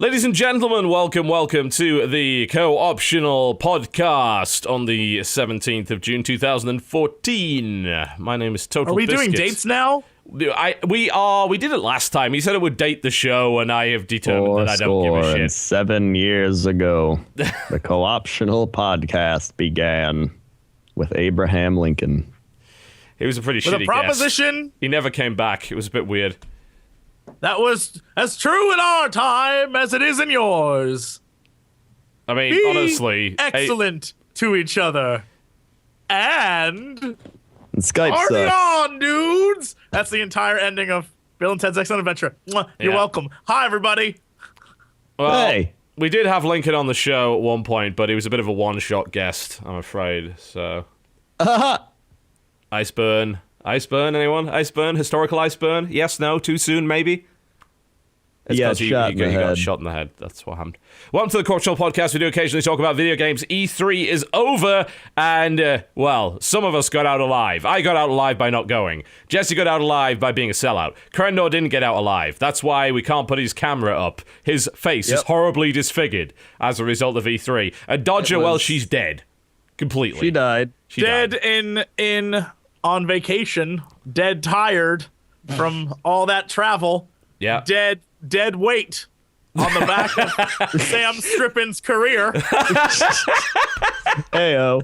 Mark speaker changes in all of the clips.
Speaker 1: Ladies and gentlemen, welcome to the co-optional podcast on the 17th of June 2014. My name is Totalbiscuit.
Speaker 2: Are we doing dates now?
Speaker 1: We did it last time. He said it would date the show, and I have determined that I don't give a shit.
Speaker 3: 7 years ago, the co-optional podcast began with Abraham Lincoln.
Speaker 1: He was a pretty shitty
Speaker 2: With a proposition.
Speaker 1: guest. He never came back. It was a bit weird.
Speaker 2: That was as true in our time as it is in yours.
Speaker 1: I mean,
Speaker 2: Be
Speaker 1: honestly,
Speaker 2: excellent to each other. And
Speaker 3: Skype
Speaker 2: party
Speaker 3: sucks.
Speaker 2: on, dudes! That's the entire ending of Bill and Ted's Excellent Adventure. Mwah. You're
Speaker 1: Yeah.
Speaker 2: welcome. Hi, everybody.
Speaker 1: Well,
Speaker 3: Hey.
Speaker 1: we did have Lincoln on the show at one point, but he was a bit of a one-shot guest, I'm afraid. So, Iceburn. Iceburn, anyone? Iceburn? Historical Iceburn? Yes, no, too soon, maybe? It's
Speaker 3: He got
Speaker 1: 'cause
Speaker 3: shot in the
Speaker 1: he got
Speaker 3: head.
Speaker 1: shot in the head. That's what happened. Welcome to the Co-optional Podcast. We do occasionally talk about video games. E3 is over, and, well, some of us got out alive. I got out alive by not going. Jesse got out alive by being a sellout. Crendor didn't get out alive. That's why we can't put his camera up. His face is horribly disfigured as a result of E3. And Dodger, well, she's dead. Completely.
Speaker 3: She died.
Speaker 1: She
Speaker 2: Dead
Speaker 1: died.
Speaker 2: in on vacation. Dead tired from all that travel.
Speaker 1: Yeah.
Speaker 2: Dead weight on the back of Sam Strippin's career.
Speaker 3: Heyo.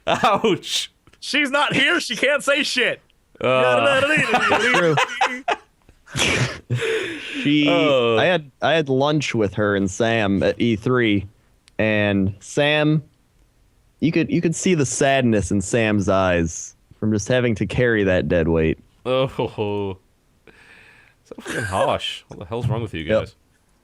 Speaker 1: Ouch.
Speaker 2: She's not here. She can't say shit.
Speaker 3: True. I had lunch with her and Sam at E3, and Sam, you could see the sadness in Sam's eyes from just having to carry that dead weight.
Speaker 1: Oh. So fucking harsh. What the hell's wrong with you guys?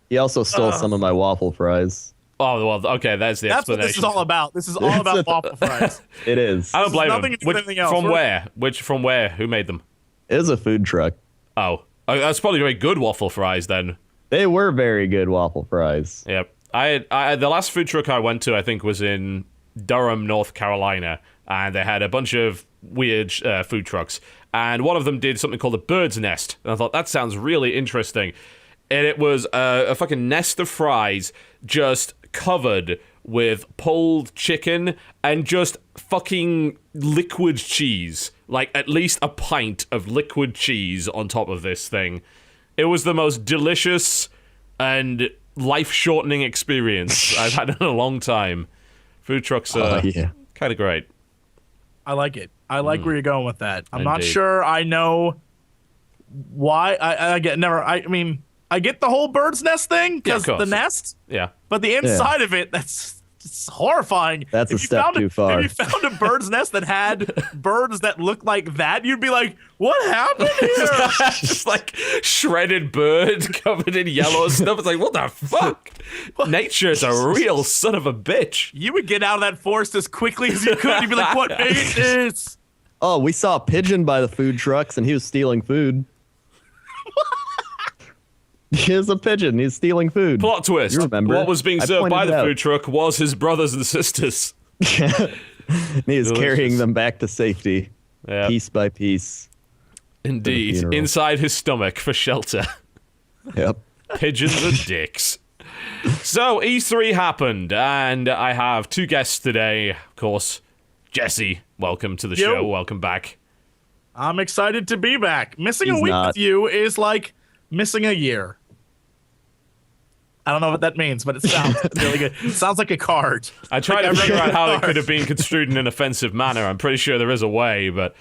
Speaker 3: He also stole some of my waffle fries.
Speaker 1: Oh, well, okay, that's the
Speaker 2: That's what
Speaker 1: explanation.
Speaker 2: this is all about. This is all about waffle fries.
Speaker 3: It is.
Speaker 1: I don't blame
Speaker 2: nothing
Speaker 1: him.
Speaker 2: to do with anything else.
Speaker 1: From where? From where? Who made them?
Speaker 3: It was a food truck.
Speaker 1: Oh. That's probably very good waffle fries then.
Speaker 3: They were very good waffle fries.
Speaker 1: Yep. The last food truck I went to, I think, was in Durham, North Carolina, and they had a bunch of weird food trucks, and one of them did something called a bird's nest, and I thought, that sounds really interesting. And it was a fucking nest of fries just covered with pulled chicken and just fucking liquid cheese. Like, at least a pint of liquid cheese on top of this thing. It was the most delicious and life-shortening experience I've had in a long time. Food trucks are kind of great.
Speaker 2: I like it. I like where you're going with that. I'm not
Speaker 1: Indeed.
Speaker 2: sure I know why. I get the whole bird's nest thing because
Speaker 1: of course.
Speaker 2: the nest,
Speaker 1: Yeah.
Speaker 2: but the inside of it, it's horrifying.
Speaker 3: That's a
Speaker 2: If you
Speaker 3: step
Speaker 2: found
Speaker 3: too far.
Speaker 2: If you found a bird's nest that had birds that looked like that, you'd be like, what happened here?
Speaker 1: Just like shredded bird covered in yellow stuff. It's like, what the fuck? Nature's a real son of a bitch.
Speaker 2: You would get out of that forest as quickly as you could. You'd be like, what made this?
Speaker 3: Oh, we saw a pigeon by the food trucks, and he was stealing food. Here's a pigeon. He's stealing food.
Speaker 1: Plot twist.
Speaker 3: You remember.
Speaker 1: What was being
Speaker 3: I
Speaker 1: served by
Speaker 3: pointed
Speaker 1: the
Speaker 3: it out.
Speaker 1: food truck was his brothers and sisters.
Speaker 3: And he is
Speaker 1: Delicious.
Speaker 3: carrying them back to safety,
Speaker 1: Yeah.
Speaker 3: piece by piece.
Speaker 1: Indeed.
Speaker 3: funeral.
Speaker 1: Inside his stomach for shelter.
Speaker 3: Yep.
Speaker 1: Pigeons are dicks. So, E3 happened, and I have two guests today. Of course, Jesse, welcome to the
Speaker 2: Yo.
Speaker 1: show. Welcome back.
Speaker 2: I'm excited to be back. Missing a
Speaker 3: He's
Speaker 2: week
Speaker 3: not.
Speaker 2: with you is like missing a year. I don't know what that means, but it sounds really good. It sounds like a card.
Speaker 1: I tried to figure out how it could have been construed in an offensive manner. I'm pretty sure there is a way, but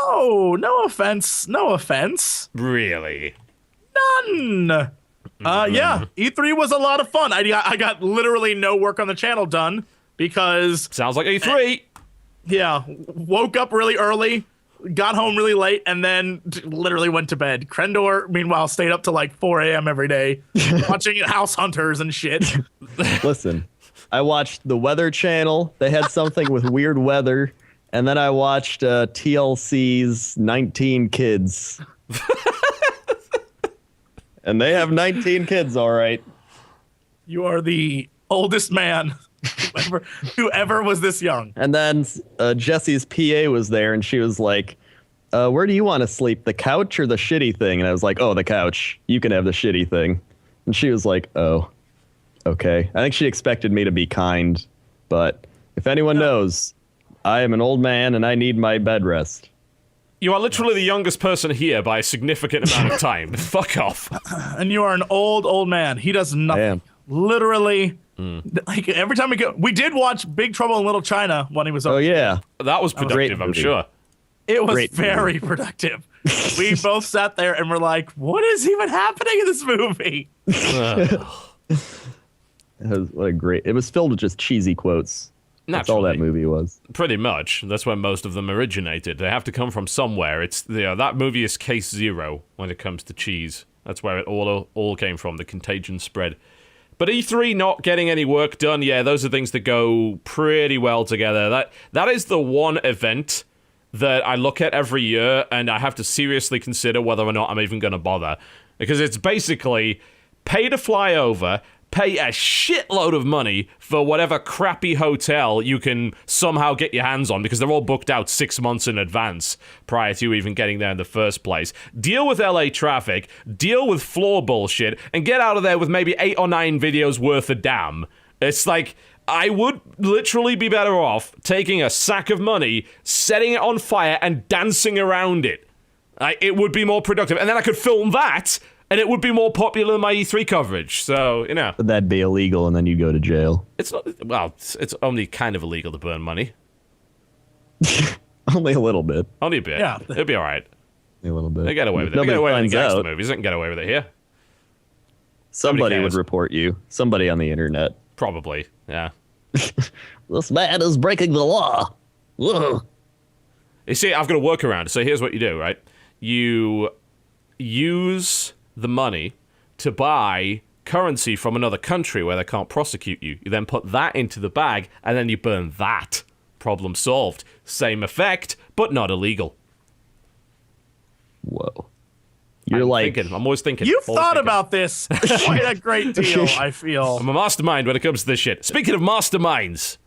Speaker 2: Oh, no offense. No offense.
Speaker 1: really.
Speaker 2: None. Yeah, E3 was a lot of fun. I got literally no work on the channel done because,
Speaker 1: Sounds like E3.
Speaker 2: yeah, woke up really early, got home really late, and then literally went to bed. Crendor, meanwhile, stayed up till like 4 a.m. every day watching House Hunters and shit.
Speaker 3: Listen, I watched the Weather Channel. They had something with weird weather. And then I watched TLC's 19 Kids. And they have 19 kids, all right.
Speaker 2: You are the oldest man who ever was this young.
Speaker 3: And then Jesse's PA was there, and she was like, where do you want to sleep, the couch or the shitty thing? And I was like, oh, the couch. You can have the shitty thing. And she was like, oh. okay? I think she expected me to be kind, but if anyone knows, I am an old man and I need my bed rest.
Speaker 1: You are literally the youngest person here by a significant amount of time. Fuck off.
Speaker 2: And you are an old man. He does nothing.
Speaker 3: I am.
Speaker 2: Literally, like every time we did watch Big Trouble in Little China when he was over.
Speaker 3: Oh yeah,
Speaker 1: That was productive, I'm
Speaker 3: movie.
Speaker 1: sure.
Speaker 2: It was
Speaker 3: Great
Speaker 2: very productive. We both sat there and were like, what is even happening in this movie?
Speaker 3: it was filled with just cheesy quotes. That's all that
Speaker 1: Naturally.
Speaker 3: movie was.
Speaker 1: Pretty much. That's where most of them originated. They have to come from somewhere. It's that movie is case zero when it comes to cheese. That's where it all came from, the contagion spread. But E3 not getting any work done, yeah, those are things that go pretty well together. That is the one event that I look at every year and I have to seriously consider whether or not I'm even going to bother. Because it's basically pay to fly over, pay a shitload of money for whatever crappy hotel you can somehow get your hands on because they're all booked out 6 months in advance prior to you even getting there in the first place. Deal with LA traffic, deal with floor bullshit, and get out of there with maybe 8 or 9 videos worth of damn. It's like, I would literally be better off taking a sack of money, setting it on fire, and dancing around it. It would be more productive. And then I could film that, and it would be more popular than my E3 coverage. So, you know.
Speaker 3: But that'd be illegal, and then you go to jail.
Speaker 1: It's not, well, it's only kind of illegal to burn money.
Speaker 3: Only a little bit.
Speaker 1: Only a bit.
Speaker 2: Yeah.
Speaker 1: It'll be all right.
Speaker 3: A little bit.
Speaker 1: They get away with it. They
Speaker 3: Nobody
Speaker 1: get away with it in
Speaker 3: finds
Speaker 1: gangster
Speaker 3: out.
Speaker 1: movies. They can get away with it here.
Speaker 3: Somebody
Speaker 1: cares.
Speaker 3: would report you. Somebody on the internet.
Speaker 1: Probably. Yeah.
Speaker 3: This man is breaking the law. Ugh.
Speaker 1: You see, I've got a workaround. So here's what you do, right? You use the money to buy currency from another country where they can't prosecute you. You then put that into the bag, and then you burn that. Problem solved. Same effect, but not illegal.
Speaker 3: Whoa. You're
Speaker 1: I'm
Speaker 3: like...
Speaker 1: thinking. I'm always thinking.
Speaker 2: You've
Speaker 1: always
Speaker 2: thought
Speaker 1: thinking.
Speaker 2: about this quite a great deal, I feel.
Speaker 1: I'm a mastermind when it comes to this shit. Speaking of masterminds.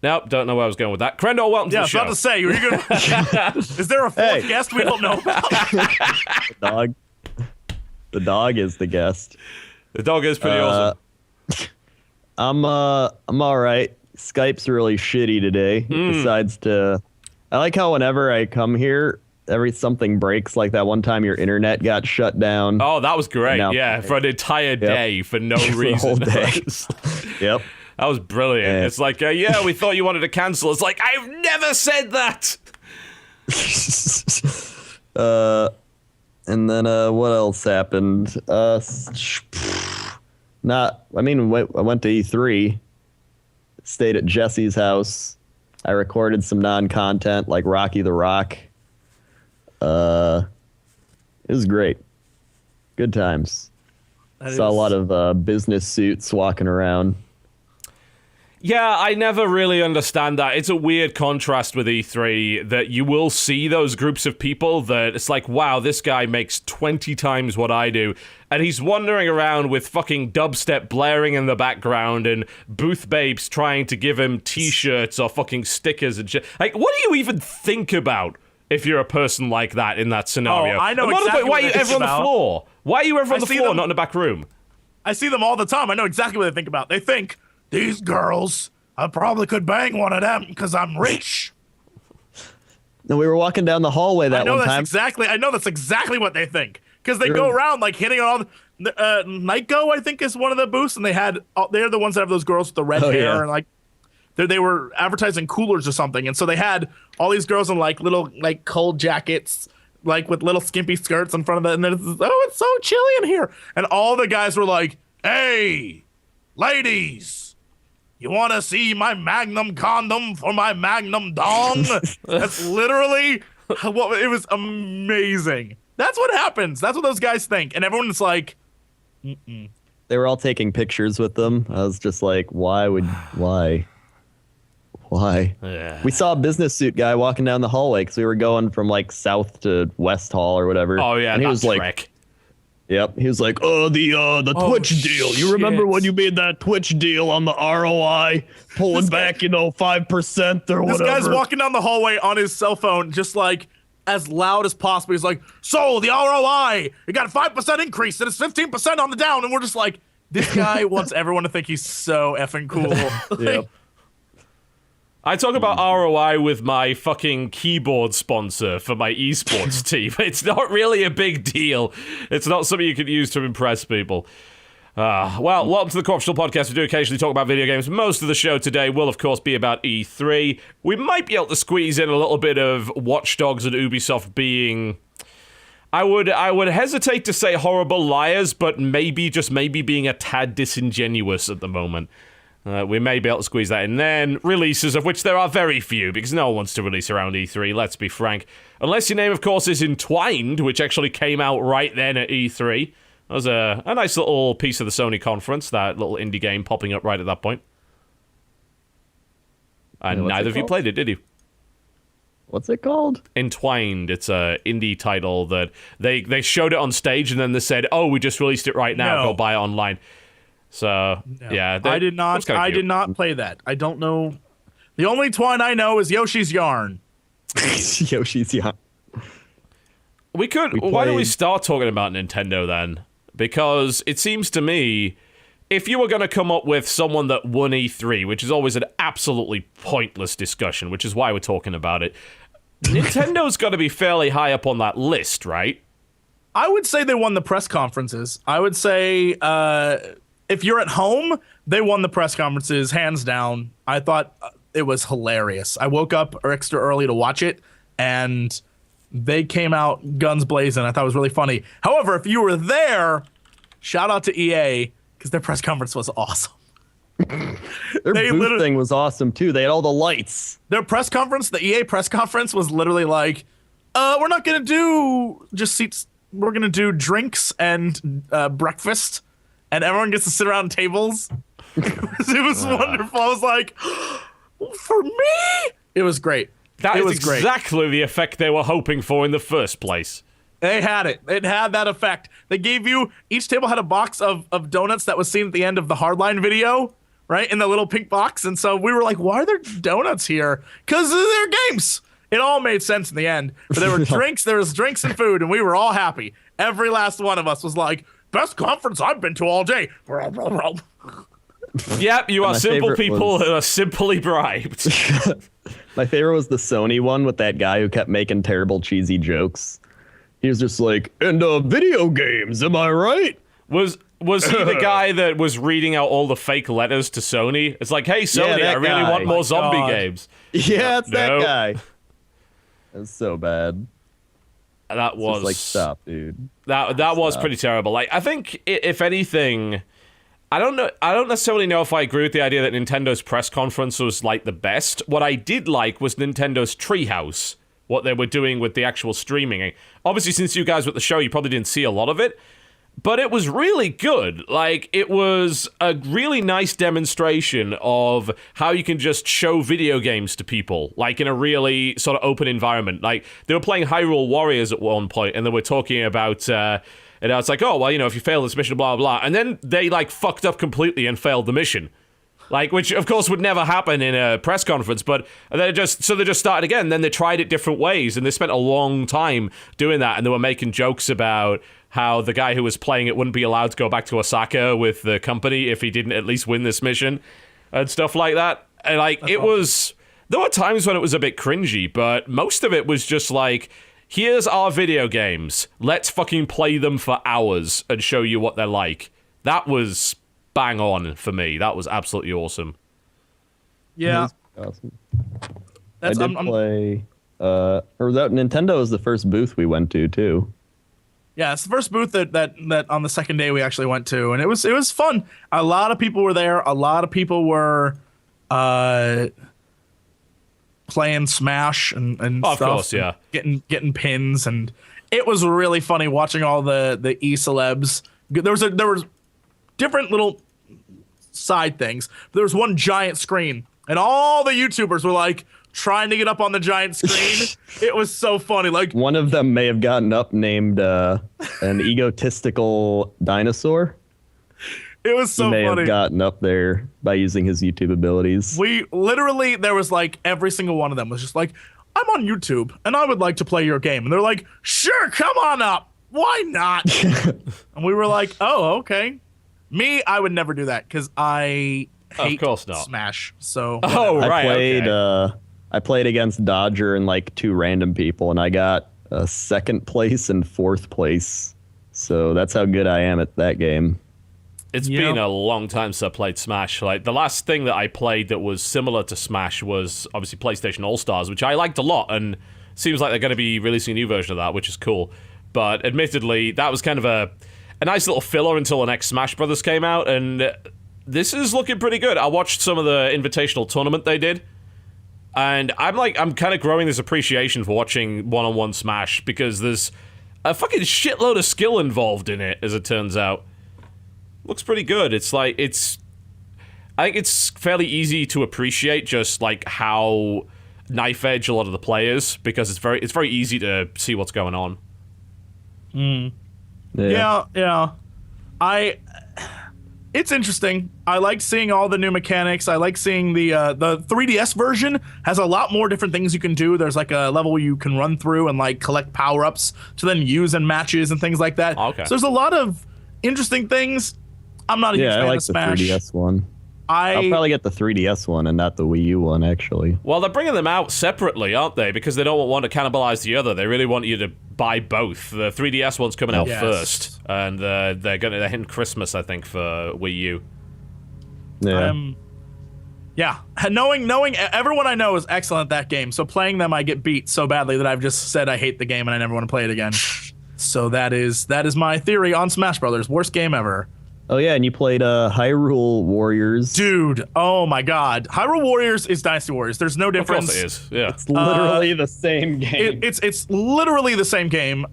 Speaker 1: Nope, don't know where I was going with that. Crendor, welcome to
Speaker 2: Yeah, I
Speaker 1: the
Speaker 2: was
Speaker 1: show.
Speaker 2: about to say, you're gonna... Is there a fourth
Speaker 3: Hey.
Speaker 2: guest we don't know about?
Speaker 3: dog. The dog is the guest.
Speaker 1: The dog is pretty awesome.
Speaker 3: I'm all right. Skype's really shitty today. Besides I like how whenever I come here, something breaks. Like that one time your internet got shut down.
Speaker 1: Oh, that was great.
Speaker 3: No.
Speaker 1: Yeah, for an entire day for no reason.
Speaker 3: the whole day. Yep.
Speaker 1: That was brilliant.
Speaker 3: Yeah.
Speaker 1: It's like, yeah, we thought you wanted to cancel. It's like, I've never said that.
Speaker 3: And then what else happened? I went to E3, stayed at Jesse's house. I recorded some non-content like Rocky the Rock. It was great. Good times. Saw a lot of business suits walking around.
Speaker 1: Yeah, I never really understand that. It's a weird contrast with E3 that you will see those groups of people that it's like, wow, this guy makes 20 times what I do. And he's wandering around with fucking dubstep blaring in the background and booth babes trying to give him t-shirts or fucking stickers and shit. Like, what do you even think about if you're a person like that in that scenario?
Speaker 2: Oh, I know
Speaker 1: And more to the
Speaker 2: exactly
Speaker 1: point, why
Speaker 2: what
Speaker 1: are you
Speaker 2: they
Speaker 1: ever on
Speaker 2: think
Speaker 1: the
Speaker 2: about.
Speaker 1: floor? Why are you ever on the
Speaker 2: see
Speaker 1: floor,
Speaker 2: them-
Speaker 1: not in the back room?
Speaker 2: I see them all the time. I know exactly what they think about. They think, these girls, I probably could bang one of them because I'm rich.
Speaker 3: And we were walking down the hallway that
Speaker 2: I know
Speaker 3: one
Speaker 2: that's
Speaker 3: time.
Speaker 2: exactly what they think. Because they go around like hitting on all the Nightgo, I think, is one of the booths, and they're the ones that have those girls with the red hair
Speaker 3: yeah.
Speaker 2: and like they were advertising coolers or something, and so they had all these girls in like little like cold jackets, like with little skimpy skirts in front of it, and then it's so chilly in here, and all the guys were like, "Hey, ladies, you want to see my Magnum condom for my Magnum dong?" That's literally what it was. Amazing. That's what happens. That's what those guys think, and everyone's like,
Speaker 3: They were all taking pictures with them. I was just like, why?
Speaker 1: Yeah.
Speaker 3: We saw a business suit guy walking down the hallway because we were going from like South to West Hall or whatever.
Speaker 1: Oh, yeah,
Speaker 3: and he
Speaker 1: that
Speaker 3: was like,
Speaker 1: trick.
Speaker 3: "Yep." He was like, "Oh, the Twitch deal. You remember
Speaker 2: shit.
Speaker 3: when you made that Twitch deal on the ROI, pulling back, 5% or
Speaker 2: this
Speaker 3: whatever."
Speaker 2: guy's walking down the hallway on his cell phone, just like as loud as possible. He's like, "So the ROI, it got a 5% increase and it's 15% on the down," and we're just like, This guy wants everyone to think he's so effing cool.
Speaker 3: Yep.
Speaker 1: I talk about ROI with my fucking keyboard sponsor for my esports team. It's not really a big deal. It's not something you can use to impress people. Well, welcome to the Corruptional Podcast. We do occasionally talk about video games. Most of the show today will, of course, be about E3. We might be able to squeeze in a little bit of Watch Dogs and Ubisoft being... I would hesitate to say horrible liars, but maybe, just maybe, being a tad disingenuous at the moment. We may be able to squeeze that in. Then releases, of which there are very few, because no one wants to release around E3, let's be frank. Unless your name, of course, is Entwined, which actually came out right then at E3. That was a nice little piece of the Sony conference, that little indie game popping up right at that point. And neither of you played it, did you?
Speaker 3: What's it called?
Speaker 1: Entwined. It's a indie title that they showed it on stage and then they said, "Oh, we just released it right now. Go buy it online." So yeah,
Speaker 2: I did not. I did not play that. I don't know. The only twine I know is Yoshi's Yarn.
Speaker 3: Yoshi's Yarn.
Speaker 1: Why don't we start talking about Nintendo then? Because it seems to me, if you were going to come up with someone that won E3, which is always an absolutely pointless discussion, which is why we're talking about it, Nintendo's got to be fairly high up on that list, right?
Speaker 2: I would say they won the press conferences. I would say if you're at home, they won the press conferences, hands down. I thought it was hilarious. I woke up extra early to watch it, and they came out guns blazing. I thought it was really funny. However, if you were there, shout out to EA, because their press conference was awesome.
Speaker 3: Their booth thing was awesome, too. They had all the lights.
Speaker 2: Their press conference, the EA press conference, was literally like, we're not going to do just seats. We're going to do drinks and breakfast, and everyone gets to sit around tables. It was wonderful. I was like, for me? It was great.
Speaker 1: That is exactly the effect they were hoping for in the first place.
Speaker 2: They had it. It had that effect. They gave you, each table had a box of donuts that was seen at the end of the Hardline video, right? In the little pink box. And so we were like, why are there donuts here? Because they're games. It all made sense in the end. But there were drinks, there was drinks and food, and we were all happy. Every last one of us was like, best conference I've been to all day.
Speaker 1: Yep, you are simple people who are simply bribed.
Speaker 3: My favorite was the Sony one with that guy who kept making terrible cheesy jokes. He was just like, and video games, am I right?
Speaker 1: Was he the guy that was reading out all the fake letters to Sony? It's like, hey, Sony, I really want more zombie games.
Speaker 3: Yeah, it's that guy. That's so bad.
Speaker 1: That was
Speaker 3: just like, stop, dude.
Speaker 1: That was pretty terrible. Like, I think if anything, I don't necessarily know if I agree with the idea that Nintendo's press conference was like the best. What I did like was Nintendo's Treehouse, what they were doing with the actual streaming. Obviously, since you guys were at the show, you probably didn't see a lot of it, but it was really good. Like, it was a really nice demonstration of how you can just show video games to people, like in a really sort of open environment. Like, they were playing Hyrule Warriors at one point, and they were talking about, and it's like, oh, well, you know, if you fail this mission, blah, blah, blah. And then they, like, fucked up completely and failed the mission. Like, which, of course, would never happen in a press conference, but they just started again. Then they tried it different ways, and they spent a long time doing that, and they were making jokes about how the guy who was playing it wouldn't be allowed to go back to Osaka with the company if he didn't at least win this mission, and stuff like that. And, like, there were times when it was a bit cringy, but most of it was just like, here's our video games. Let's fucking play them for hours and show you what they're like. That was bang on for me. That was absolutely awesome.
Speaker 2: Yeah.
Speaker 3: Awesome. I did play... or that Nintendo was the first booth we went to, too.
Speaker 2: Yeah, it's the first booth that on the second day we actually went to, and it was fun. A lot of people were there. A lot of people were playing Smash and stuff.
Speaker 1: Of course, yeah.
Speaker 2: Getting pins, and it was really funny watching all the e-celebs. There was different little side things. There was one giant screen, and all the YouTubers were like trying to get up on the giant screen. It was so funny. Like,
Speaker 3: one of them may have gotten up named an egotistical dinosaur.
Speaker 2: It was so funny.
Speaker 3: He may have gotten up there by using his YouTube abilities.
Speaker 2: We literally, there was like every single one of them was just like, I'm on YouTube and I would like to play your game. And they're like, sure, come on up. Why not? And we were like, oh, okay. Me, I would never do that because I hate
Speaker 1: Of course not.
Speaker 2: Smash. So
Speaker 1: Oh, right.
Speaker 3: I played against Dodger and like 2 random people, and I got 2nd place and 4th place. So that's how good I am at that game.
Speaker 1: It's been a long time since I played Smash. Like, the last thing that I played that was similar to Smash was obviously PlayStation All-Stars, which I liked a lot, and seems like they're going to be releasing a new version of that, which is cool. But admittedly, that was kind of a nice little filler until the next Smash Brothers came out, and this is looking pretty good. I watched some of the invitational tournament they did, and I'm kind of growing this appreciation for watching one-on-one Smash, because there's a fucking shitload of skill involved in it, as it turns out. Looks pretty good. I think it's fairly easy to appreciate just like how knife edge a lot of the players, because it's very easy to see what's going on.
Speaker 2: Yeah. It's interesting. I like seeing all the new mechanics. I like seeing the 3DS version has a lot more different things you can do. There's like a level you can run through and like collect power-ups to then use in matches and things like that.
Speaker 1: Okay.
Speaker 2: So there's a lot of interesting things. I'm not a huge fan
Speaker 3: I like
Speaker 2: of Smash.
Speaker 3: The 3DS one. I'll probably get the 3DS one and not the Wii U one, actually.
Speaker 1: Well, they're bringing them out separately, aren't they? Because they don't want to cannibalize the other. They really want you to buy both. The 3DS one's coming out first, and they're hitting Christmas, I think, for Wii U.
Speaker 3: Yeah.
Speaker 2: Knowing everyone I know is excellent at that game, so playing them I get beat so badly that I've just said I hate the game and I never want to play it again. So that is my theory on Smash Brothers. Worst game ever.
Speaker 3: Oh yeah, and you played Hyrule Warriors.
Speaker 2: Dude, oh my god. Hyrule Warriors is Dynasty Warriors. There's no difference.
Speaker 1: Of course it is, yeah.
Speaker 3: It's literally the same game.
Speaker 2: It's literally the same game,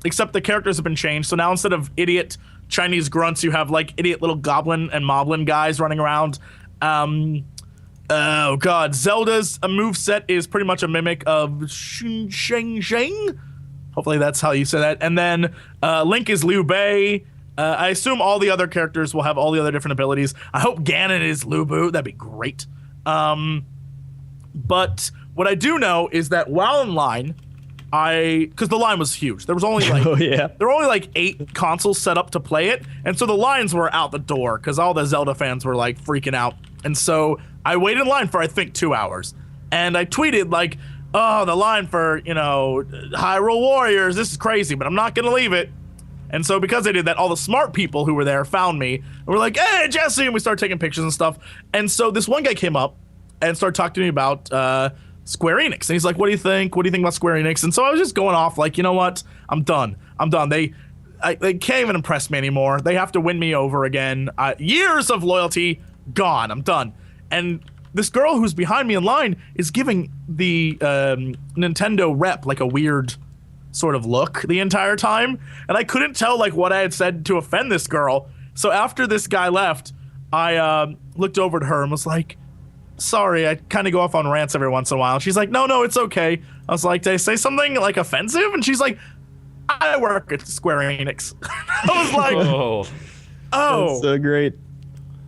Speaker 2: except the characters have been changed. So now instead of idiot Chinese grunts, you have like idiot little goblin and moblin guys running around. Oh god, Zelda's moveset is pretty much a mimic of Shang. Hopefully that's how you say that. And then Link is Liu Bei. I assume all the other characters will have all the other different abilities. I hope Ganon is Lu Bu. That'd be great. But what I do know is that while in line, because the line was huge. There was only like there were only like 8 consoles set up to play it, and so the lines were out the door because all the Zelda fans were like freaking out. And so I waited in line for I think 2 hours, and I tweeted like, "Oh, the line for Hyrule Warriors. This is crazy, but I'm not gonna leave it." And so because I did that, all the smart people who were there found me and were like, "Hey, Jesse," and we started taking pictures and stuff. And so this one guy came up and started talking to me about Square Enix. And he's like, "What do you think? What do you think about Square Enix?" And so I was just going off like, you know what? I'm done. They can't even impress me anymore. They have to win me over again. Years of loyalty gone. I'm done. And this girl who's behind me in line is giving the Nintendo rep like a weird sort of look the entire time, and I couldn't tell like what I had said to offend this girl. So after this guy left, I looked over to her and was like, "Sorry, I kind of go off on rants every once in a while." She's like, no, it's okay. I was like, "Did I say something like offensive?" And she's like, "I work at Square Enix." I was like, oh,
Speaker 3: that's so great.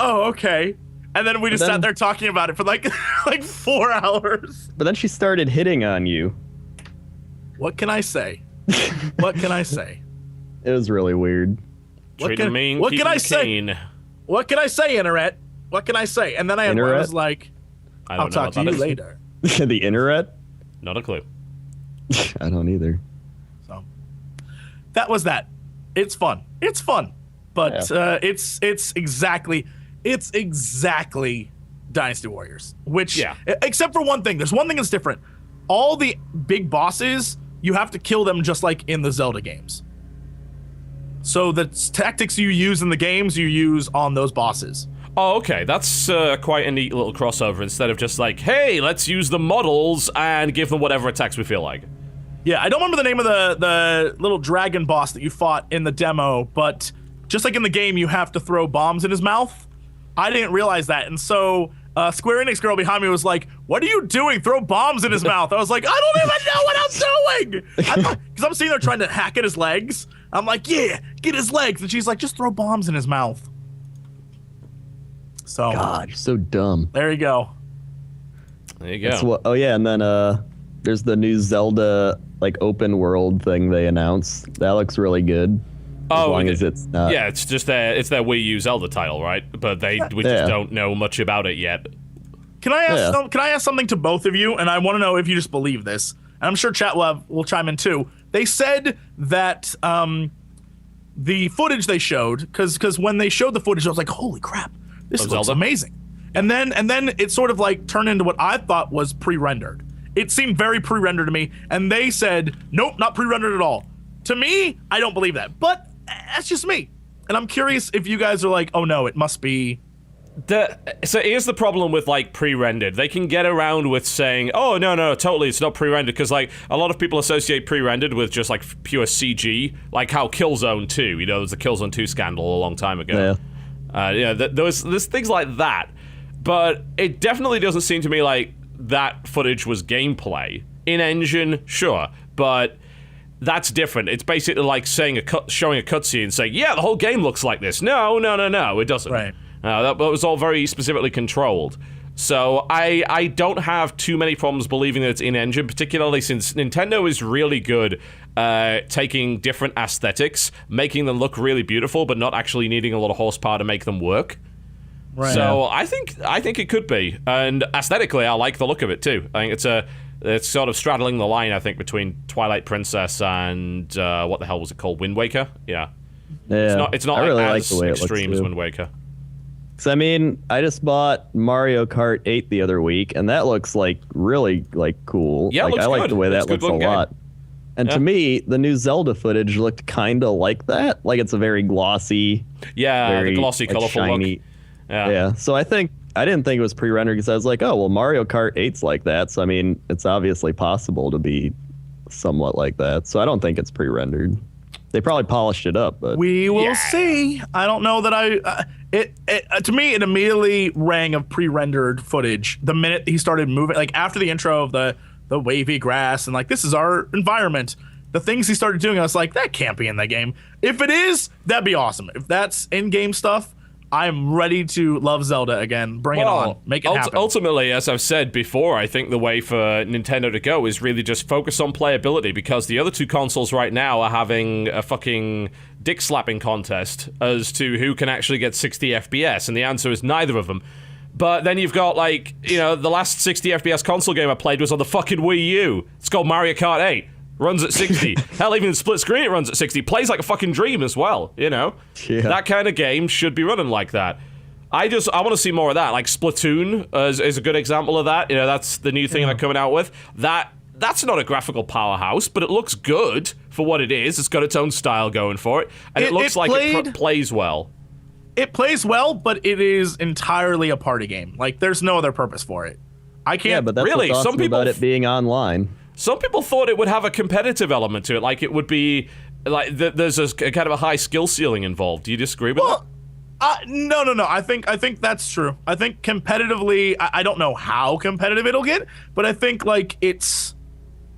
Speaker 2: Oh, okay. And then we just sat there talking about it for like 4 hours.
Speaker 3: But then she started hitting on you.
Speaker 2: What can I say? What can I say?
Speaker 3: It was really weird.
Speaker 2: What can I say? What can I say, Internet? What can I say? And then I was like, "I'll talk to you later."
Speaker 3: The Internet?
Speaker 1: Not a clue.
Speaker 3: I don't either.
Speaker 2: So that was that. It's fun. It's fun, but it's exactly Dynasty Warriors. Which, except for one thing, there's one thing that's different. All the big bosses, you have to kill them just like in the Zelda games. So the tactics you use in the games, you use on those bosses.
Speaker 1: Oh, okay. That's quite a neat little crossover. Instead of just like, hey, let's use the models and give them whatever attacks we feel like.
Speaker 2: Yeah, I don't remember the name of the little dragon boss that you fought in the demo, but just like in the game, you have to throw bombs in his mouth. I didn't realize that, and so Square Enix girl behind me was like, "What are you doing? Throw bombs in his mouth." I was like, "I don't even know what I'm doing!" Because I'm sitting there trying to hack at his legs. I'm like, "Yeah, get his legs." And she's like, "Just throw bombs in his mouth." So
Speaker 3: God, you're so dumb.
Speaker 2: There you go.
Speaker 1: There you go.
Speaker 3: And then there's the new Zelda like open world thing they announced. That looks really good. long as it's not.
Speaker 1: Yeah, it's their Wii U Zelda title, right? But we just don't know much about it yet.
Speaker 2: Can I ask something to both of you? And I want to know if you just believe this. And I'm sure chat will chime in too. They said that the footage they showed, because when they showed the footage, I was like, holy crap, this looks
Speaker 1: Zelda?
Speaker 2: amazing. And then it sort of like turned into what I thought was pre-rendered. It seemed very pre-rendered to me. And they said, nope, not pre-rendered at all. To me, I don't believe that. But that's just me. And I'm curious if you guys are like, oh no, it must be.
Speaker 1: So here's the problem with like pre-rendered. They can get around with saying, "Oh no, totally, it's not pre-rendered," because like a lot of people associate pre-rendered with just like pure CG, like how Killzone 2. You know, there was a Killzone 2 scandal a long time ago. There's things like that, but it definitely doesn't seem to me like that footage was gameplay. In engine, sure, but that's different. It's basically like saying showing a cutscene and saying, "Yeah, the whole game looks like this." No, it doesn't.
Speaker 2: Right.
Speaker 1: That was all very specifically controlled. So I don't have too many problems believing that it's in-engine, particularly since Nintendo is really good taking different aesthetics, making them look really beautiful, but not actually needing a lot of horsepower to make them work.
Speaker 2: Right.
Speaker 1: So I think it could be. And aesthetically, I like the look of it too. I think it's sort of straddling the line, I think, between Twilight Princess and what the hell was it called? Wind Waker? Yeah. It's not
Speaker 3: I really
Speaker 1: like
Speaker 3: like
Speaker 1: as
Speaker 3: the way it
Speaker 1: extreme
Speaker 3: looks
Speaker 1: as
Speaker 3: too.
Speaker 1: Wind Waker.
Speaker 3: I mean, I just bought Mario Kart 8 the other week, and that looks like really like cool.
Speaker 1: Yeah, it
Speaker 3: like
Speaker 1: looks
Speaker 3: I like
Speaker 1: good.
Speaker 3: the way
Speaker 1: It's
Speaker 3: that
Speaker 1: a good
Speaker 3: looks a
Speaker 1: looking
Speaker 3: lot.
Speaker 1: game.
Speaker 3: And to me, the new Zelda footage looked kind of like that. Like it's a very glossy,
Speaker 1: Yeah, the glossy,
Speaker 3: like,
Speaker 1: colorful
Speaker 3: shiny.
Speaker 1: look. Yeah.
Speaker 3: Yeah. So I didn't think it was pre-rendered because I was like, oh well, Mario Kart 8's like that. So I mean, it's obviously possible to be somewhat like that. So I don't think it's pre-rendered. They probably polished it up, but
Speaker 2: We will see. I don't know that to me, it immediately rang of pre-rendered footage the minute he started moving. Like after the intro of the wavy grass and like this is our environment. The things he started doing, I was like, that can't be in the game. If it is, that'd be awesome. If that's in-game stuff, I'm ready to love Zelda again. Bring it on. Make it happen.
Speaker 1: Ultimately, as I've said before, I think the way for Nintendo to go is really just focus on playability, because the other two consoles right now are having a fucking dick-slapping contest as to who can actually get 60 FPS, and the answer is neither of them. But then you've got, like, you know, the last 60 FPS console game I played was on the fucking Wii U. It's called Mario Kart 8. Runs at 60. Hell, even in split screen it runs at 60. Plays like a fucking dream as well, you know?
Speaker 3: Yeah.
Speaker 1: That kind of game should be running like that. I want to see more of that. Like Splatoon is a good example of that. You know, that's the new thing they're coming out with. That's not a graphical powerhouse, but it looks good for what it is. It's got its own style going for it. And it looks like it plays well.
Speaker 2: It plays well, but it is entirely a party game. Like, there's no other purpose for it. I can't...
Speaker 3: yeah, but that's
Speaker 1: Really?
Speaker 3: what's awesome
Speaker 1: Some people
Speaker 3: about it being online.
Speaker 1: Some people thought it would have a competitive element to it, like it would be like there's a kind of a high skill ceiling involved. Do you disagree with that?
Speaker 2: No. I think that's true. I think competitively, I don't know how competitive it'll get, but I think like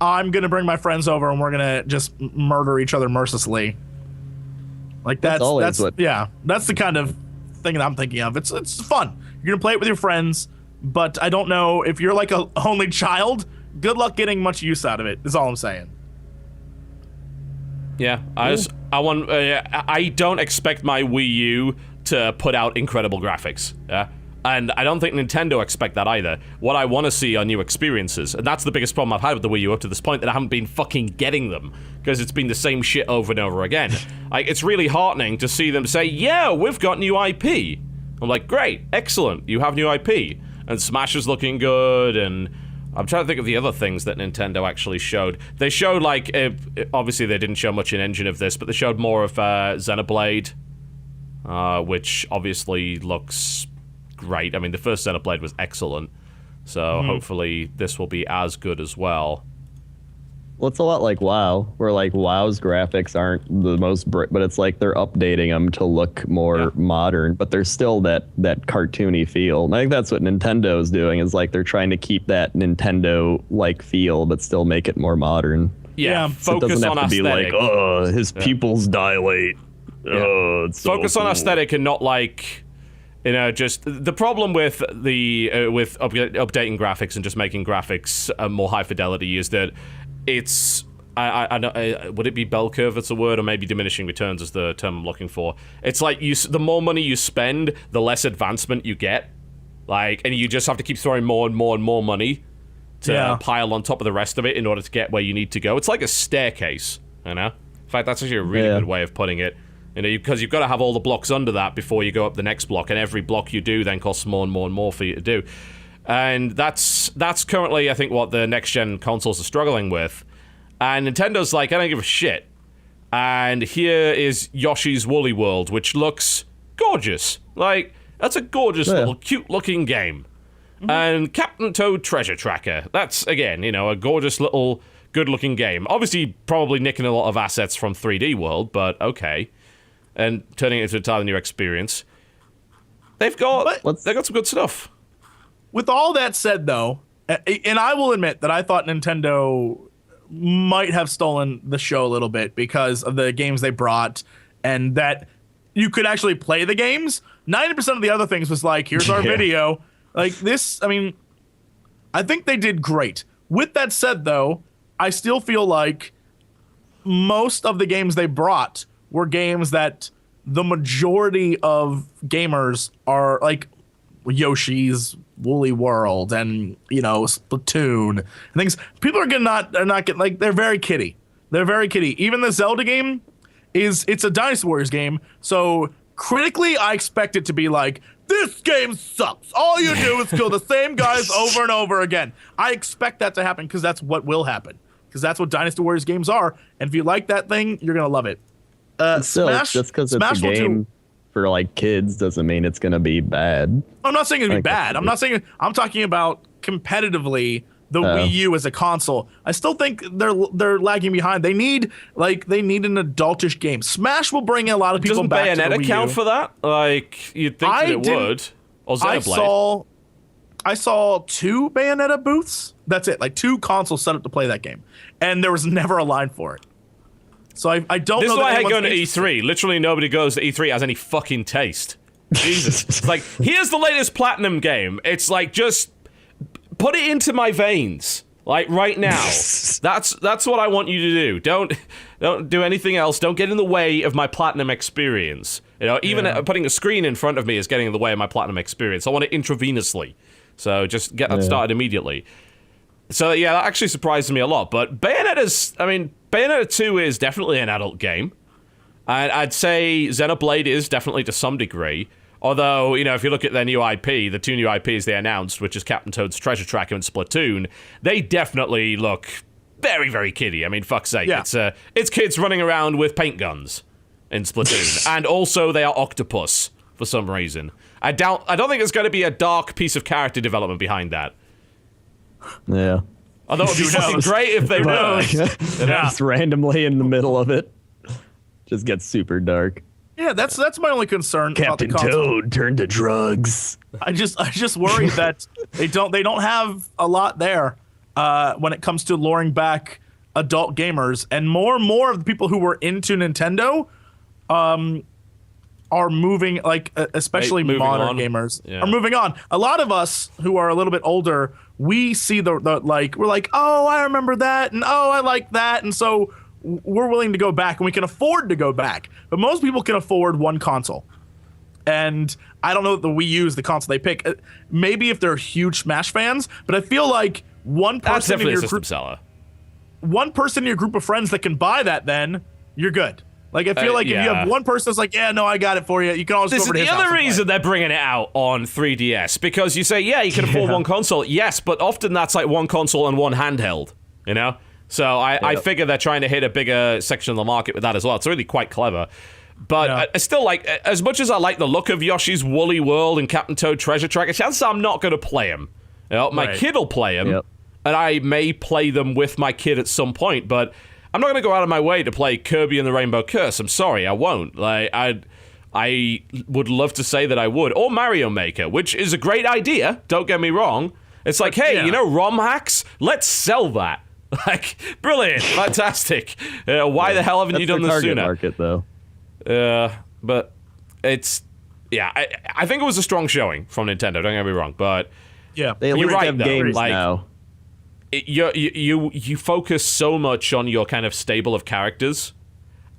Speaker 2: I'm gonna bring my friends over and we're gonna just murder each other mercilessly. Like that's the kind of thing that I'm thinking of. It's fun. You're gonna play it with your friends, but I don't know if you're like a only child. Good luck getting much use out of it, is all I'm saying.
Speaker 1: Yeah, I don't expect my Wii U to put out incredible graphics. Yeah, and I don't think Nintendo expect that either. What I want to see are new experiences, and that's the biggest problem I've had with the Wii U up to this point, that I haven't been fucking getting them, because it's been the same shit over and over again. Like, it's really heartening to see them say, yeah, we've got new IP. I'm like, great, excellent, you have new IP. And Smash is looking good, and I'm trying to think of the other things that Nintendo actually showed. They showed, like, obviously they didn't show much in engine of this, but they showed more of Xenoblade, which obviously looks great. I mean, the first Xenoblade was excellent, so hopefully this will be as good as well.
Speaker 3: Well, it's a lot like WoW, where like WoW's graphics aren't the most, but it's like they're updating them to look more modern, but there's still that cartoony feel. And I think that's what Nintendo's doing, is like they're trying to keep that Nintendo-like feel, but still make it more modern.
Speaker 1: Yeah,
Speaker 3: So it
Speaker 1: focus
Speaker 3: doesn't
Speaker 1: on
Speaker 3: have to
Speaker 1: aesthetic.
Speaker 3: be like, oh, his pupils dilate. Oh, it's so
Speaker 1: Focus on
Speaker 3: cool.
Speaker 1: aesthetic and not like, you know, just the problem with the updating graphics and just making graphics more high fidelity is that it's I know, would it be bell curve that's a word, or maybe diminishing returns is the term I'm looking for? It's like the more money you spend, the less advancement you get. Like, and you just have to keep throwing more and more and more money to pile on top of the rest of it in order to get where you need to go. It's like a staircase, you know? In fact, that's actually a really good way of putting it. You know, because you've got to have all the blocks under that before you go up the next block, and every block you do then costs more and more and more for you to do. And that's currently, I think, what the next-gen consoles are struggling with. And Nintendo's like, I don't give a shit. And here is Yoshi's Woolly World, which looks gorgeous. Like, that's a gorgeous little cute-looking game. Mm-hmm. And Captain Toad Treasure Tracker. That's, again, you know, a gorgeous little good-looking game. Obviously, probably nicking a lot of assets from 3D World, but okay. And turning it into an entirely new experience. They've got some good stuff.
Speaker 2: With all that said, though, and I will admit that I thought Nintendo might have stolen the show a little bit because of the games they brought, and that you could actually play the games. 90% of the other things was like, here's our video. Like this, I mean, I think they did great. With that said, though, I still feel like most of the games they brought were games that the majority of gamers are like Yoshi's Woolly World and, you know, Splatoon and things. People are not getting, like, they're very kiddie. They're very kiddie. Even the Zelda game it's a Dynasty Warriors game, so critically I expect it to be like, this game sucks. All you do is kill the same guys over and over again. I expect that to happen because that's what will happen. Because that's what Dynasty Warriors games are. And if you like that thing, you're going to love it.
Speaker 3: Still,
Speaker 2: Smash,
Speaker 3: just because it's a game for like kids doesn't mean it's gonna be bad.
Speaker 2: I'm not saying it'd be bad. I'm talking about competitively the Wii U as a console. I still think they're lagging behind. They need an adultish game. Smash will bring a lot of people back to the Wii U.
Speaker 1: Doesn't Bayonetta count for that? Like, you'd think that it would. Or Xenoblade.
Speaker 2: I saw 2 Bayonetta booths. That's it. Like 2 consoles set up to play that game, and there was never a line for it. So I don't know.
Speaker 1: This is why I hate going to
Speaker 2: interested.
Speaker 1: E3. Literally nobody goes to E3 has any fucking taste. Jesus. It's like, here's the latest Platinum game. It's like, just put it into my veins. Like, right now. That's what I want you to do. Don't do anything else. Don't get in the way of my Platinum experience. You know, even putting a screen in front of me is getting in the way of my Platinum experience. I want it intravenously. So just get that started immediately. So, yeah, that actually surprised me a lot. But Bayonetta 2 is definitely an adult game. And I'd say Xenoblade is definitely to some degree. Although, you know, if you look at their new IP, the 2 new IPs they announced, which is Captain Toad's Treasure Tracker and Splatoon, they definitely look very, very kiddie. I mean, fuck's sake. Yeah. It's kids running around with paint guns in Splatoon. And also they are octopus for some reason. I don't think there's going to be a dark piece of character development behind that.
Speaker 3: Yeah.
Speaker 1: Although it would be fucking great if they were.
Speaker 3: Just randomly in the middle of it. Just gets super dark.
Speaker 2: Yeah, that's my only concern
Speaker 3: Captain
Speaker 2: about the console.
Speaker 3: Toad turned to drugs.
Speaker 2: I just worry that they don't have a lot there when it comes to luring back adult gamers, and more of the people who were into Nintendo are moving, like especially modern gamers are moving on. A lot of us who are a little bit older, we see the like, we're like, oh, I remember that, and oh, I like that, and so we're willing to go back, and we can afford to go back. But most people can afford one console, and I don't know that the Wii U is the console they pick. Maybe if they're huge Smash fans, but I feel like one person in your group of friends that can buy that, then you're good. Like, I feel like if you have one person that's like, yeah, no, I got it for you, you can always go over to his house.
Speaker 1: This is the other reason they're bringing it out on 3DS, because you say, yeah, you can afford one console. Yes, but often that's like one console and one handheld, you know? So I figure they're trying to hit a bigger section of the market with that as well. It's really quite clever. But I still like, as much as I like the look of Yoshi's Woolly World and Captain Toad Treasure Tracker, chances are I'm not going to play them. You know, my kid will play them, and I may play them with my kid at some point, but I'm not going to go out of my way to play Kirby and the Rainbow Curse. I'm sorry, I won't. Like, I would love to say that I would. Or Mario Maker, which is a great idea, don't get me wrong. It's like, hey, you know ROM hacks? Let's sell that. Like, brilliant, fantastic. Why the hell haven't you done this sooner?
Speaker 3: Market, though.
Speaker 1: But it's, I think it was a strong showing from Nintendo, don't get me wrong, but
Speaker 3: they at least have games now.
Speaker 1: you focus so much on your kind of stable of characters,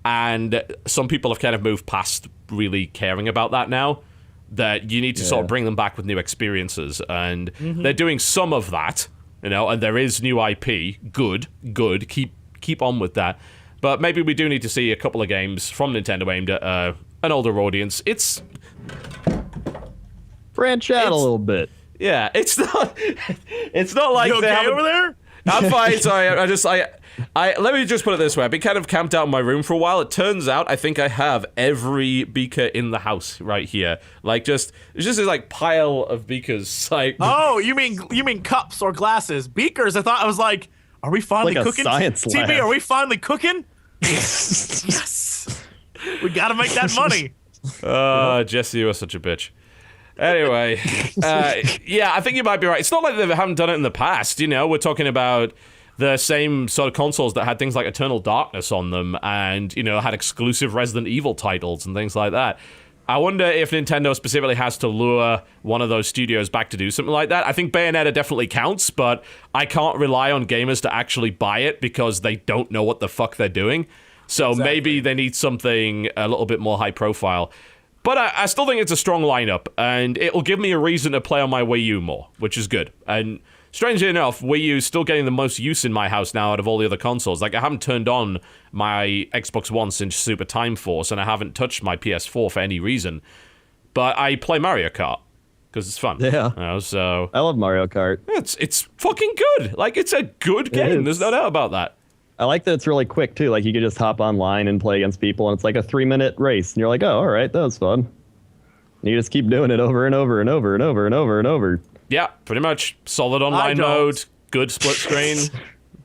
Speaker 1: and some people have kind of moved past really caring about that now, that you need to sort of bring them back with new experiences, and they're doing some of that, and there is new IP. Good, keep on with that. But maybe we do need to see a couple of games from Nintendo aimed at an older audience. It's
Speaker 3: branch out a little bit.
Speaker 1: Yeah, it's not like
Speaker 2: You okay over there?
Speaker 1: I'm fine. Sorry, I let me just put it this way. I've been kind of camped out in my room for a while. It turns out I think I have every beaker in the house right here. Like, it's just this like pile of beakers. Like,
Speaker 2: oh, you mean cups or glasses? Beakers. I was like, are we finally
Speaker 3: like
Speaker 2: cooking?
Speaker 3: A science
Speaker 2: TB,
Speaker 3: lab.
Speaker 2: are we finally cooking? Yes. We gotta make that money.
Speaker 1: Jesse, you are such a bitch. Anyway, yeah, I think you might be right. It's not like they haven't done it in the past. We're talking about the same sort of consoles that had things like Eternal Darkness on them, and had exclusive Resident Evil titles and things like that. I wonder if Nintendo specifically has to lure one of those studios back to do something like that. I think Bayonetta definitely counts, but I can't rely on gamers to actually buy it because they don't know what the fuck they're doing. So maybe they need something a little bit more high profile. But I still think it's a strong lineup, and it'll give me a reason to play on my Wii U more, which is good. And strangely enough, Wii U's still getting the most use in my house now out of all the other consoles. Like, I haven't turned on my Xbox One since Super Time Force, and I haven't touched my PS4 for any reason. But I play Mario Kart, because it's fun.
Speaker 3: Yeah.
Speaker 1: So
Speaker 3: I love Mario Kart.
Speaker 1: It's fucking good. Like, it's a good game. There's no doubt about that.
Speaker 3: I like that it's really quick, too. Like, you could just hop online and play against people, and it's like a 3-minute race. And you're like, oh, all right, that was fun. And you just keep doing it over and over and over and over and over and over.
Speaker 1: Yeah, pretty much. Solid online mode, good split screen.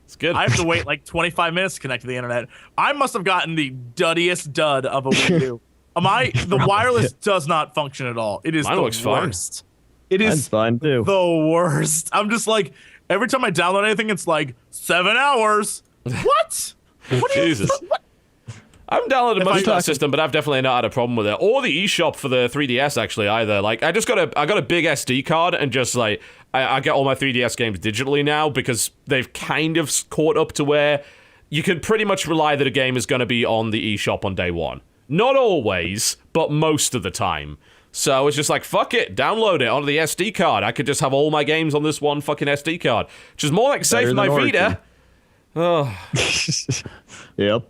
Speaker 1: It's good.
Speaker 2: I have to wait like 25 minutes to connect to the internet. I must have gotten the duddiest dud of a Wii U. The wireless does not function at all. It is
Speaker 1: Mine
Speaker 2: the
Speaker 1: looks fine.
Speaker 2: worst. It is
Speaker 3: Mine's fine, too.
Speaker 2: the worst. I'm just like, every time I download anything, it's like 7 hours. What? What are
Speaker 1: Jesus.
Speaker 2: What?
Speaker 1: I haven't downloaded much of that system, but I've definitely not had a problem with it. Or the eShop for the 3DS, actually, either. Like, I got a big SD card, and just, like, I get all my 3DS games digitally now, because they've kind of caught up to where you can pretty much rely that a game is going to be on the eShop on day one. Not always, but most of the time. So it's just like, fuck it, download it onto the SD card. I could just have all my games on this one fucking SD card, which is more like safe than my Vita. Oh.
Speaker 3: Yep.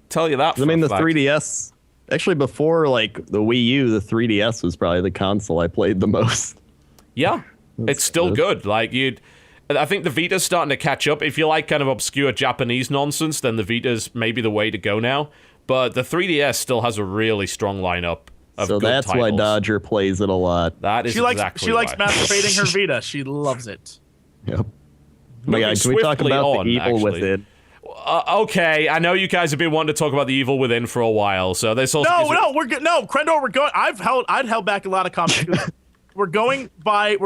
Speaker 1: Tell you that.
Speaker 3: I mean, the
Speaker 1: fact.
Speaker 3: 3DS. Actually, before like the Wii U, the 3DS was probably the console I played the most.
Speaker 1: Yeah, it's still good. Like I think the Vita's starting to catch up. If you like kind of obscure Japanese nonsense, then the Vita's maybe the way to go now. But the 3DS still has a really strong lineup of
Speaker 3: So
Speaker 1: good
Speaker 3: that's
Speaker 1: titles.
Speaker 3: why Dodger plays it a lot.
Speaker 1: That is
Speaker 2: She likes
Speaker 1: exactly
Speaker 2: likes
Speaker 1: why.
Speaker 2: masturbating her Vita. She loves it.
Speaker 3: Yep. Oh my
Speaker 1: Moving
Speaker 3: God, can we talk
Speaker 1: swiftly
Speaker 3: about
Speaker 1: on,
Speaker 3: the evil
Speaker 1: actually.
Speaker 3: within?
Speaker 1: Okay, I know you guys have been wanting to talk about the evil within for a while, so this also
Speaker 2: No, we're good. No, Crendor, we're going. I'd held back a lot of comments. We're going by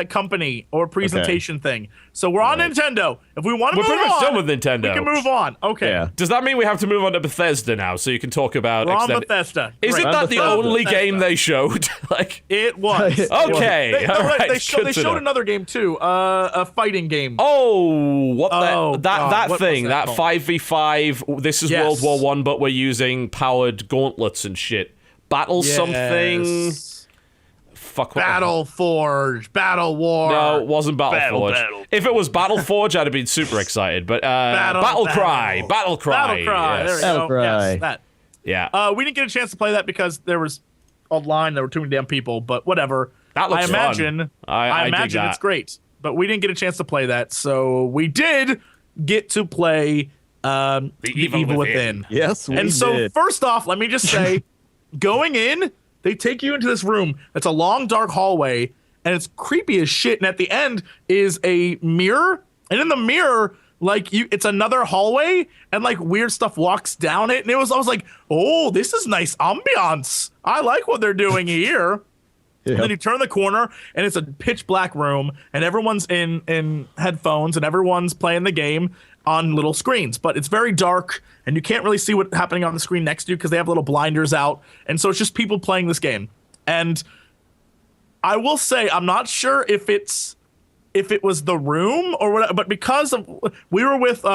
Speaker 2: company or presentation thing. So we're on Nintendo. If we want to
Speaker 1: We're
Speaker 2: move
Speaker 1: pretty much
Speaker 2: on,
Speaker 1: done with Nintendo.
Speaker 2: we can move on. Okay.
Speaker 3: Yeah.
Speaker 1: Does that mean we have to move on to Bethesda now, so you can talk about
Speaker 2: We're on
Speaker 1: extended...
Speaker 2: Bethesda.
Speaker 1: Isn't
Speaker 2: Great.
Speaker 1: that the
Speaker 3: Bethesda.
Speaker 1: only game they showed? Like,
Speaker 2: It was.
Speaker 1: okay, all right,
Speaker 2: They showed
Speaker 1: good to know.
Speaker 2: another game too. A fighting game.
Speaker 1: Oh, what
Speaker 2: Oh,
Speaker 1: that
Speaker 2: God, what
Speaker 1: thing,
Speaker 2: was
Speaker 1: that
Speaker 2: that called?
Speaker 1: 5v5, this is
Speaker 2: Yes.
Speaker 1: World War One, but we're using powered gauntlets and shit. Battle something.
Speaker 2: Yes.
Speaker 1: Fuck. what-
Speaker 2: Battle Forge. Battle War.
Speaker 1: No, it wasn't Battle
Speaker 2: Battle,
Speaker 1: Forge.
Speaker 2: battle.
Speaker 1: If it was Battle Forge, I'd have been super excited. But Battle Cry.
Speaker 2: Battle Cry.
Speaker 1: Yes.
Speaker 2: There we
Speaker 3: Battle
Speaker 2: go.
Speaker 3: Cry.
Speaker 2: Yes, that.
Speaker 1: Yeah.
Speaker 2: We didn't get a chance to play that because there was online. There were too many damn people. But whatever.
Speaker 1: That looks
Speaker 2: I imagine.
Speaker 1: fun. I dig
Speaker 2: imagine
Speaker 1: that.
Speaker 2: it's great. But we didn't get a chance to play that. So we did get to play the Evil Within.
Speaker 3: Yes, we
Speaker 2: And so
Speaker 3: did.
Speaker 2: first off, let me just say, going in, they take you into this room. It's a long, dark hallway, and it's creepy as shit. And at the end is a mirror, and in the mirror, like it's another hallway, and like weird stuff walks down it. And I was like, oh, this is nice ambiance. I like what they're doing here. And then you turn the corner, and it's a pitch black room, and everyone's in headphones, and everyone's playing the game on little screens. But it's very dark, and you can't really see what's happening on the screen next to you because they have little blinders out. And so it's just people playing this game. And I will say, I'm not sure if it's if it was the room or whatever, but because we were with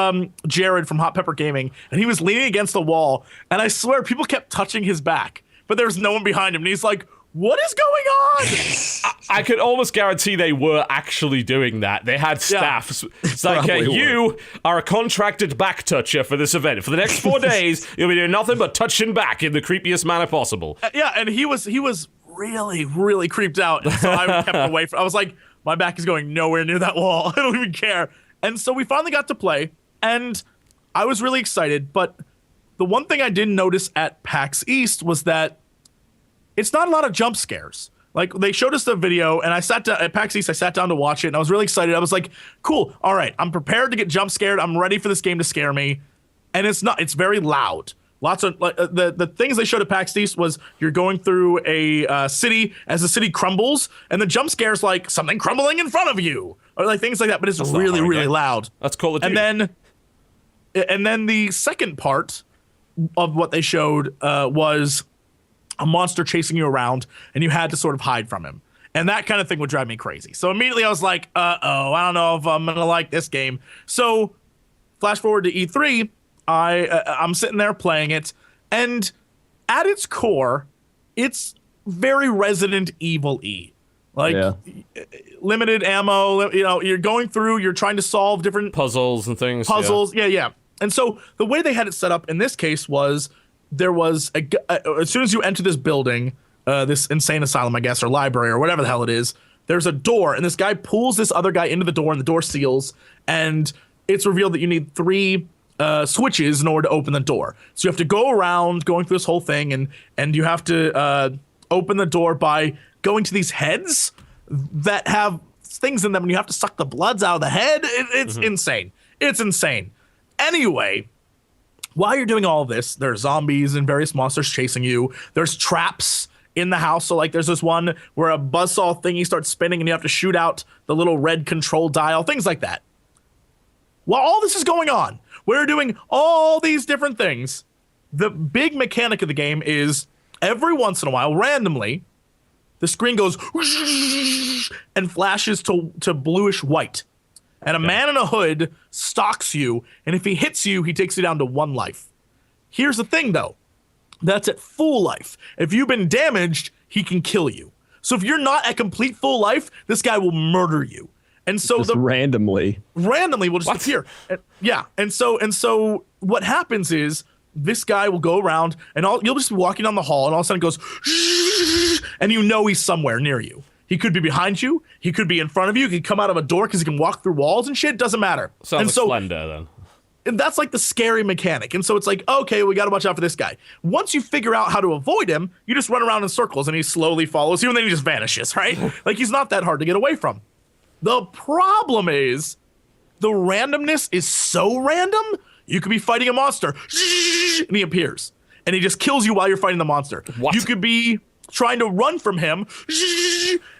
Speaker 2: Jared from Hot Pepper Gaming, and he was leaning against the wall, and I swear people kept touching his back, but there was no one behind him, and he's like, what is going on?
Speaker 1: I could almost guarantee they were actually doing that. They had staff. It's like, you are a contracted back toucher for this event. For the next 4 days, you'll be doing nothing but touching back in the creepiest manner possible.
Speaker 2: Yeah, and he was really, really creeped out. And so I kept away from. I was like, my back is going nowhere near that wall. I don't even care. And so we finally got to play, and I was really excited. But the one thing I didn't notice at PAX East was that it's not a lot of jump scares. Like, they showed us the video, and I sat down at PAX East. I sat down to watch it, and I was really excited. I was like, cool. All right, I'm prepared to get jump scared. I'm ready for this game to scare me. And it's not. It's very loud. Lots of the things they showed at PAX East was you're going through a city as the city crumbles, and the jump scare's like something crumbling in front of you, or like things like that. But it's really, really loud.
Speaker 1: That's Call of Duty.
Speaker 2: And then the second part of what they showed was a monster chasing you around, and you had to sort of hide from him. And that kind of thing would drive me crazy. So immediately I was like, uh-oh, I don't know if I'm gonna like this game. So flash forward to E3. I'm sitting there playing it, and at its core, it's very Resident Evil-y. Like, limited ammo, you're going through, you're trying to solve different
Speaker 1: puzzles and things.
Speaker 2: Yeah. And so the way they had it set up in this case was there was, as soon as you enter this building, this insane asylum, I guess, or library, or whatever the hell it is, there's a door, and this guy pulls this other guy into the door, and the door seals, and it's revealed that you need 3 switches in order to open the door. So you have to go around going through this whole thing, and you have to open the door by going to these heads that have things in them, and you have to suck the bloods out of the head. It's insane. It's insane. Anyway, while you're doing all of this, there's zombies and various monsters chasing you. There's traps in the house. So like there's this one where a buzzsaw thingy starts spinning and you have to shoot out the little red control dial, things like that. While all this is going on, we're doing all these different things. The big mechanic of the game is every once in a while, randomly, the screen goes and flashes to bluish white. And a man in a hood stalks you, and if he hits you, he takes you down to 1 life. Here's the thing, though. That's at full life. If you've been damaged, he can kill you. So if you're not at complete full life, this guy will murder you. And so
Speaker 3: just randomly
Speaker 2: will just appear. And so what happens is this guy will go around, and you'll just be walking down the hall, and all of a sudden it goes, and you know he's somewhere near you. He could be behind you. He could be in front of you. He could come out of a door because he can walk through walls and shit. Doesn't matter.
Speaker 1: Sounds like Slender, then.
Speaker 2: And that's like the scary mechanic. And so it's like, okay, we got to watch out for this guy. Once you figure out how to avoid him, you just run around in circles, and he slowly follows you, and then he just vanishes, right? Like, he's not that hard to get away from. The problem is the randomness is so random. You could be fighting a monster, and he appears, and he just kills you while you're fighting the monster.
Speaker 1: What?
Speaker 2: You could be trying to run from him,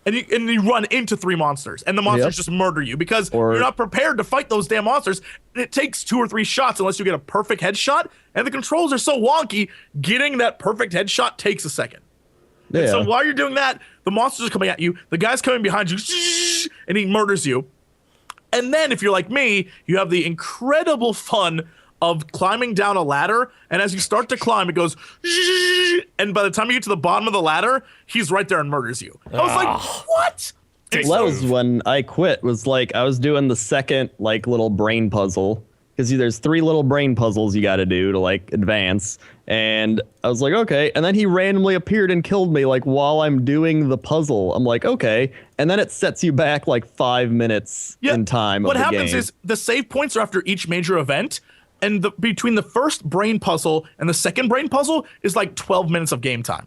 Speaker 2: and you run into 3 monsters, and the monsters just murder you because you're not prepared to fight those damn monsters. It takes 2 or 3 shots unless you get a perfect headshot, and the controls are so wonky, getting that perfect headshot takes a second. Yeah. And so while you're doing that, the monsters are coming at you, the guy's coming behind you, and he murders you. And then if you're like me, you have the incredible fun of climbing down a ladder, and as you start to climb, it goes, and by the time you get to the bottom of the ladder, he's right there and murders you. I was like, what?
Speaker 3: That was when I quit, was like, I was doing the second, like, little brain puzzle, because there's 3 little brain puzzles you got to do to, like, advance, and I was like, okay, and then he randomly appeared and killed me, like, while I'm doing the puzzle. I'm like, okay, and then it sets you back, like, 5 minutes in time.
Speaker 2: What happens is the save points are after each major event, and between the first brain puzzle and the second brain puzzle is like 12 minutes of game time.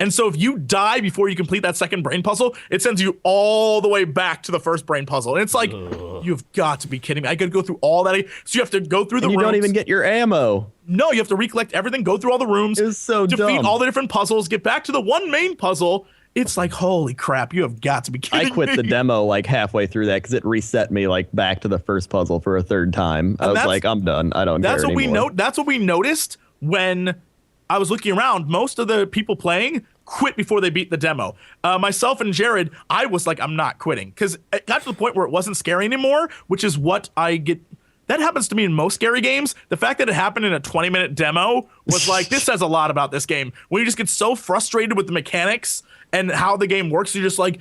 Speaker 2: And so if you die before you complete that second brain puzzle, it sends you all the way back to the first brain puzzle. And it's like, you've got to be kidding me. I got to go through all that. So you have to go through the rooms.
Speaker 3: You don't even get your ammo.
Speaker 2: No, you have to recollect everything, go through all the rooms.
Speaker 3: It's so
Speaker 2: defeat
Speaker 3: dumb.
Speaker 2: all the different puzzles, get back to the one main puzzle. It's like, holy crap, you have got to be kidding me.
Speaker 3: I quit the demo like halfway through that because it reset me like back to the first puzzle for a 3rd time. I was like, I'm done. I don't care anymore.
Speaker 2: That's what we noticed when I was looking around. Most of the people playing quit before they beat the demo. Myself and Jared, I was like, I'm not quitting, because it got to the point where it wasn't scary anymore, which is what I get. That happens to me in most scary games. The fact that it happened in a 20-minute demo was like, this says a lot about this game. When you just get so frustrated with the mechanics and how the game works, you're just like,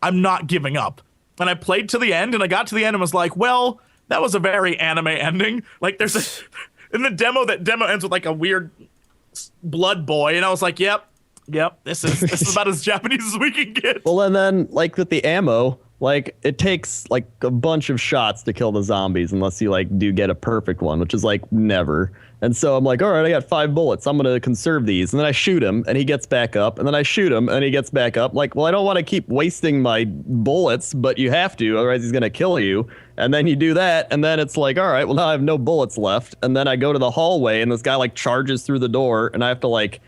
Speaker 2: I'm not giving up. And I played to the end, and I got to the end and was like, well, that was a very anime ending. Like, in the demo, that demo ends with like a weird blood boy, and I was like, yep, this is about as Japanese as we can get.
Speaker 3: Well, and then like with the ammo, like it takes like a bunch of shots to kill the zombies unless you like do get a perfect one, which is like never. And so I'm like, all right, I got 5 bullets. I'm going to conserve these. And then I shoot him and he gets back up. And then I shoot him and he gets back up. Like, well, I don't want to keep wasting my bullets, but you have to, otherwise he's going to kill you. And then you do that. And then it's like, all right, well, now I have no bullets left. And then I go to the hallway and this guy like charges through the door and I have to like,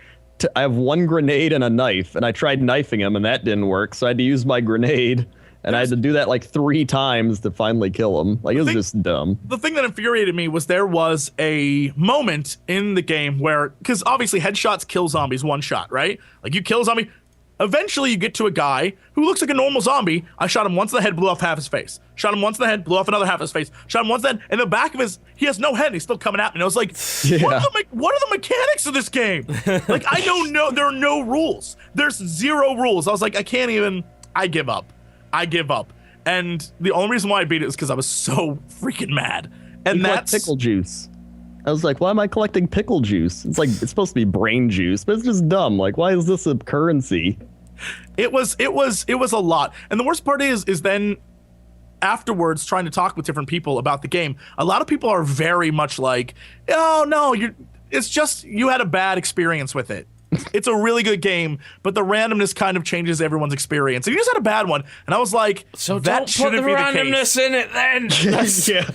Speaker 3: I have 1 grenade and a knife. And I tried knifing him and that didn't work. So I had to use my grenade. And I had to do that like 3 times to finally kill him. Like, it was just dumb.
Speaker 2: The thing that infuriated me was there was a moment in the game where, because obviously headshots kill zombies 1 shot, right? Like, you kill a zombie. Eventually, you get to a guy who looks like a normal zombie. I shot him once in the head, blew off half his face. Shot him once in the head, blew off another half his face. Shot him once in the head, and the back of he has no head, and he's still coming at me. And I was like, what are the mechanics of this game? Like, I don't know. There are no rules. There's 0 rules. I was like, I give up. And the only reason why I beat it is because I was so freaking mad. And that's
Speaker 3: pickle juice. I was like, why am I collecting pickle juice? It's like, it's supposed to be brain juice, but it's just dumb. Like, why is this a currency?
Speaker 2: It was a lot. And the worst part is then afterwards trying to talk with different people about the game, a lot of people are very much like, oh no, it's just you had a bad experience with it. It's a really good game, but the randomness kind of changes everyone's experience. And you just had a bad one, and I was like,
Speaker 1: so
Speaker 2: that
Speaker 1: don't put the randomness in it then.
Speaker 2: Yeah.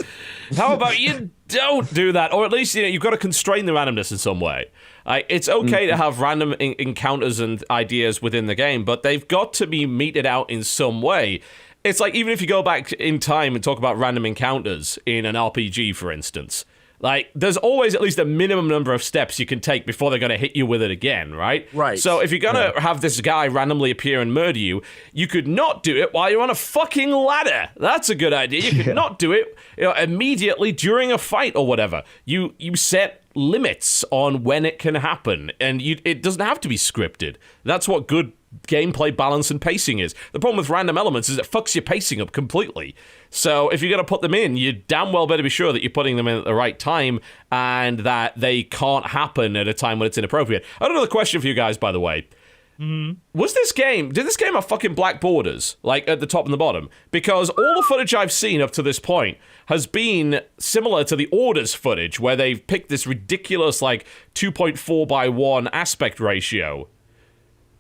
Speaker 1: How about you don't do that, or at least you've got to constrain the randomness in some way. It's okay to have random encounters and ideas within the game, but they've got to be meted out in some way. It's like, even if you go back in time and talk about random encounters in an RPG, for instance. Like, there's always at least a minimum number of steps you can take before they're going to hit you with it again, right?
Speaker 2: Right.
Speaker 1: So if you're going to have this guy randomly appear and murder you, you could not do it while you're on a fucking ladder. That's a good idea. You could not do it immediately during a fight or whatever. You set limits on when it can happen, and it doesn't have to be scripted. That's what good gameplay balance and pacing is. The problem with random elements is it fucks your pacing up completely. So if you're going to put them in, you damn well better be sure that you're putting them in at the right time and that they can't happen at a time when it's inappropriate. I have another question for you guys, by the way. Did this game have fucking black borders, like at the top and the bottom? Because all the footage I've seen up to this point has been similar to the Orders footage, where they've picked this ridiculous, like, 2.4 by 1 aspect ratio.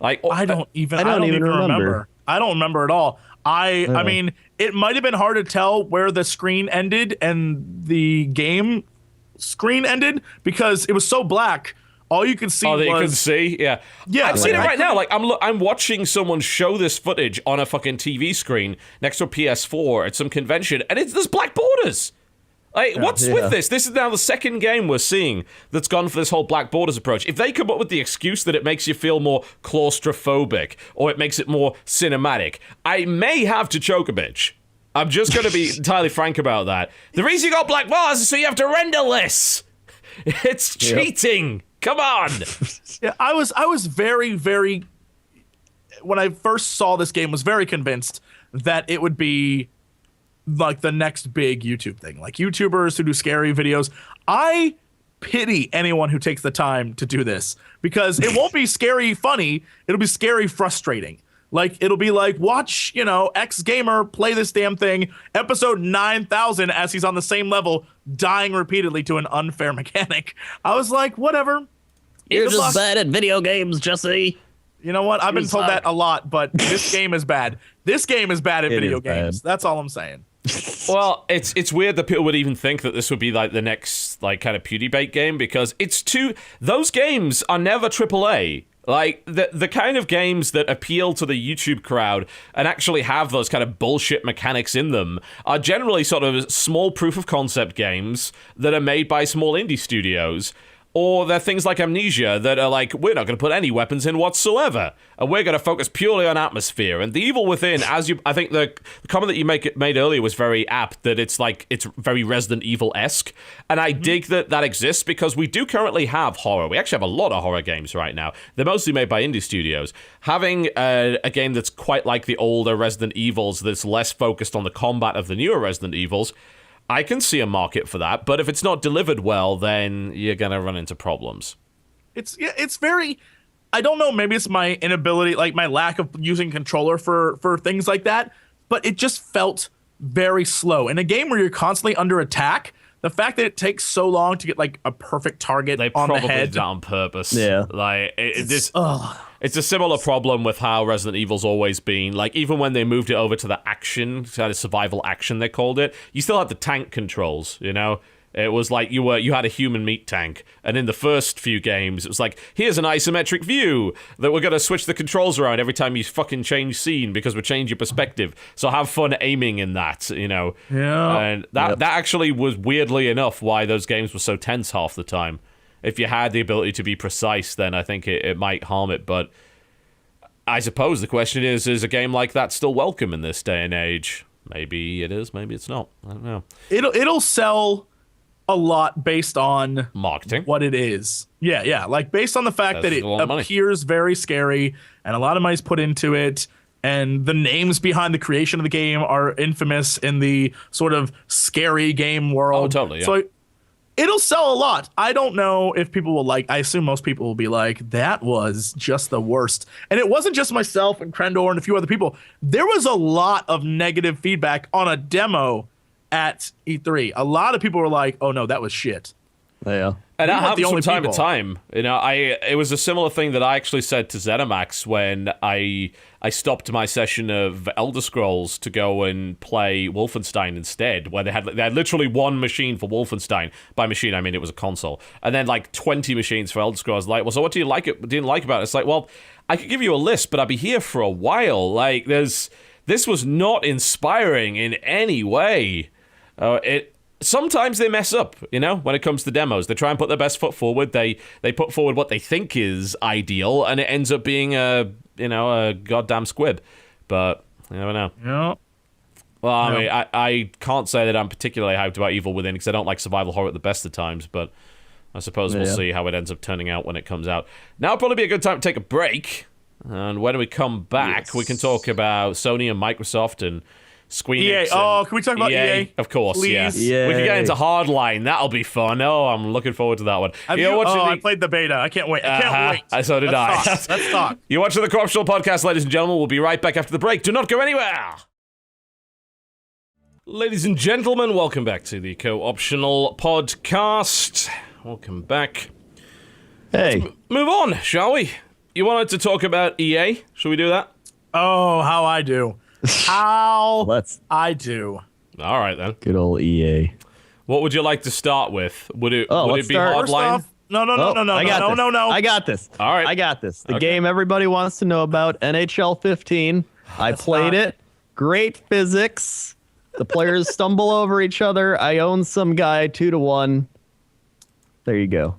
Speaker 1: Like,
Speaker 2: I don't even remember. I don't remember at all. I mean, it might have been hard to tell where the screen ended and the game screen ended because it was so black. All you could see was...
Speaker 1: you can see? Yeah. I'm seeing it right now. Like, I'm watching someone show this footage on a fucking TV screen next to a PS4 at some convention, and there's black borders. Like, what's with this? This is now the second game we're seeing that's gone for this whole black borders approach. If they come up with the excuse that it makes you feel more claustrophobic or it makes it more cinematic, I may have to choke a bitch. I'm just going to be entirely frank about that. The reason you got black bars is so you have to render less. It's cheating. Come on.
Speaker 2: Yeah, I was very, very... When I first saw this game, was very convinced that it would be like the next big YouTube thing, like YouTubers who do scary videos. I pity anyone who takes the time to do this because it won't be scary funny. It'll be scary frustrating. Like, it'll be like, watch, X gamer play this damn thing, episode 9,000 as he's on the same level, dying repeatedly to an unfair mechanic. I was like, whatever.
Speaker 3: You're just bad at video games, Jesse.
Speaker 2: You know what? I've been told that a lot, but this game is bad. This game is bad at video games. That's all I'm saying.
Speaker 1: Well, it's weird that people would even think that this would be like the next like kind of PewDieBait game because those games are never AAA. Like the kind of games that appeal to the YouTube crowd and actually have those kind of bullshit mechanics in them are generally sort of small proof of concept games that are made by small indie studios. Or there are things like Amnesia that are like, we're not going to put any weapons in whatsoever, and we're going to focus purely on atmosphere. And the evil within, I think the comment that you made earlier was very apt, that it's very Resident Evil-esque. And I dig that exists, because we do currently have horror. We actually have a lot of horror games right now. They're mostly made by indie studios. Having a game that's quite like the older Resident Evils, that's less focused on the combat of the newer Resident Evils, I can see a market for that, but if it's not delivered well, then you're going to run into problems.
Speaker 2: It's very, I don't know, maybe it's my inability, like my lack of using controller for things like that, but it just felt very slow. In a game where you're constantly under attack, the fact that it takes so long to get like a perfect target on the head. They probably did that on
Speaker 1: purpose.
Speaker 3: Yeah.
Speaker 1: Like, it's a similar problem with how Resident Evil's always been. Like, even when they moved it over to the action, kind of survival action they called it, you still had the tank controls, you know? It was like you had a human meat tank, and in the first few games, it was like, here's an isometric view that we're going to switch the controls around every time you fucking change scene because we change your perspective. So have fun aiming in that, you know?
Speaker 2: Yeah.
Speaker 1: And that actually was, weirdly enough, why those games were so tense half the time. If you had the ability to be precise, then I think it might harm it. But I suppose the question is a game like that still welcome in this day and age? Maybe it is, maybe it's not. I don't know.
Speaker 2: It'll sell a lot based on
Speaker 1: marketing,
Speaker 2: what it is. Yeah, like based on the fact that it appears very scary and a lot of money's put into it, and the names behind the creation of the game are infamous in the sort of scary game world.
Speaker 1: Oh, totally. Yeah.
Speaker 2: So it'll sell a lot. I don't know if people will like. I assume most people will be like, that was just the worst. And it wasn't just myself and Crendor and a few other people. There was a lot of negative feedback on a demo at E3. A lot of people were like, "Oh no, that was shit."
Speaker 3: Yeah,
Speaker 1: and that happens from time to time. You know, it was a similar thing that I actually said to ZeniMax when I stopped my session of Elder Scrolls to go and play Wolfenstein instead, where they had literally one machine for Wolfenstein. By machine, I mean it was a console, and then like 20 machines for Elder Scrolls. Like, well, so what didn't like about it? It's like, well, I could give you a list, but I'd be here for a while. Like, this was not inspiring in any way. Sometimes they mess up, you know, when it comes to demos. They try and put their best foot forward. They put forward what they think is ideal, and it ends up being a goddamn squib. But you never know.
Speaker 2: Yeah.
Speaker 1: Well, I mean, I can't say that I'm particularly hyped about Evil Within because I don't like survival horror at the best of times, but I suppose we'll see how it ends up turning out when it comes out. Now would probably be a good time to take a break, and when we come back, we can talk about Sony and Microsoft and Squeenix.
Speaker 2: EA. Oh, can we talk about EA?
Speaker 1: Of course,
Speaker 2: please?
Speaker 1: Yeah.
Speaker 3: Yay.
Speaker 1: We can get into Hardline. That'll be fun. Oh, I'm looking forward to that one.
Speaker 2: I played the beta. I can't wait.
Speaker 1: So did I.
Speaker 2: Let's talk.
Speaker 1: You're watching the Co-optional Podcast, ladies and gentlemen. We'll be right back after the break. Do not go anywhere. Ladies and gentlemen, welcome back to the Co-optional Podcast. Welcome back.
Speaker 3: Hey.
Speaker 1: Let's move on, shall we? You wanted to talk about EA? Shall we do that?
Speaker 2: Oh, how I do. I do.
Speaker 1: All right, then.
Speaker 3: Good old EA.
Speaker 1: What would you like to start with? Would it be
Speaker 3: start.
Speaker 1: Hardline?
Speaker 2: No.
Speaker 3: I got this.
Speaker 1: All right.
Speaker 3: I got this. The game everybody wants to know about, NHL 15. I played it. Great physics. The players stumble over each other. I own some guy 2-1. There you go.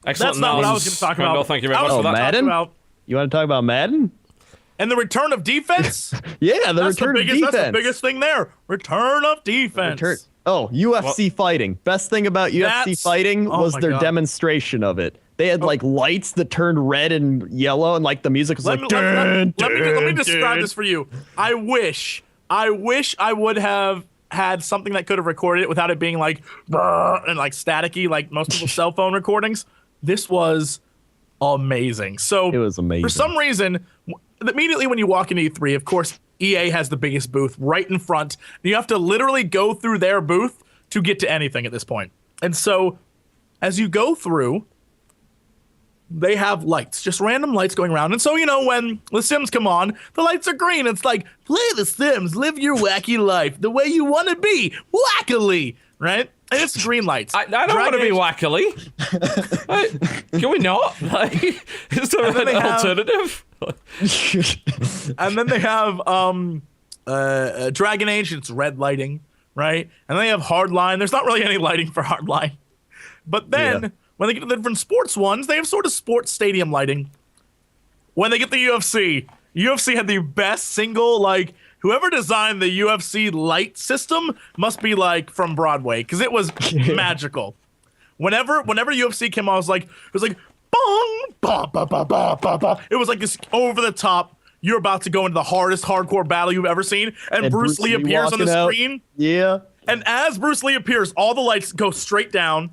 Speaker 1: Excellent.
Speaker 2: That's not what I was going to talk about.
Speaker 1: Thank you very much for that.
Speaker 3: Madden? You want to talk about Madden?
Speaker 2: And the return of defense?
Speaker 3: Yeah, the return of defense.
Speaker 2: That's the biggest thing there. Return of defense.
Speaker 3: UFC fighting. Best thing about UFC fighting was their demonstration of it. They had like lights that turned red and yellow, and like the music was
Speaker 2: let me describe this for you. I wish I would have had something that could have recorded it without it being like and like staticky like most people's cell phone recordings. This was amazing. So
Speaker 3: it was amazing.
Speaker 2: For some reason, immediately when you walk into E3, of course, EA has the biggest booth right in front. You have to literally go through their booth to get to anything at this point. And so as you go through, they have lights, just random lights going around. And so, you know, when The Sims come on, the lights are green. It's like, play The Sims, live your wacky life the way you want to be, wackily, right? And it's green lights.
Speaker 1: I don't want to be wackily. Can we not? Like, is there an alternative?
Speaker 2: And then they have Dragon Age. It's red lighting, right? And then they have Hardline. There's not really any lighting for Hardline. But then when they get to the different sports ones, they have sort of sports stadium lighting. When they get the UFC had the best single, like, whoever designed the UFC light system must be like from Broadway, because it was magical. Whenever UFC came on, it was like bong, ba ba ba ba ba ba. It was like this over the top. You're about to go into the hardest hardcore battle you've ever seen, and Bruce Lee appears on the screen.
Speaker 3: Yeah.
Speaker 2: And as Bruce Lee appears, all the lights go straight down,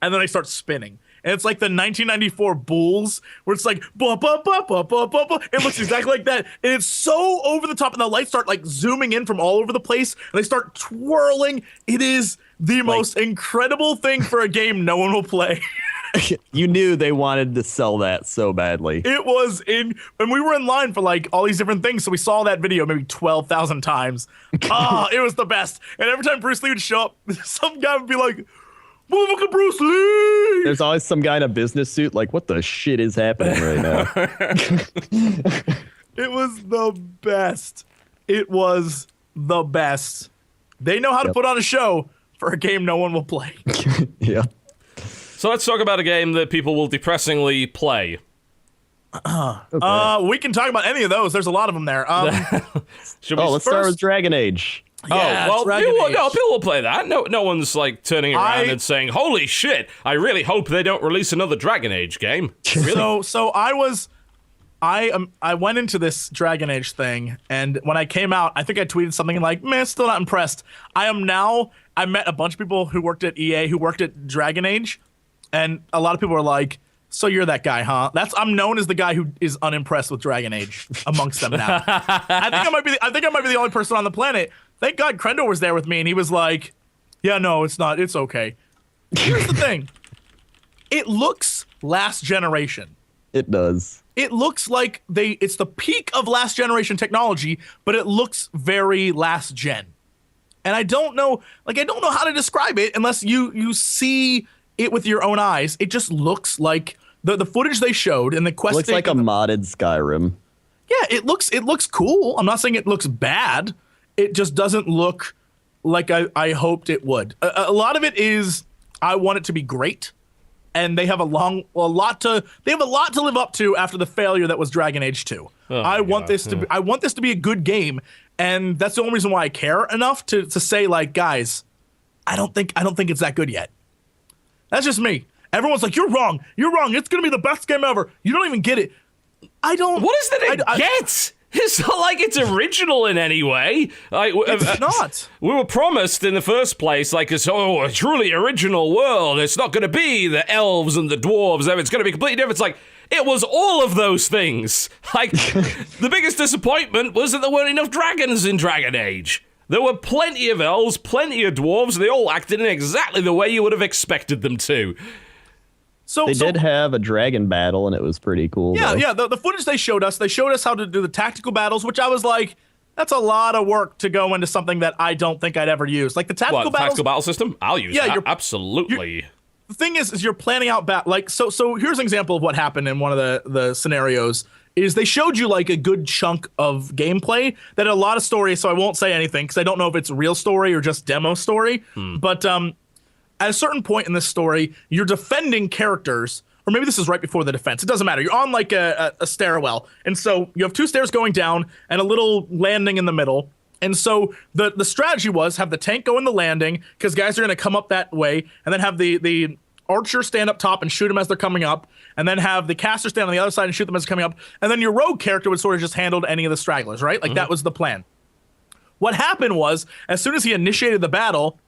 Speaker 2: and then they start spinning. And it's like the 1994 Bulls, where it's like, ba ba ba ba ba ba ba. It looks exactly like that. And it's so over the top, and the lights start like zooming in from all over the place, and they start twirling. It is the most incredible thing for a game no one will play.
Speaker 3: You knew they wanted to sell that so badly.
Speaker 2: It was and we were in line for like all these different things, so we saw that video maybe 12,000 times. It was the best. And every time Bruce Lee would show up, some guy would be like, "Motherfucker, Bruce Lee!"
Speaker 3: There's always some guy in a business suit like, what the shit is happening right now?
Speaker 2: It was the best. It was the best. They know how to put on a show for a game no one will play.
Speaker 3: Yeah.
Speaker 1: So let's talk about a game that people will depressingly play.
Speaker 2: We can talk about any of those. There's a lot of them there.
Speaker 3: Let's start with Dragon Age.
Speaker 2: Yeah,
Speaker 1: people will play that. No one's like turning around and saying, "Holy shit! I really hope they don't release another Dragon Age game."
Speaker 2: Really? So I went into this Dragon Age thing, and when I came out, I think I tweeted something like, "Man, still not impressed." I met a bunch of people who worked at EA who worked at Dragon Age, and a lot of people were like, "So you're that guy, huh?" I'm known as the guy who is unimpressed with Dragon Age amongst them now. I think I might be the only person on the planet. Thank God Crendor was there with me, and he was like, "Yeah, no, it's not. It's okay." Here's the thing. It looks last generation.
Speaker 3: It does.
Speaker 2: It looks like it's the peak of last generation technology, but it looks very last gen. And I don't know how to describe it unless you see it with your own eyes. It just looks like the footage they showed and the quest.
Speaker 3: It looks like a modded Skyrim.
Speaker 2: Yeah, it looks cool. I'm not saying it looks bad. It just doesn't look like I hoped it would. A lot of it is I want it to be great, and they have a lot to live up to after the failure that was Dragon Age 2. I want this to be a good game, and that's the only reason why I care enough to say, like, guys, I don't think it's that good yet. That's just me. Everyone's like, "You're wrong. You're wrong. It's gonna be the best game ever." You don't even get it. I don't.
Speaker 1: What is it get? It's not like it's original in any way.
Speaker 2: It's not.
Speaker 1: We were promised in the first place, like, a truly original world. It's not going to be the elves and the dwarves. It's going to be completely different. It's like, it was all of those things. Like, the biggest disappointment was that there weren't enough dragons in Dragon Age. There were plenty of elves, plenty of dwarves. They all acted in exactly the way you would have expected them to.
Speaker 3: They did have a dragon battle, and it was pretty cool.
Speaker 2: Yeah,
Speaker 3: though.
Speaker 2: yeah. The footage they showed us how to do the tactical battles, which I was like, that's a lot of work to go into something that I don't think I'd ever use. Like the tactical battles.
Speaker 1: Tactical battle system? I'll use that. Absolutely.
Speaker 2: The thing is you're planning out so here's an example of what happened in one of the scenarios. Is they showed you like a good chunk of gameplay that had a lot of story, so I won't say anything because I don't know if it's real story or just demo story. But at a certain point in this story, you're defending characters, or maybe this is right before the defense. It doesn't matter. You're on like a stairwell, and so you have two stairs going down and a little landing in the middle. And so the strategy was have the tank go in the landing because guys are going to come up that way, and then have the archer stand up top and shoot them as they're coming up, and then have the caster stand on the other side and shoot them as they're coming up, and then your rogue character would sort of just handle any of the stragglers, right? Like that was the plan. What happened was, as soon as he initiated the battle,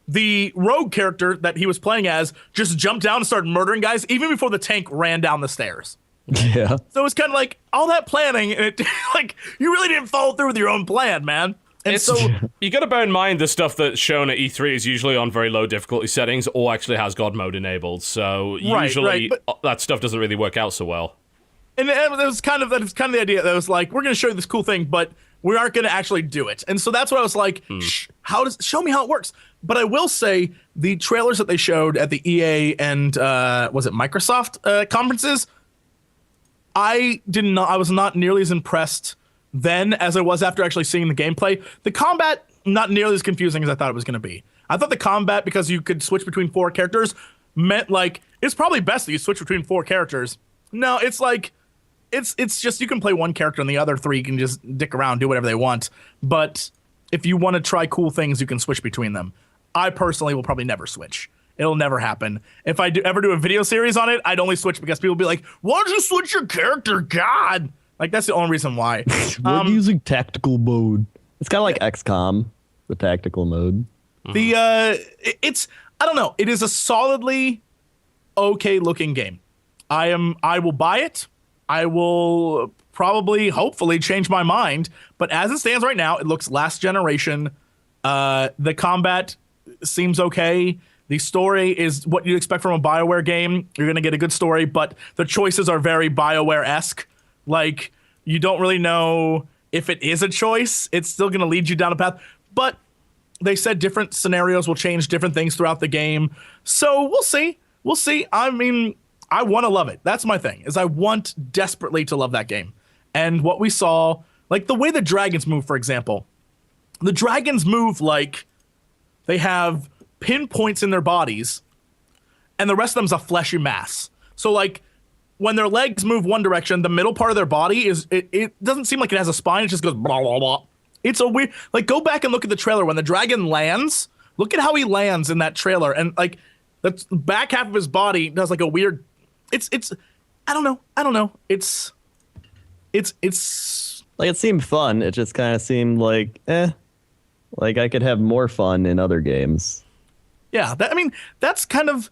Speaker 2: the rogue character that he was playing as just jumped down and started murdering guys even before the tank ran down the stairs.
Speaker 3: Yeah.
Speaker 2: So it's kind of like all that planning, and it, like you really didn't follow through with your own plan, man. And so
Speaker 1: you got to bear in mind the stuff that's shown at E3 is usually on very low difficulty settings or actually has God mode enabled. So usually that stuff doesn't really work out so well.
Speaker 2: And that was kind of the idea. That was like, we're going to show you this cool thing, but we aren't going to actually do it. And so that's what I was like, show me how it works. But I will say the trailers that they showed at the EA and was it Microsoft conferences, I was not nearly as impressed then as I was after actually seeing the gameplay. The combat, not nearly as confusing as I thought it was going to be. I thought the combat, because you could switch between 4 characters, meant like it's probably best that you switch between 4 characters. No, it's like it's just you can play one character and the other 3 can just dick around, do whatever they want. But if you want to try cool things, you can switch between them. I personally will probably never switch. It'll never happen. If I ever do a video series on it, I'd only switch because people will be like, "Why don't you switch your character, God?" Like, that's the only reason why.
Speaker 3: We're using tactical mode. It's kind of like XCOM, the tactical mode.
Speaker 2: It's I don't know. It is a solidly okay looking game. I will buy it. I will probably, hopefully, change my mind. But as it stands right now, it looks last generation. The combat seems okay. The story is what you'd expect from a BioWare game. You're going to get a good story, but the choices are very BioWare-esque. Like, you don't really know if it is a choice. It's still going to lead you down a path. But they said different scenarios will change different things throughout the game. So we'll see. We'll see. I mean, I want to love it. That's my thing, is I want desperately to love that game. And what we saw, like the way the dragons move, for example. The dragons move like they have pinpoints in their bodies, and the rest of them's a fleshy mass. So, like, when their legs move one direction, the middle part of their body it doesn't seem like it has a spine. It just goes blah, blah, blah. It's a weird, like, go back and look at the trailer. When the dragon lands, look at how he lands in that trailer. And, like, the back half of his body does, like, a weird, it's, I don't know. It's.
Speaker 3: Like, it seemed fun. It just kind of seemed like, like I could have more fun in other games.
Speaker 2: Yeah, that's kind of,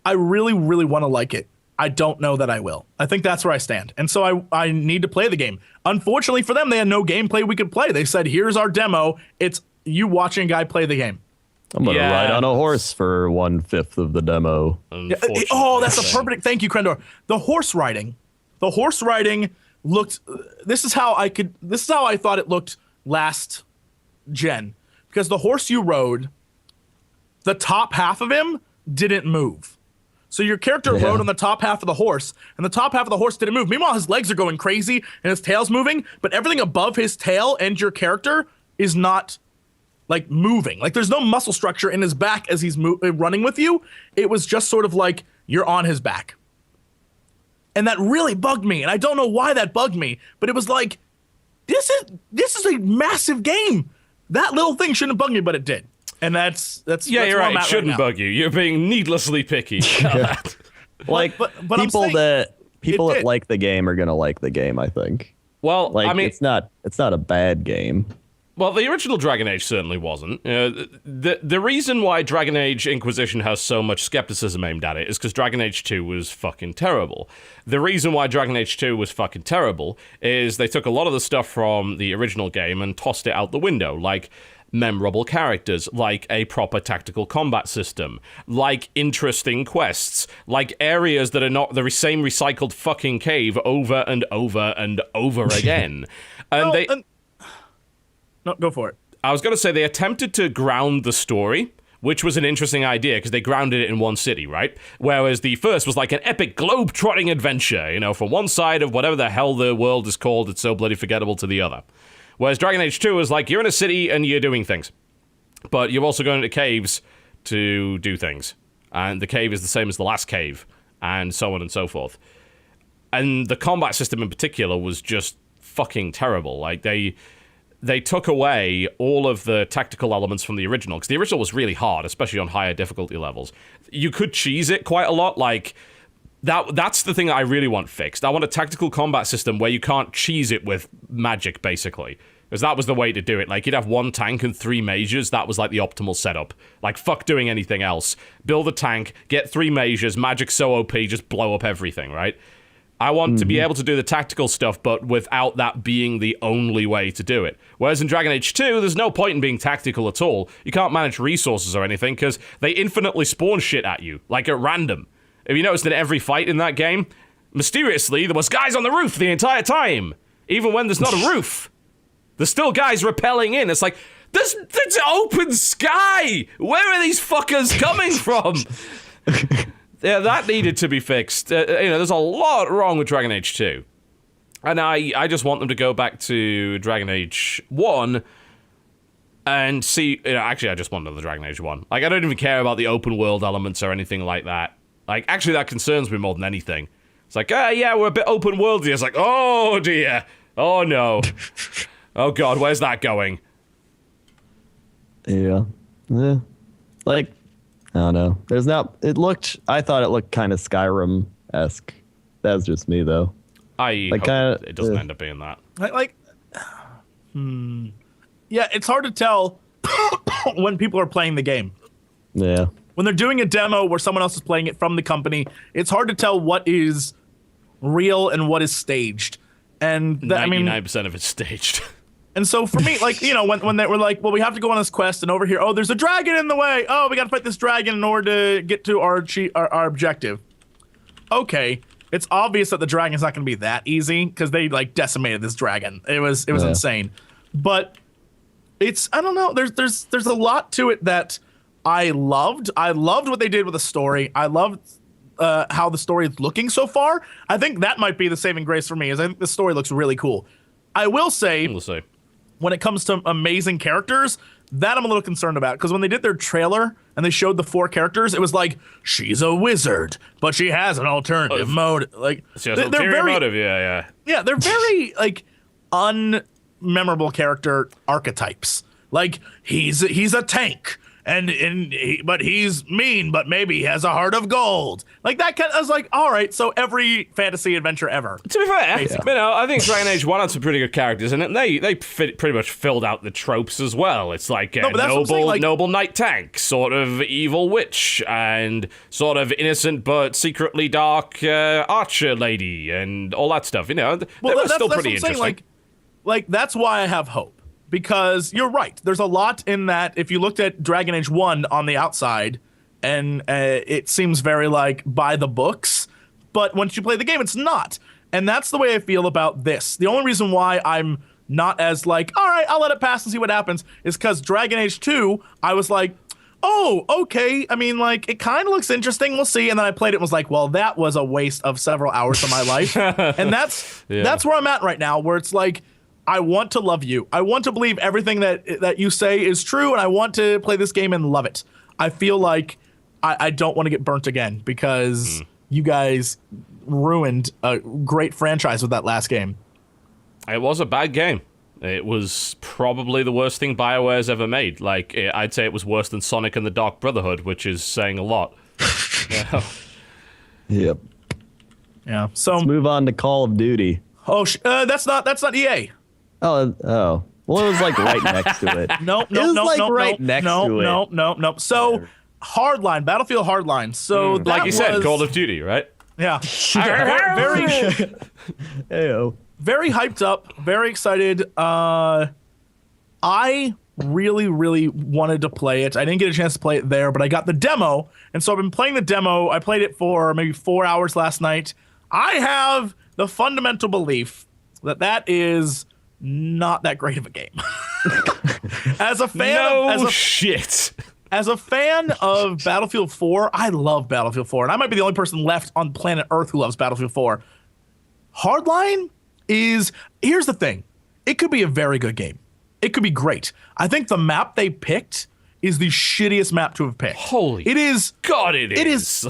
Speaker 2: I really, really want to like it. I don't know that I will. I think that's where I stand. And so I need to play the game. Unfortunately for them, they had no gameplay we could play. They said, here's our demo. It's you watching a guy play the game.
Speaker 3: I'm going to ride on a horse for 1/5 of the demo.
Speaker 2: Oh, that's a perfect, thank you, Crendor. The horse riding looked, this is how I thought it looked last gen. Because the horse you rode, the top half of him didn't move. So your character rode on the top half of the horse, and the top half of the horse didn't move. Meanwhile, his legs are going crazy, and his tail's moving, but everything above his tail and your character is not, like, moving. Like, there's no muscle structure in his back as he's running with you. It was just sort of like you're on his back. And that really bugged me, and I don't know why that bugged me, but it was like, this is a massive game. That little thing shouldn't bug me, but it did. And that's
Speaker 1: you're right. It shouldn't
Speaker 2: right
Speaker 1: bug you. You're being needlessly picky.
Speaker 3: Like, but people that like the game are gonna like the game, I think.
Speaker 1: Well,
Speaker 3: like,
Speaker 1: I mean,
Speaker 3: it's not a bad game.
Speaker 1: Well, the original Dragon Age certainly wasn't. The reason why Dragon Age Inquisition has so much skepticism aimed at it is because Dragon Age 2 was fucking terrible. The reason why Dragon Age 2 was fucking terrible is they took a lot of the stuff from the original game and tossed it out the window, like memorable characters, like a proper tactical combat system, like interesting quests, like areas that are not the same recycled fucking cave over and over and over again.
Speaker 2: No, go for it.
Speaker 1: I was going to say they attempted to ground the story, which was an interesting idea because they grounded it in one city, right? Whereas the first was like an epic globe-trotting adventure, from one side of whatever the hell the world is called, it's so bloody forgettable, to the other. Whereas Dragon Age 2 is like, you're in a city and you're doing things. But you're also going into caves to do things. And the cave is the same as the last cave, and so on and so forth. And the combat system in particular was just fucking terrible. Like, they took away all of the tactical elements from the original, because the original was really hard, especially on higher difficulty levels. You could cheese it quite a lot, like... That's the thing I really want fixed. I want a tactical combat system where you can't cheese it with magic, basically. Because that was the way to do it. Like, you'd have 1 tank and 3 mages. That was, like, the optimal setup. Like, fuck doing anything else. Build a tank, get 3 mages, magic's so OP, just blow up everything, right? I want to be able to do the tactical stuff, but without that being the only way to do it. Whereas in Dragon Age 2, there's no point in being tactical at all. You can't manage resources or anything, because they infinitely spawn shit at you, like at random. If you noticed in every fight in that game, mysteriously, there was guys on the roof the entire time. Even when there's not a roof. There's still guys rappelling in. It's like, there's open sky! Where are these fuckers coming from? Yeah, that needed to be fixed. There's a lot wrong with Dragon Age 2. And I just want them to go back to Dragon Age 1 and see, actually, I just want another Dragon Age 1. Like, I don't even care about the open world elements or anything like that. Like, actually, that concerns me more than anything. It's like, yeah, we're a bit open worldy. It's like, oh, dear. Oh, no. Oh, God, where's that going?
Speaker 3: Yeah. Like, I don't know. I thought it looked kind of Skyrim-esque. That's just me, though.
Speaker 1: I
Speaker 3: Like,
Speaker 1: hope it doesn't end up being that.
Speaker 2: Yeah, it's hard to tell when people are playing the game.
Speaker 3: Yeah.
Speaker 2: When they're doing a demo where someone else is playing it from the company, it's hard to tell what is real and what is staged. And
Speaker 1: 99% of it's staged.
Speaker 2: And so for me, like, when they were like, well, we have to go on this quest, and over here, oh, there's a dragon in the way. Oh, we got to fight this dragon in order to get to our objective. Okay, it's obvious that the dragon's not going to be that easy because they like decimated this dragon. It was insane, but I don't know. There's a lot to it that I loved. I loved what they did with the story. I loved how the story is looking so far. I think that might be the saving grace for me. Is I think the story looks really cool. I will say, when it comes to amazing characters, that I'm a little concerned about, because when they did their trailer and they showed the 4 characters, it was like, she's a wizard, but she has an alternative mode. Like,
Speaker 1: she has an ulterior motive, yeah.
Speaker 2: Yeah, they're very like unmemorable character archetypes. Like, he's a tank, but he's mean, but maybe he has a heart of gold. Like that kind. I was like, all right, so every fantasy adventure ever.
Speaker 1: To be fair, I think Dragon Age 1 had some pretty good characters in it. And they pretty much filled out the tropes as well. It's like a noble knight tank, sort of evil witch, and sort of innocent but secretly dark archer lady, and all that stuff. They were still pretty interesting.
Speaker 2: Like that's why I have hope. Because you're right. There's a lot in that. If you looked at Dragon Age 1 on the outside, and it seems very like by the books, but once you play the game, it's not. And that's the way I feel about this. The only reason why I'm not as like, all right, I'll let it pass and see what happens, is because Dragon Age 2, I was like, oh, okay. I mean, like, it kind of looks interesting. We'll see. And then I played it and was like, well, that was a waste of several hours of my life. And that's where I'm at right now, where it's like, I want to love you. I want to believe everything that you say is true, and I want to play this game and love it. I feel like I don't want to get burnt again, because you guys ruined a great franchise with that last game.
Speaker 1: It was a bad game. It was probably the worst thing BioWare's ever made. Like, I'd say it was worse than Sonic and the Dark Brotherhood, which is saying a lot.
Speaker 3: Yep.
Speaker 2: Yeah. So
Speaker 3: let's move on to Call of Duty.
Speaker 2: Oh, that's not EA.
Speaker 3: Oh. Well, it was like right next to it.
Speaker 2: No. So, Hardline, Battlefield Hardline. So,
Speaker 1: like you said, Call of Duty, right?
Speaker 2: Yeah. Very hyped up, very excited. I really, really wanted to play it. I didn't get a chance to play it there, but I got the demo, and so I've been playing the demo. I played it for maybe 4 hours last night. I have the fundamental belief that is not that great of a game. As a fan As a fan of Battlefield 4, I love Battlefield 4, and I might be the only person left on planet Earth who loves Battlefield 4. Hardline here's the thing. It could be a very good game. It could be great. I think the map they picked is the shittiest map to have picked.
Speaker 1: Holy
Speaker 2: it is.
Speaker 1: God, it
Speaker 2: is.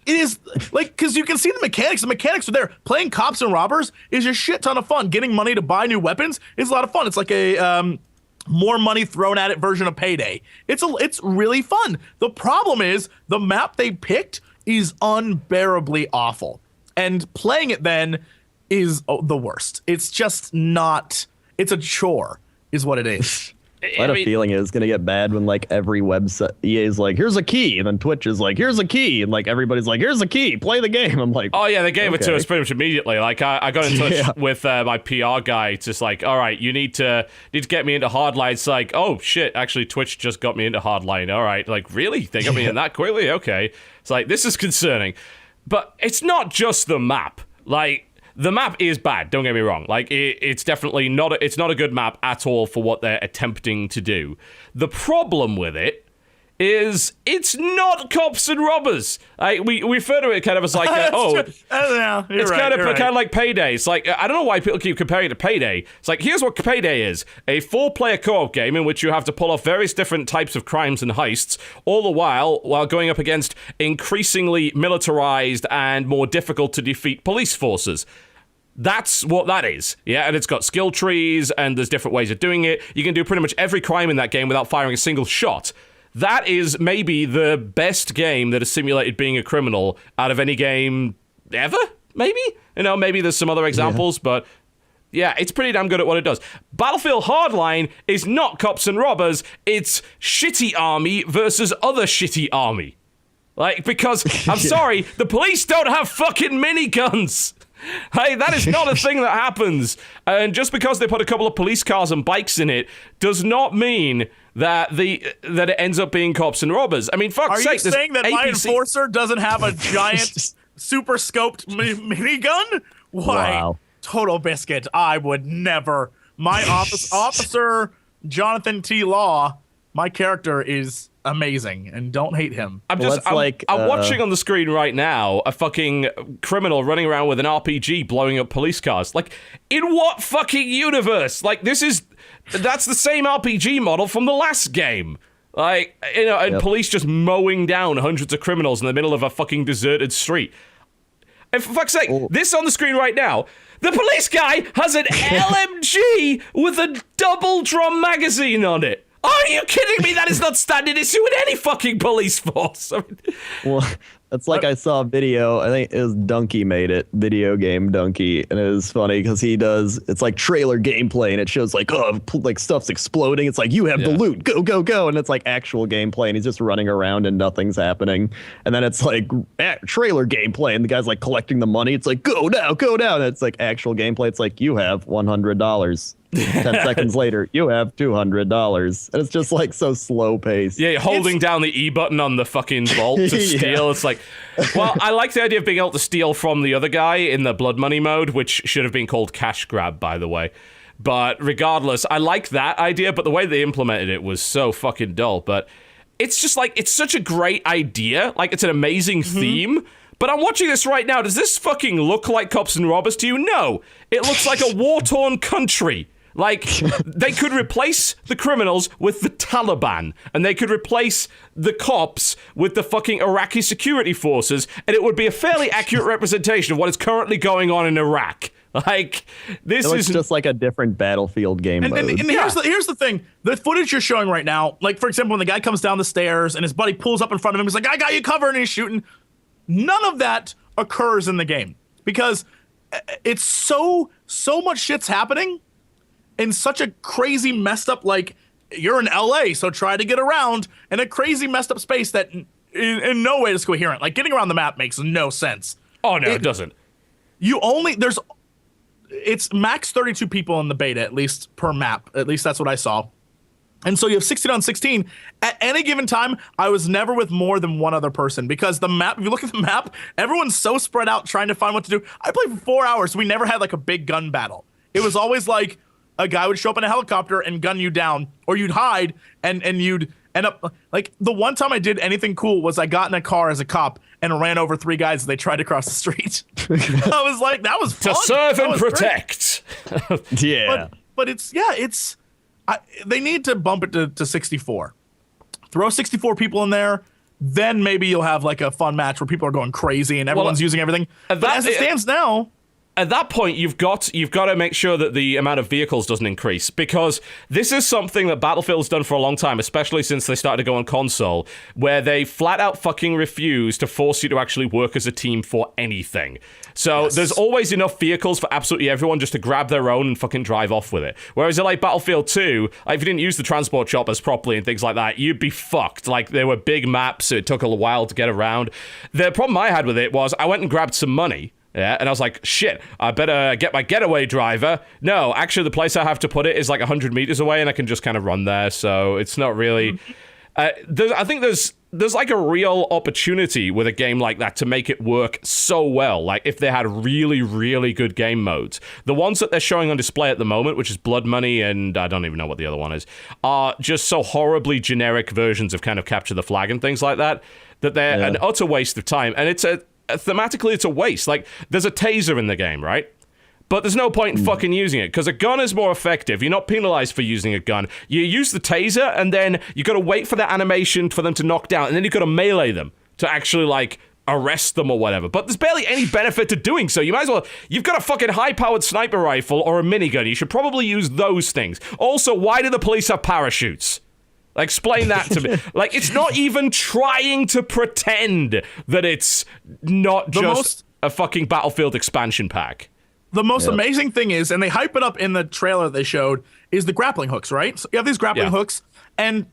Speaker 2: It is like, because you can see the mechanics. The mechanics are there. Playing cops and robbers is a shit ton of fun. Getting money to buy new weapons is a lot of fun. It's like a more money thrown at it version of Payday. It's really fun. The problem is the map they picked is unbearably awful, and playing it then is the worst. It's just not. It's a chore, is what it is.
Speaker 3: I had a feeling it was going to get bad when, like, every website, EA is like, here's a key, and then Twitch is like, here's a key, and, like, everybody's like, here's a key, play the game. I'm like,
Speaker 1: oh, yeah, they gave it to us pretty much immediately. Like, I got in touch with my PR guy, just like, all right, you need to get me into Hardline. It's like, oh, shit, actually, Twitch just got me into Hardline. All right, like, really? They got me in that quickly? Okay. It's like, this is concerning. But it's not just the map. Like, the map is bad, don't get me wrong. Like, it's definitely not a good map at all for what they're attempting to do. The problem with it is it's not cops and robbers. We refer to it kind of as like, it's kind of like Payday. It's like, I don't know why people keep comparing it to Payday. It's like, here's what Payday is. A 4-player co-op game in which you have to pull off various different types of crimes and heists, all the while going up against increasingly militarized and more difficult to defeat police forces. That's what that is. Yeah, and it's got skill trees, and there's different ways of doing it. You can do pretty much every crime in that game without firing a single shot. That is maybe the best game that has simulated being a criminal out of any game ever, maybe? Maybe there's some other examples, but yeah, it's pretty damn good at what it does. Battlefield Hardline is not cops and robbers, it's shitty army versus other shitty army. Because, I'm sorry, the police don't have fucking miniguns! Hey, that is not a thing that happens. And just because they put a couple of police cars and bikes in it does not mean that it ends up being cops and robbers. I mean, fuck's sake.
Speaker 2: Are you saying that my enforcer doesn't have a giant super scoped minigun? Why?
Speaker 3: Wow.
Speaker 2: Totalbiscuit, I would never. My officer, Jonathan T. Law, my character is amazing, and don't hate him.
Speaker 1: I'm watching on the screen right now a fucking criminal running around with an RPG blowing up police cars. In what fucking universe? That's the same RPG model from the last game. And police just mowing down hundreds of criminals in the middle of a fucking deserted street. And for fuck's sake, this on the screen right now, the police guy has an LMG with a double drum magazine on it. Are you kidding me? That is not standard issue in any fucking police force.
Speaker 3: Well, it's like I saw a video. I think it was Donkey made it, video game Donkey, and it was funny because it's like trailer gameplay, and it shows stuff's exploding. It's like, you have the loot, go, go, go, and it's like actual gameplay, and he's just running around and nothing's happening. And then it's like trailer gameplay, and the guy's like collecting the money. It's like, go now, and it's like actual gameplay. It's like, you have $100. 10 seconds later, you have $200. And it's just so slow paced.
Speaker 1: Yeah, holding down the E button on the fucking vault to steal. It's like, well, I like the idea of being able to steal from the other guy in the blood money mode, which should have been called cash grab, by the way. But regardless, I like that idea, but the way they implemented it was so fucking dull. But it's just it's such a great idea. It's an amazing theme. But I'm watching this right now. Does this fucking look like cops and robbers to you? No. It looks like a war-torn country. They could replace the criminals with the Taliban, and they could replace the cops with the fucking Iraqi security forces, and it would be a fairly accurate representation of what is currently going on in Iraq. This is
Speaker 3: just like a different Battlefield game mode.
Speaker 2: And here's the thing. The footage you're showing right now, for example, when the guy comes down the stairs and his buddy pulls up in front of him, he's like, I got you covered, and he's shooting. None of that occurs in the game because it's so much shit's happening in such a crazy messed up, you're in LA, so try to get around in a crazy messed up space that in no way is coherent. Getting around the map makes no sense.
Speaker 1: Oh no, it doesn't.
Speaker 2: It's max 32 people in the beta, at least per map. At least that's what I saw. And so you have 16 on 16. At any given time, I was never with more than one other person because the map, if you look at the map, everyone's so spread out trying to find what to do. I played for 4 hours. We never had a big gun battle. It was always a guy would show up in a helicopter and gun you down, or you'd hide and you'd end up the one time I did anything cool was I got in a car as a cop and ran over 3 guys as they tried to cross the street. I was like, that was fun.
Speaker 1: To serve and protect.
Speaker 3: Yeah.
Speaker 2: But they need to bump it to 64. Throw 64 people in there, then maybe you'll have a fun match where people are going crazy and everyone's using everything. But as it stands now,
Speaker 1: at that point, you've got to make sure that the amount of vehicles doesn't increase, because this is something that Battlefield's done for a long time, especially since they started to go on console, where they flat out fucking refuse to force you to actually work as a team for anything. So there's always enough vehicles for absolutely everyone just to grab their own and fucking drive off with it. Whereas in Battlefield 2, if you didn't use the transport choppers properly and things like that, you'd be fucked. There were big maps, so it took a while to get around. The problem I had with it was I went and grabbed some money. Yeah, and I was like, shit, I better get my getaway driver. No, actually, the place I have to put it is 100 meters away, and I can just kind of run there, so it's not really... I think there's there's like a real opportunity with a game like that to make it work so well. Like if they had really, really good game modes. The ones that they're showing on display at the moment, which is Blood Money and I don't even know what the other one is, are just so horribly generic versions of kind of Capture the Flag and things like that, that they're an utter waste of time. And thematically, it's a waste. Like there's a taser in the game, right? But there's no point in fucking using it, because a gun is more effective. You're not penalized for using a gun. You use the taser, and then you got to wait for the animation for them to knock down, and then you got to melee them to actually, like, arrest them or whatever. But there's barely any benefit to doing so. You might as well... You've got a fucking high-powered sniper rifle or a minigun. You should probably use those things. Also, why do the police have parachutes? Explain that to me. Like, it's not even trying to pretend that it's not just a fucking Battlefield expansion pack.
Speaker 2: The most amazing thing is, and they hype it up in the trailer they showed, is the grappling hooks, right? So you have these grappling hooks, and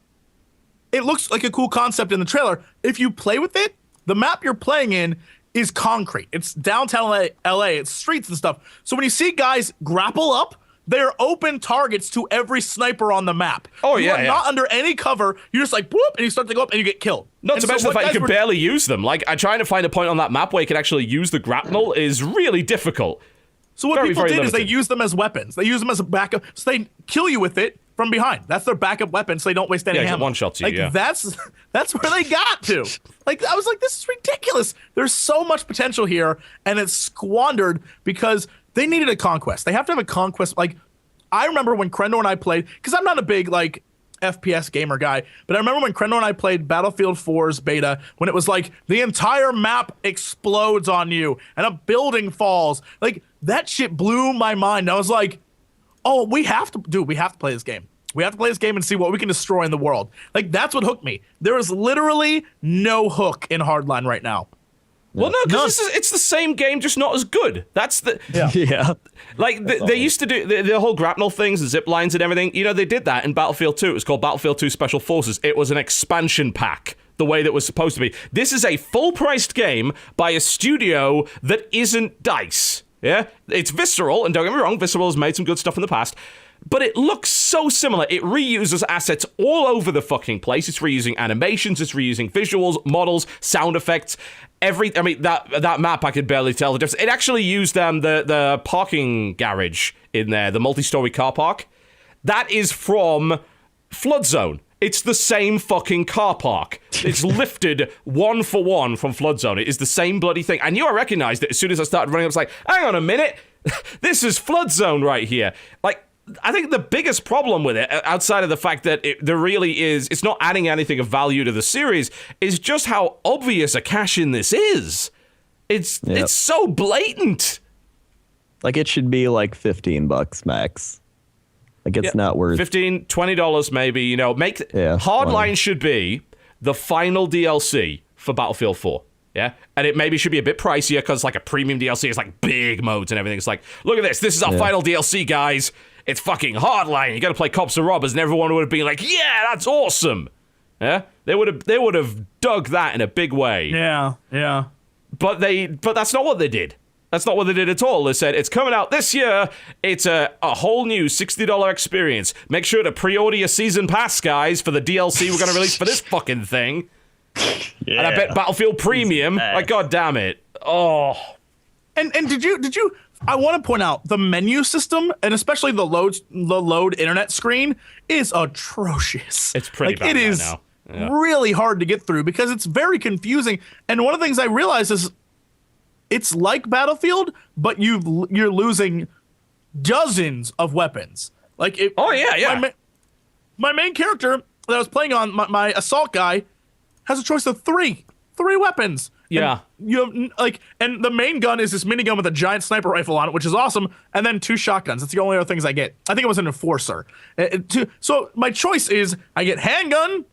Speaker 2: it looks like a cool concept in the trailer. If you play with it, the map you're playing in is concrete. It's downtown LA, it's streets and stuff. So when you see guys grapple up, they're open targets to every sniper on the map.
Speaker 1: Oh,
Speaker 2: you are not under any cover. You're just like, whoop, and you start to go up and you get killed.
Speaker 1: Not to mention the fact you can barely use them. Like, trying to find a point on that map where you can actually use the grapnel is really difficult.
Speaker 2: So what people did is they use them as weapons. They use them as a backup. So they kill you with it from behind. That's their backup weapon, so they don't waste any ammo.
Speaker 1: One shot to you,
Speaker 2: like, that's where they got to. Like, I was like, this is ridiculous. There's so much potential here, and it's squandered because they needed a conquest. They have to have a conquest. Like, I remember when Crendor and I played, because I'm not a big, like, FPS gamer guy, but I remember when Crendor and I played Battlefield 4's beta, when it was like, the entire map explodes on you, and a building falls. Like, that shit blew my mind. I was like, oh, we have to play this game. We have to play this game and see what we can destroy in the world. Like, that's what hooked me. There is literally no hook in Hardline right now.
Speaker 1: Well, no, because it's the same game, just not as good. That's the...
Speaker 3: Yeah.
Speaker 1: Like, they used to do the whole grapnel things, the zip lines and everything. You know, they did that in Battlefield 2. It was called Battlefield 2 Special Forces. It was an expansion pack, the way that was supposed to be. This is a full-priced game by a studio that isn't DICE. Yeah? It's Visceral, and don't get me wrong, Visceral has made some good stuff in the past, but it looks so similar. It reuses assets all over the fucking place. It's reusing animations, it's reusing visuals, models, sound effects. That map, I could barely tell the difference. It actually used the parking garage in there, the multi-story car park. That is from Flood Zone. It's the same fucking car park. It's lifted one for one from Flood Zone. It is the same bloody thing. I knew I recognized it as soon as I started running. I was like, hang on a minute. This is Flood Zone right here. Like, I think the biggest problem with it, outside of the fact that it's not adding anything of value to the series, is just how obvious a cash-in this is. It's so blatant.
Speaker 3: Like, it should be like $15 max. Like, it's not worth
Speaker 1: $15, $20 maybe. You know, Hardline should be the final DLC for Battlefield 4. Yeah, and it maybe should be a bit pricier because like a premium DLC is like big modes and everything. It's like, look at this. This is our final DLC, guys. It's fucking Hardline. You got to play cops and robbers, and everyone would have been like, yeah, that's awesome. Yeah, they would have dug that in a big way.
Speaker 2: Yeah.
Speaker 1: But that's not what they did. That's not what they did at all. They said, it's coming out this year. It's a whole new $60 experience. Make sure to pre-order your season pass, guys, for the DLC we're going to release for this fucking thing. Yeah. And I bet Battlefield Premium. Like, god damn it. Oh.
Speaker 2: And did you I want to point out the menu system, and especially the load internet screen, is atrocious.
Speaker 1: It's pretty bad
Speaker 2: it is
Speaker 1: now.
Speaker 2: Really hard to get through because it's very confusing. And one of the things I realized is it's like Battlefield, but you're losing dozens of weapons. Like, my main character that I was playing on, my assault guy, has a choice of three weapons.
Speaker 1: Yeah.
Speaker 2: And you have and the main gun is this minigun with a giant sniper rifle on it, which is awesome, and then 2 shotguns. That's the only other things I get. I think it was an enforcer. So my choice is I get handgun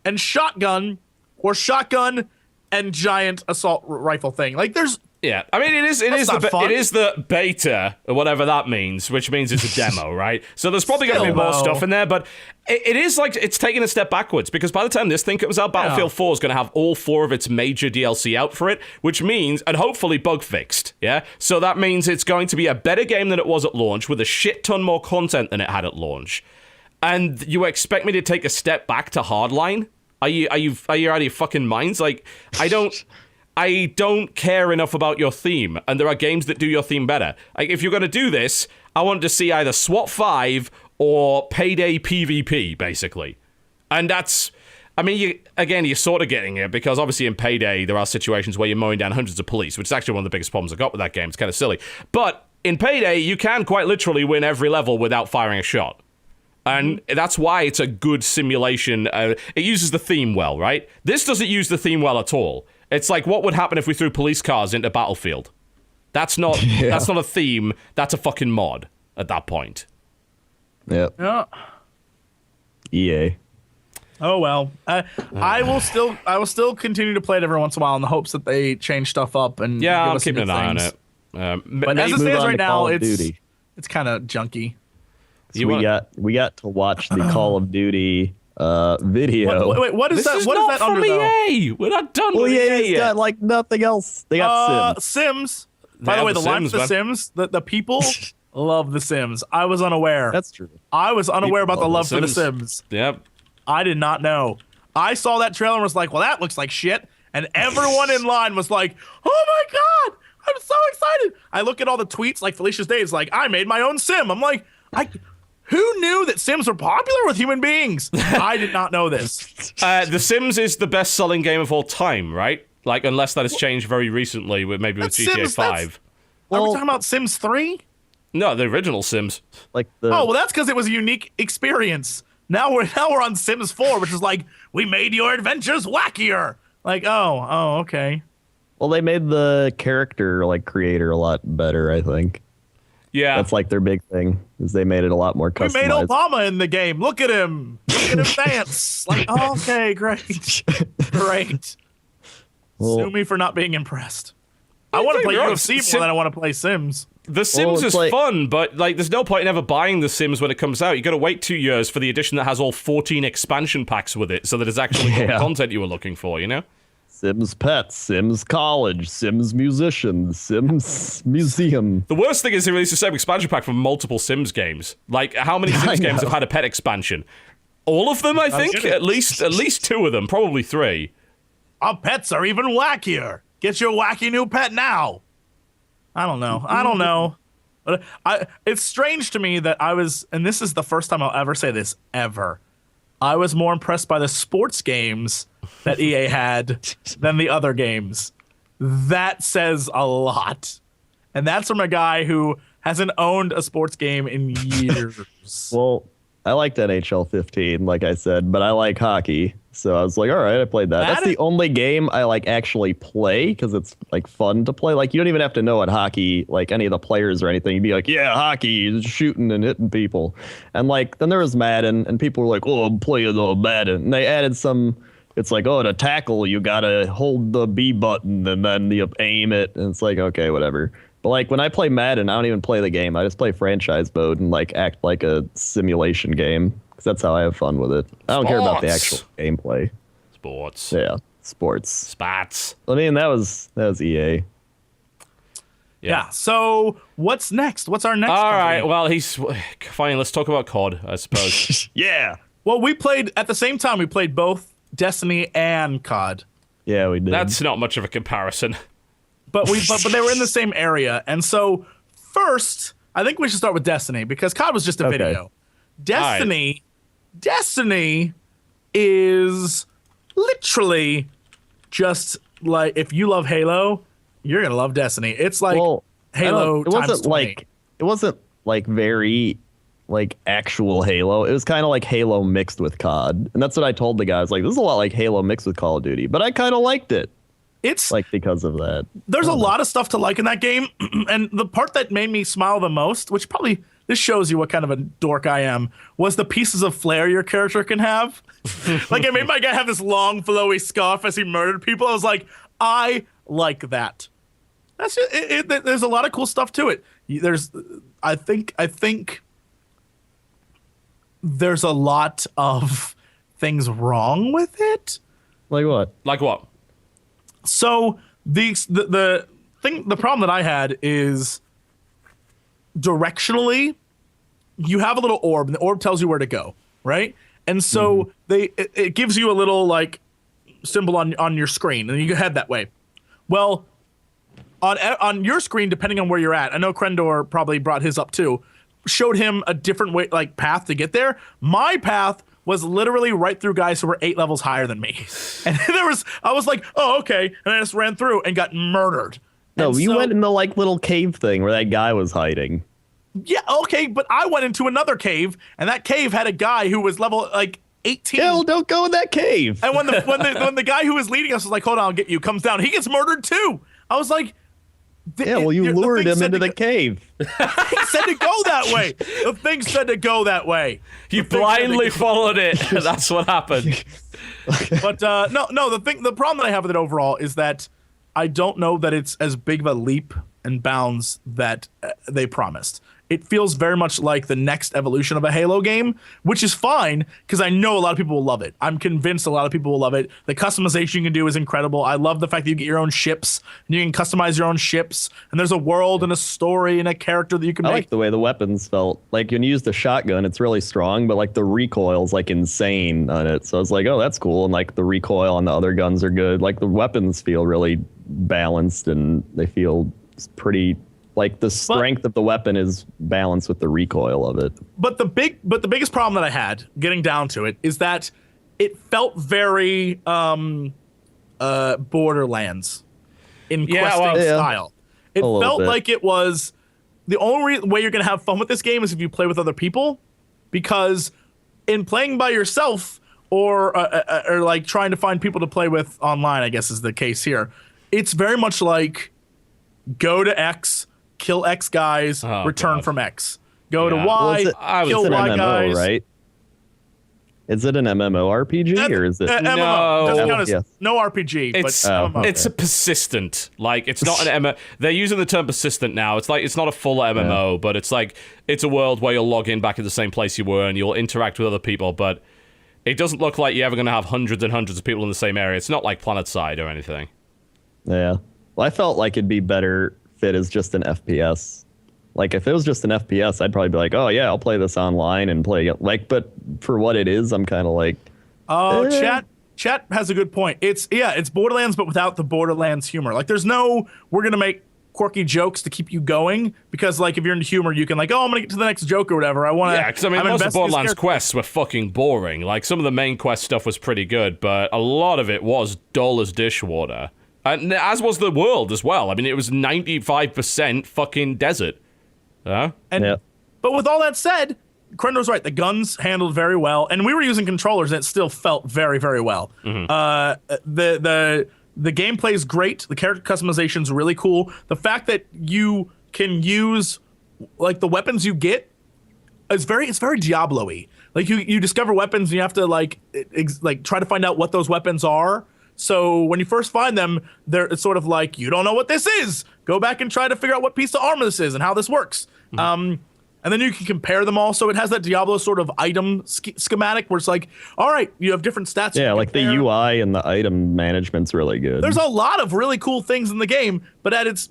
Speaker 2: and shotgun, or shotgun and giant assault rifle thing. Like, there's...
Speaker 1: Yeah, I mean, it is the beta, or whatever that means, which means it's a demo, right? So there's probably going to be more stuff in there, but it is like it's taking a step backwards, because by the time this thing comes out, Battlefield 4 is going to have all 4 of its major DLC out for it, which means, and hopefully bug fixed, yeah? So that means it's going to be a better game than it was at launch, with a shit ton more content than it had at launch. And you expect me to take a step back to Hardline? Are you out of your fucking minds? Like, I don't care enough about your theme, and there are games that do your theme better. Like, if you're going to do this, I want to see either SWAT 5 or Payday PvP, basically. And that's... I mean, you're sort of getting it, because obviously in Payday, there are situations where you're mowing down hundreds of police, which is actually one of the biggest problems I got with that game. It's kind of silly. But in Payday, you can quite literally win every level without firing a shot. And that's why it's a good simulation. It uses the theme well, right? This doesn't use the theme well at all. It's like, what would happen if we threw police cars into Battlefield? That's not that's not a theme. That's a fucking mod at that point.
Speaker 3: Yep.
Speaker 2: Yeah.
Speaker 3: EA.
Speaker 2: Oh well, I will still continue to play it every once in a while in the hopes that they change stuff up and
Speaker 1: Yeah,
Speaker 2: give
Speaker 1: I'm
Speaker 2: us
Speaker 1: keeping
Speaker 2: new
Speaker 1: an eye on
Speaker 2: things.
Speaker 1: it.
Speaker 2: But as it
Speaker 3: Move
Speaker 2: stands
Speaker 3: on
Speaker 2: right
Speaker 3: to
Speaker 2: now,
Speaker 3: Call of
Speaker 2: it's
Speaker 3: Duty.
Speaker 2: kind of junky.
Speaker 3: So we got to watch the Call of Duty video.
Speaker 2: Wait, what is
Speaker 1: This
Speaker 2: that?
Speaker 1: is
Speaker 2: What is
Speaker 1: not
Speaker 2: that under
Speaker 1: from
Speaker 2: though?
Speaker 1: EA. We're not done
Speaker 3: Well,
Speaker 1: with
Speaker 3: EA's
Speaker 1: EA yet.
Speaker 3: got like nothing else. They got Sims.
Speaker 2: Sims.
Speaker 1: They
Speaker 2: By the
Speaker 1: have
Speaker 2: way,
Speaker 1: The
Speaker 2: the line for
Speaker 1: Sims,
Speaker 2: the
Speaker 1: man.
Speaker 2: Sims, the people love the Sims. I was unaware.
Speaker 3: That's true.
Speaker 2: I was unaware
Speaker 3: People
Speaker 2: about the
Speaker 3: love
Speaker 2: love
Speaker 1: The
Speaker 2: for the Sims.
Speaker 1: Yep.
Speaker 2: I did not know. I saw that trailer and was like, well, that looks like shit. And everyone in line was like, oh my God, I'm so excited. I look at all the tweets, like Felicia's Day is like, I made my own Sim. I'm like, who knew that Sims were popular with human beings? I did not know this.
Speaker 1: The Sims is the best-selling game of all time, right? Like, unless that has changed very recently, with
Speaker 2: That's
Speaker 1: GTA
Speaker 2: Sims,
Speaker 1: 5.
Speaker 2: Are we
Speaker 3: Well-
Speaker 2: talking about Sims 3?
Speaker 1: No, the original Sims.
Speaker 3: Like the
Speaker 2: Oh, well, that's because it was a unique experience. Now we're on Sims 4, which is like, we made your adventures wackier. Like, okay.
Speaker 3: well, they made the character like creator a lot better. I think
Speaker 1: Yeah.
Speaker 3: that's like their big thing is they made it a lot more
Speaker 2: We made
Speaker 3: customized.
Speaker 2: Obama in the game. Look at him. Look at him dance. Like, oh, okay, great. Great.
Speaker 3: Well-
Speaker 2: Sue me for not being impressed. I want to play UFC more than I want to play Sims.
Speaker 1: The Sims
Speaker 3: it's
Speaker 1: is
Speaker 3: like-
Speaker 1: fun, but like, there's no point in ever buying The Sims when it comes out. You got to wait 2 years for the edition that has all 14 expansion packs with it, so that it's actually all the
Speaker 3: Yeah.
Speaker 1: content you were looking for. You know?
Speaker 3: Sims Pets, Sims College, Sims Musician, Sims Museum.
Speaker 1: The worst thing is they released the same expansion pack for multiple Sims games. Like, how many Sims games have had a pet expansion? All of them, I think.
Speaker 2: kidding.
Speaker 1: At least 2 of them, probably 3.
Speaker 2: Our pets are even wackier. Get your wacky new pet now. I don't know. But it's strange to me that I was, and this is the first time I'll ever say this, ever. I was more impressed by the sports games that EA had than the other games. That says a lot. And that's from a guy who hasn't owned a sports game in years.
Speaker 3: Well, I liked NHL 15, like I said, but I like hockey. So I was like, all right, I played that. That's the only game I like actually play because it's like fun to play. Like you don't even have to know what hockey, like any of the players or anything. You'd be like, yeah, hockey, shooting and hitting people. And like then there was Madden, and people were like, oh, I'm playing the Madden. And they added some. It's like, oh, to tackle, you gotta hold the B button and then you aim it. And it's like, okay, whatever. But like when I play Madden, I don't even play the game. I just play franchise mode and like act like a simulation game because that's how I have fun with it. I don't care about the actual
Speaker 1: Sports.
Speaker 3: gameplay.
Speaker 1: Sports.
Speaker 3: Yeah, sports.
Speaker 1: Spats.
Speaker 3: I mean, that was EA.
Speaker 2: Yeah. So what's next? What's our next?
Speaker 1: All
Speaker 2: company?
Speaker 1: right. Well, he's fine. Let's talk about COD, I suppose.
Speaker 3: Yeah.
Speaker 2: Well, we played at the same time. We played both Destiny and COD.
Speaker 3: Yeah, we did.
Speaker 1: That's not much of a comparison.
Speaker 2: But they were in the same area. And so first, I think we should start with Destiny because COD was just a
Speaker 3: Okay.
Speaker 2: video. Destiny is literally just like if you love Halo, you're gonna love Destiny. It's like
Speaker 3: well,
Speaker 2: Halo
Speaker 3: it
Speaker 2: times
Speaker 3: wasn't
Speaker 2: 20.
Speaker 3: like it wasn't like very like actual Halo. It was kind of like Halo mixed with COD, and that's what I told the guys. Like, this is a lot like Halo mixed with Call of Duty, but I kind of liked it,
Speaker 2: It's
Speaker 3: like because of that.
Speaker 2: there's a lot of stuff to like in that game, and the part that made me smile the most, which probably this shows you what kind of a dork I am, was the pieces of flair your character can have. Like it made my guy have this long flowy scarf as he murdered people. I was like, I like that. That's just, there's a lot of cool stuff to it. I think there's a lot of things wrong with it.
Speaker 3: Like what?
Speaker 1: Like what?
Speaker 2: So the problem that I had is directionally, you have a little orb, and the orb tells you where to go, right? And so it gives you a little like symbol on your screen, and you head that way. Well, on your screen, depending on where you're at, I know Crendor probably brought his up too, showed him a different way, like path to get there. My path was literally right through guys who were 8 levels higher than me. And I was like, oh, okay. And I just ran through and got murdered.
Speaker 3: No,
Speaker 2: and
Speaker 3: you went in the like little cave thing where that guy was hiding.
Speaker 2: Yeah, okay, but I went into another cave, and that cave had a guy who was level like 18.
Speaker 3: Hell, don't go in that cave.
Speaker 2: And when the guy who was leading us was like, hold on, I'll get you, comes down, he gets murdered too. I was like,
Speaker 3: yeah, well, you lured him into the cave.
Speaker 2: He said to go that way. The thing said to go that way.
Speaker 1: You blindly followed it. That's what happened.
Speaker 2: But no, the problem that I have with it overall is that I don't know that it's as big of a leap and bounds that they promised. It feels very much like the next evolution of a Halo game, which is fine because I know a lot of people will love it. I'm convinced a lot of people will love it. The customization you can do is incredible. I love the fact that you get your own ships and you can customize your own ships, and there's a world and a story and a character that you can make.
Speaker 3: I like the way the weapons felt. Like when you use the shotgun, it's really strong, but like the recoil's like insane on it. So I was like, oh, that's cool. And like the recoil on the other guns are good. Like the weapons feel really balanced and they feel pretty. Like the strength of the weapon is balanced with the recoil of it.
Speaker 2: But the biggest problem that I had getting down to it is that it felt very Borderlands in questing style. It felt like it was the only way you're going to have fun with this game is if you play with other people, because in playing by yourself or like trying to find people to play with online, I guess is the case here. It's very much like go to X, kill X guys, return from X. Go to Y, kill Y
Speaker 3: MMO,
Speaker 2: guys.
Speaker 3: Right? Is it an MMORPG or is it?
Speaker 2: MMO.
Speaker 1: No.
Speaker 2: Doesn't count as, no RPG.
Speaker 1: It's
Speaker 2: MMO.
Speaker 1: it's a persistent. Like it's not an MMO. They're using the term persistent now. It's like it's not a full MMO, but it's like it's a world where you'll log in back in the same place you were and you'll interact with other people. But it doesn't look like you're ever going to have hundreds and hundreds of people in the same area. It's not like PlanetSide or anything.
Speaker 3: Yeah. Well, I felt like it'd be better fit as just an FPS. Like if it was just an FPS, I'd probably be like, oh yeah, I'll play this online and play it. Like, but for what it is, I'm kind of like,
Speaker 2: Chat has a good point. It's Borderlands, but without the Borderlands humor. Like there's no, we're gonna make quirky jokes to keep you going, because like if you're into humor, you can like, oh, I'm gonna get to the next joke or whatever. I want to.
Speaker 1: Yeah, because I mean, most of Borderlands quests were fucking boring. Like some of the main quest stuff was pretty good, but a lot of it was dull as dishwater. And as was the world as well. I mean, it was 95% fucking desert.
Speaker 2: But with all that said, Crendor's right. The guns handled very well, and we were using controllers, and it still felt very, very well. The gameplay is great. The character customization is really cool. The fact that you can use like the weapons you get is it's very Diablo-y. Like you discover weapons, and you have to like try to find out what those weapons are. So when you first find them, it's sort of like, you don't know what this is. Go back and try to figure out what piece of armor this is and how this works. And then you can compare them all. So it has that Diablo sort of item schematic where it's like, all right, you have different stats.
Speaker 3: Yeah, like the UI and the item management's really good.
Speaker 2: There's a lot of really cool things in the game, but at its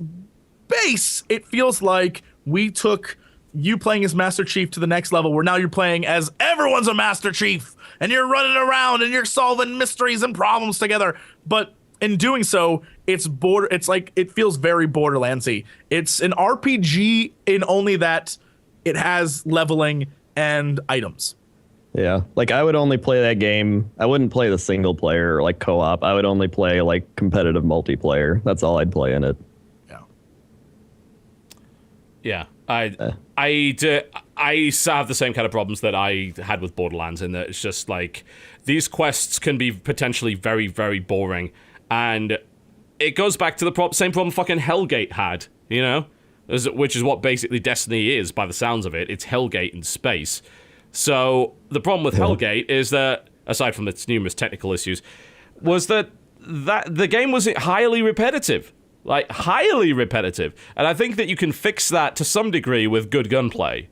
Speaker 2: base, it feels like we took you playing as Master Chief to the next level, where now you're playing as everyone's a Master Chief. And you're running around and you're solving mysteries and problems together. But in doing so, it's like it feels very Borderlandsy. It's an RPG in only that it has leveling and items.
Speaker 3: Yeah, like I would only play that game. I wouldn't play the single player or like co-op. I would only play like competitive multiplayer. That's all I'd play in it.
Speaker 1: Yeah. I have the same kind of problems that I had with Borderlands, in that it's just like these quests can be potentially very, very boring, and it goes back to the same problem fucking Hellgate had, you know, which is what basically Destiny is by the sounds of it. It's Hellgate in space. So the problem with Hellgate is that, aside from its numerous technical issues, was that the game was highly repetitive. Like, highly repetitive. And I think that you can fix that to some degree with good gunplay.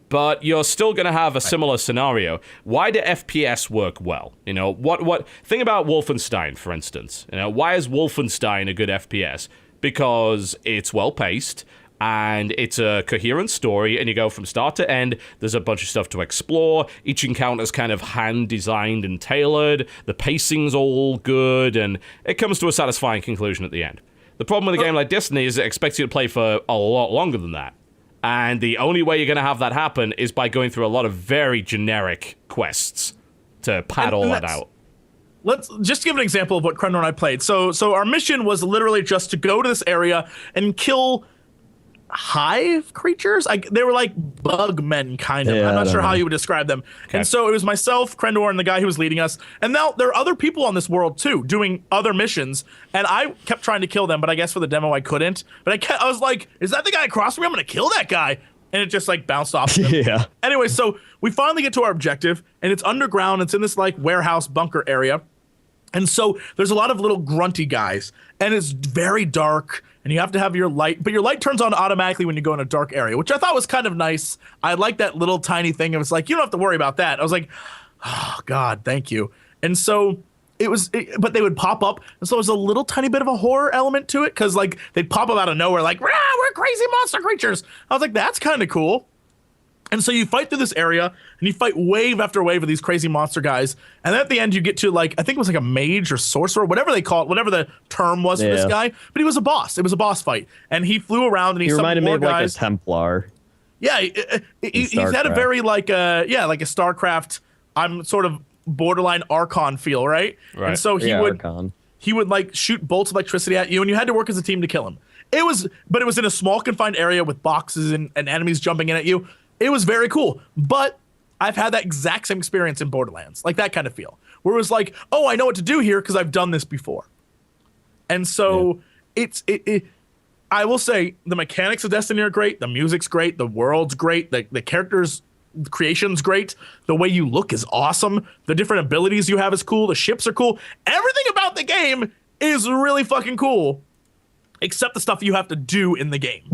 Speaker 1: But you're still going to have a similar scenario. Why do FPS work well? You know, what think about Wolfenstein, for instance. You know, why is Wolfenstein a good FPS? Because it's well-paced, And it's a coherent story, and you go from start to end. There's a bunch of stuff to explore. Each encounter's kind of hand-designed and tailored. The pacing's all good, and it comes to a satisfying conclusion at the end. The problem with a game like Destiny is it expects you to play for a lot longer than that. And the only way you're going to have that happen is by going through a lot of very generic quests to pad all that out.
Speaker 2: Let's just give an example of what Crendor and I played. So our mission was literally just to go to this area and kill hive creatures. They were like bug men, kind of.
Speaker 3: Yeah,
Speaker 2: I'm not sure how you would describe them.
Speaker 1: Okay.
Speaker 2: And so it was myself, Crendor, and the guy who was leading us. And now there are other people on this world too, doing other missions. And I kept trying to kill them, but I guess for the demo I couldn't. But I was like, "Is that the guy across from me? I'm gonna kill that guy." And it just like bounced off of him.
Speaker 3: Yeah.
Speaker 2: Anyway, so we finally get to our objective, and it's underground. It's in this like warehouse bunker area. And so there's a lot of little grunty guys, and it's very dark, and you have to have your light, but your light turns on automatically when you go in a dark area, which I thought was kind of nice. I like that little tiny thing. It was like, you don't have to worry about that. I was like, oh God, thank you. And so but they would pop up, and so there's a little tiny bit of a horror element to it, because like they'd pop up out of nowhere like, "Rah, we're crazy monster creatures." I was like, that's kind of cool. And so you fight through this area, and you fight wave after wave of these crazy monster guys. And then at the end, you get to like, I think it was like a mage or sorcerer, whatever they call it, whatever the term was for this guy. But he was a boss. It was a boss fight, and he flew around and he
Speaker 3: reminded me of
Speaker 2: guys.
Speaker 3: like a Templar.
Speaker 2: Yeah, he's had a very like a StarCraft. I'm sort of borderline Archon feel, right? And so he would like shoot bolts of electricity at you, and you had to work as a team to kill him. But it was in a small confined area with boxes and enemies jumping in at you. It was very cool, but I've had that exact same experience in Borderlands, like that kind of feel, where it was like, oh, I know what to do here because I've done this before. And so I will say the mechanics of Destiny are great, the music's great, the world's great, the characters' creation's great, the way you look is awesome, the different abilities you have is cool, the ships are cool, everything about the game is really fucking cool, except the stuff you have to do in the game.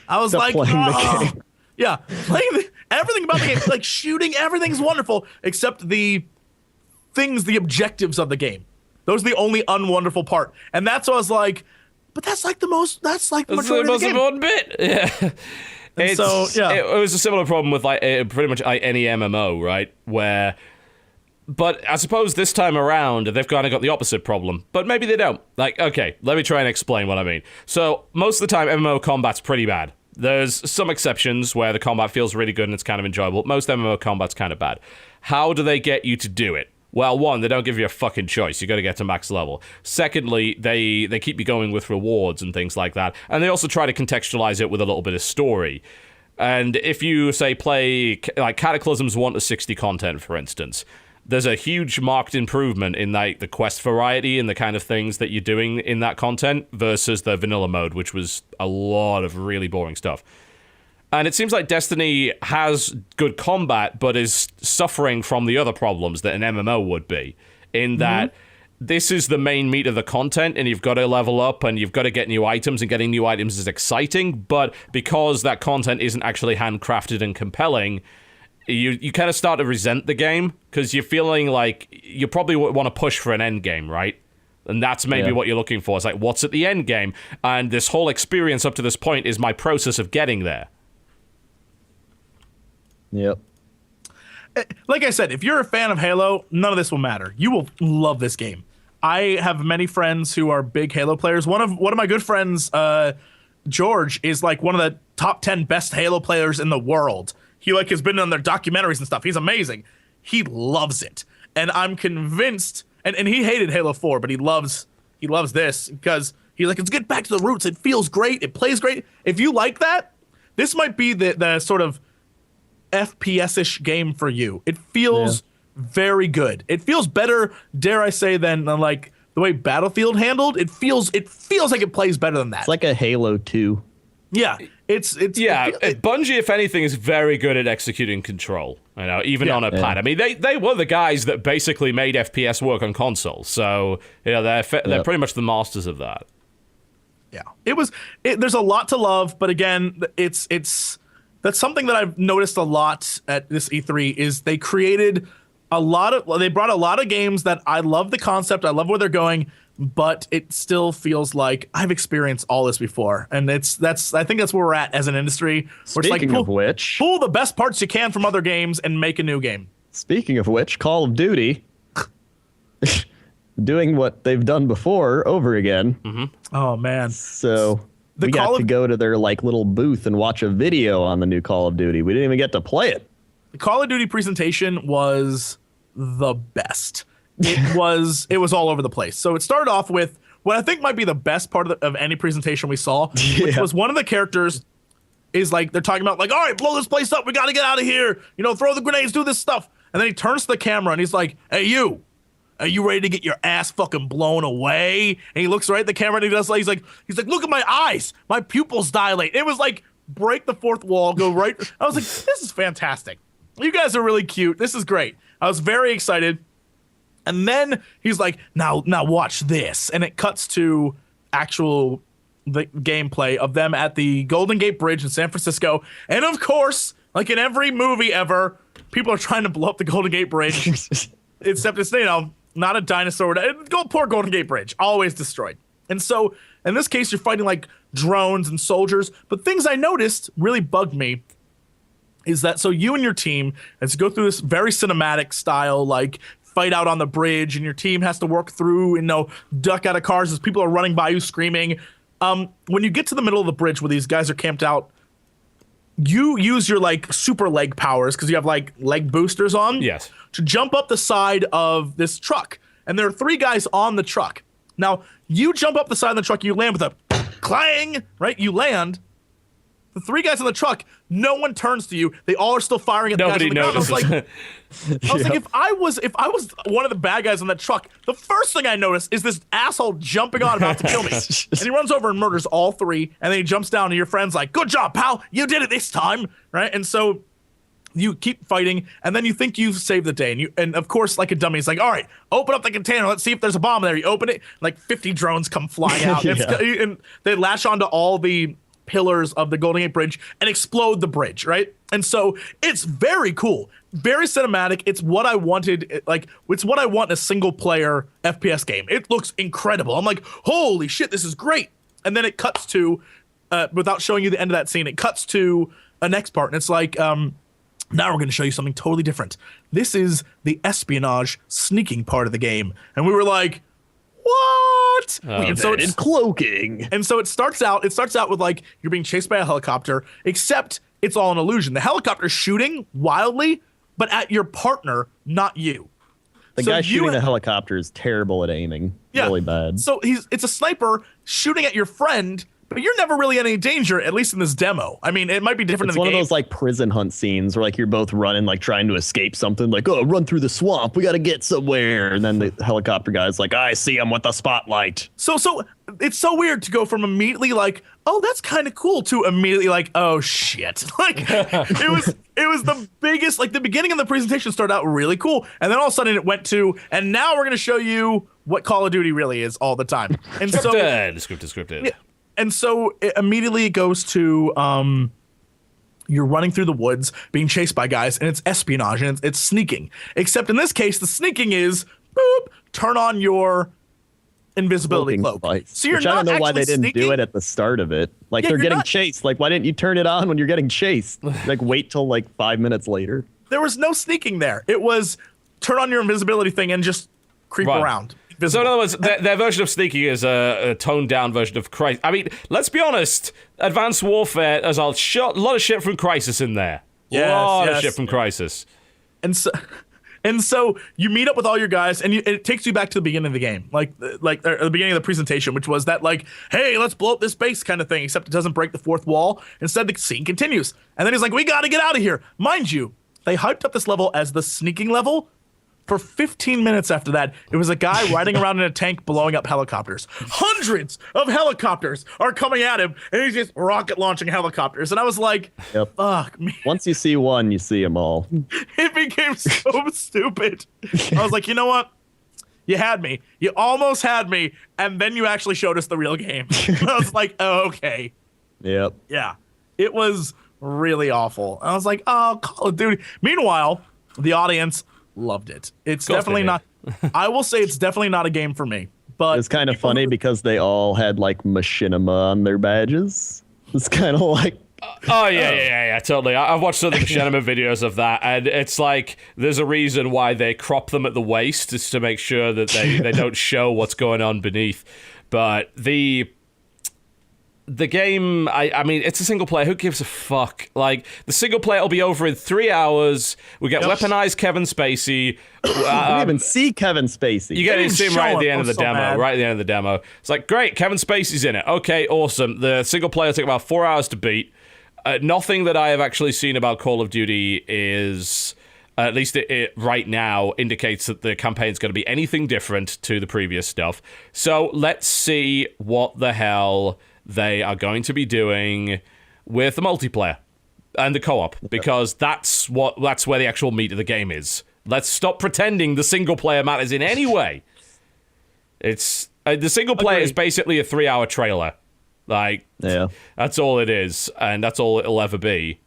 Speaker 2: I was like, oh. Yeah, everything about the game, like shooting, everything's wonderful, except the objectives of the game. Those are the only unwonderful part. And that's what I was like, but that's like the majority of the game.
Speaker 1: Important bit. Yeah. It was a similar problem with like pretty much like any MMO, right? But I suppose this time around, they've kind of got the opposite problem. But maybe they don't. Like, okay, let me try and explain what I mean. So most of the time, MMO combat's pretty bad. There's some exceptions where the combat feels really good and it's kind of enjoyable. Most MMO combat's kind of bad. How do they get you to do it? Well, one, they don't give you a fucking choice. You got to get to max level. Secondly, they keep you going with rewards and things like that. And they also try to contextualize it with a little bit of story. And if you, say, play like Cataclysm's 1 to 60 content, for instance, there's a huge marked improvement in like the quest variety and the kind of things that you're doing in that content versus the vanilla mode, which was a lot of really boring stuff. And it seems like Destiny has good combat, but is suffering from the other problems that an MMO would be, in that this is the main meat of the content, and you've got to level up, and you've got to get new items, and getting new items is exciting, but because that content isn't actually handcrafted and compelling, you kind of start to resent the game, because you're feeling like you probably want to push for an end game, right? And that's maybe what you're looking for. It's like, what's at the end game? And this whole experience up to this point is my process of getting there.
Speaker 3: Yep.
Speaker 2: Like I said, if you're a fan of Halo, none of this will matter. You will love this game. I have many friends who are big Halo players. One of my good friends, George, is like one of the top 10 best Halo players in the world. He like has been on their documentaries and stuff. He's amazing. He loves it. And I'm convinced, and he hated Halo 4, but he loves this because he's like, let's get back to the roots. It feels great. It plays great. If you like that, this might be the sort of FPS-ish game for you. It feels very good. It feels better, dare I say, than like the way Battlefield handled. It feels like it plays better than that.
Speaker 3: It's like a Halo 2.
Speaker 2: Yeah.
Speaker 1: Bungie, if anything, is very good at executing Control. You know, even on a pad. I mean, they were the guys that basically made FPS work on consoles. So, you know, they're pretty much the masters of that.
Speaker 2: Yeah. There's a lot to love, but again, that's something that I've noticed a lot at this E3 is they brought a lot of games that I love the concept, I love where they're going, but it still feels like I've experienced all this before. And I think that's where we're at as an industry. Where it's like,
Speaker 3: Speaking of which,
Speaker 2: pull the best parts you can from other games and make a new game.
Speaker 3: speaking of which, Call of Duty doing what they've done before over again.
Speaker 2: Oh man.
Speaker 3: So we got to go to their like little booth and watch a video on the new Call of Duty. We didn't even get to play it.
Speaker 2: The Call of Duty presentation was the best. It was all over the place. So it started off with what I think might be the best part of any presentation we saw, which was one of the characters is like, they're talking about like, all right, blow this place up. We got to get out of here. You know, throw the grenades, do this stuff. And then he turns to the camera and he's like, hey, you. Are you ready to get your ass fucking blown away? And he looks right at the camera and he does like, he's like, look at my eyes. My pupils dilate. It was like, break the fourth wall, go right. I was like, this is fantastic. You guys are really cute. This is great. I was very excited. And then he's like, now watch this. And it cuts to the gameplay of them at the Golden Gate Bridge in San Francisco. And of course, like in every movie ever, people are trying to blow up the Golden Gate Bridge. Except it's, not a dinosaur. Poor Golden Gate Bridge, always destroyed. And so in this case, you're fighting like drones and soldiers. But things I noticed really bugged me is that so you and your team has to go through this very cinematic style, like fight out on the bridge, and your team has to work through, duck out of cars as people are running by you screaming. When you get to the middle of the bridge where these guys are camped out, you use your like super leg powers because you have like leg boosters on.
Speaker 1: Yes.
Speaker 2: To jump up the side of this truck. And there are 3 guys on the truck. Now, you jump up the side of the truck, you land with a clang, right? You land. The 3 guys on the truck, no one turns to you. They all are still firing at the guys on the ground. I was like, if I was one of the bad guys on that truck, the first thing I notice is this asshole jumping on about to kill me. And he runs over and murders all 3, and then he jumps down, and your friend's like, good job, pal. You did it this time, right? And so you keep fighting, and then you think you've saved the day. And of course, like a dummy, he's like, all right, open up the container. Let's see if there's a bomb there. You open it, like 50 drones come flying out. And they latch onto all the pillars of the Golden Gate Bridge and explode the bridge, right? And so it's very cool, very cinematic. It's what I wanted, it's what I want in a single player FPS game. It looks incredible. I'm like, holy shit, this is great. And then it cuts to, without showing you the end of that scene, it cuts to a next part, and it's like, now we're going to show you something totally different. This is the espionage sneaking part of the game. And we were like, what?
Speaker 3: And so it's cloaking.
Speaker 2: And so it starts out with like you're being chased by a helicopter, except it's all an illusion. The helicopter's shooting wildly, but at your partner, not you.
Speaker 3: The guy shooting the helicopter is terrible at aiming. Yeah. Really bad.
Speaker 2: So it's a sniper shooting at your friend, but you're never really in any danger, at least in this demo. I mean, it might be different in the game.
Speaker 3: It's one of those like prison hunt scenes where like you're both running, like trying to escape something, like, oh, run through the swamp. We got to get somewhere. And then the helicopter guy's like, I see him with the spotlight.
Speaker 2: So it's so weird to go from immediately like, oh, that's kind of cool, to immediately like, oh shit. Like it was the biggest, like the beginning of the presentation started out really cool. And then all of a sudden it went to, and now we're going to show you what Call of Duty really is all the time. And so
Speaker 1: scripted.
Speaker 2: Yeah. And so it immediately goes to you're running through the woods, being chased by guys, and it's espionage, and it's sneaking. Except in this case, the sneaking is, boop, turn on your invisibility cloak.
Speaker 3: So I don't know why they didn't do it at the start of it. Like, they're getting chased. Like, why didn't you turn it on when you're getting chased? Like, wait till like 5 minutes later.
Speaker 2: There was no sneaking there. It was turn on your invisibility thing and just creep around.
Speaker 1: So in other words, their version of sneaking is a toned-down version of Crysis. I mean, let's be honest. Advanced Warfare has a lot of shit from Crysis in there. A lot of shit from Crysis.
Speaker 2: And so you meet up with all your guys, and it takes you back to the beginning of the game, like the beginning of the presentation, which was that like, hey, let's blow up this base kind of thing. Except it doesn't break the fourth wall. Instead, the scene continues, and then he's like, we got to get out of here. Mind you, they hyped up this level as the sneaking level. For 15 minutes after that, it was a guy riding around in a tank blowing up helicopters. Hundreds of helicopters are coming at him, and he's just rocket launching helicopters. And I was like, fuck me.
Speaker 3: Once you see one, you see them all.
Speaker 2: It became so stupid. I was like, you know what? You had me. You almost had me, and then you actually showed us the real game. I was like, oh, okay.
Speaker 3: Yep.
Speaker 2: Yeah. It was really awful. I was like, oh, Call of Duty. Meanwhile, the audience loved it. It's definitely not. I will say it's definitely not a game for me. But
Speaker 3: It's kind of funny because they all had like machinima on their badges. It's kind of like.
Speaker 1: Oh yeah, totally. I've watched some of the machinima videos of that, and it's like there's a reason why they crop them at the waist, is to make sure that they don't show what's going on beneath. But the game, I mean, it's a single player. Who gives a fuck? Like, the single player will be over in 3 hours. We get weaponized Kevin Spacey.
Speaker 3: You didn't even see Kevin Spacey.
Speaker 1: You get to see him right at the end of the
Speaker 2: so
Speaker 1: demo.
Speaker 2: mad.
Speaker 1: Right at the end of the demo. It's like, great, Kevin Spacey's in it. Okay, awesome. The single player took about 4 hours to beat. Nothing that I have actually seen about Call of Duty is, at least it right now, indicates that the campaign's going to be anything different to the previous stuff. So let's see what the hell they are going to be doing with the multiplayer and the co-op, because that's where the actual meat of the game is. Let's stop pretending the single player matters in any way. It's the single player is basically a 3-hour trailer. Like, that's all it is, and that's all it'll ever be.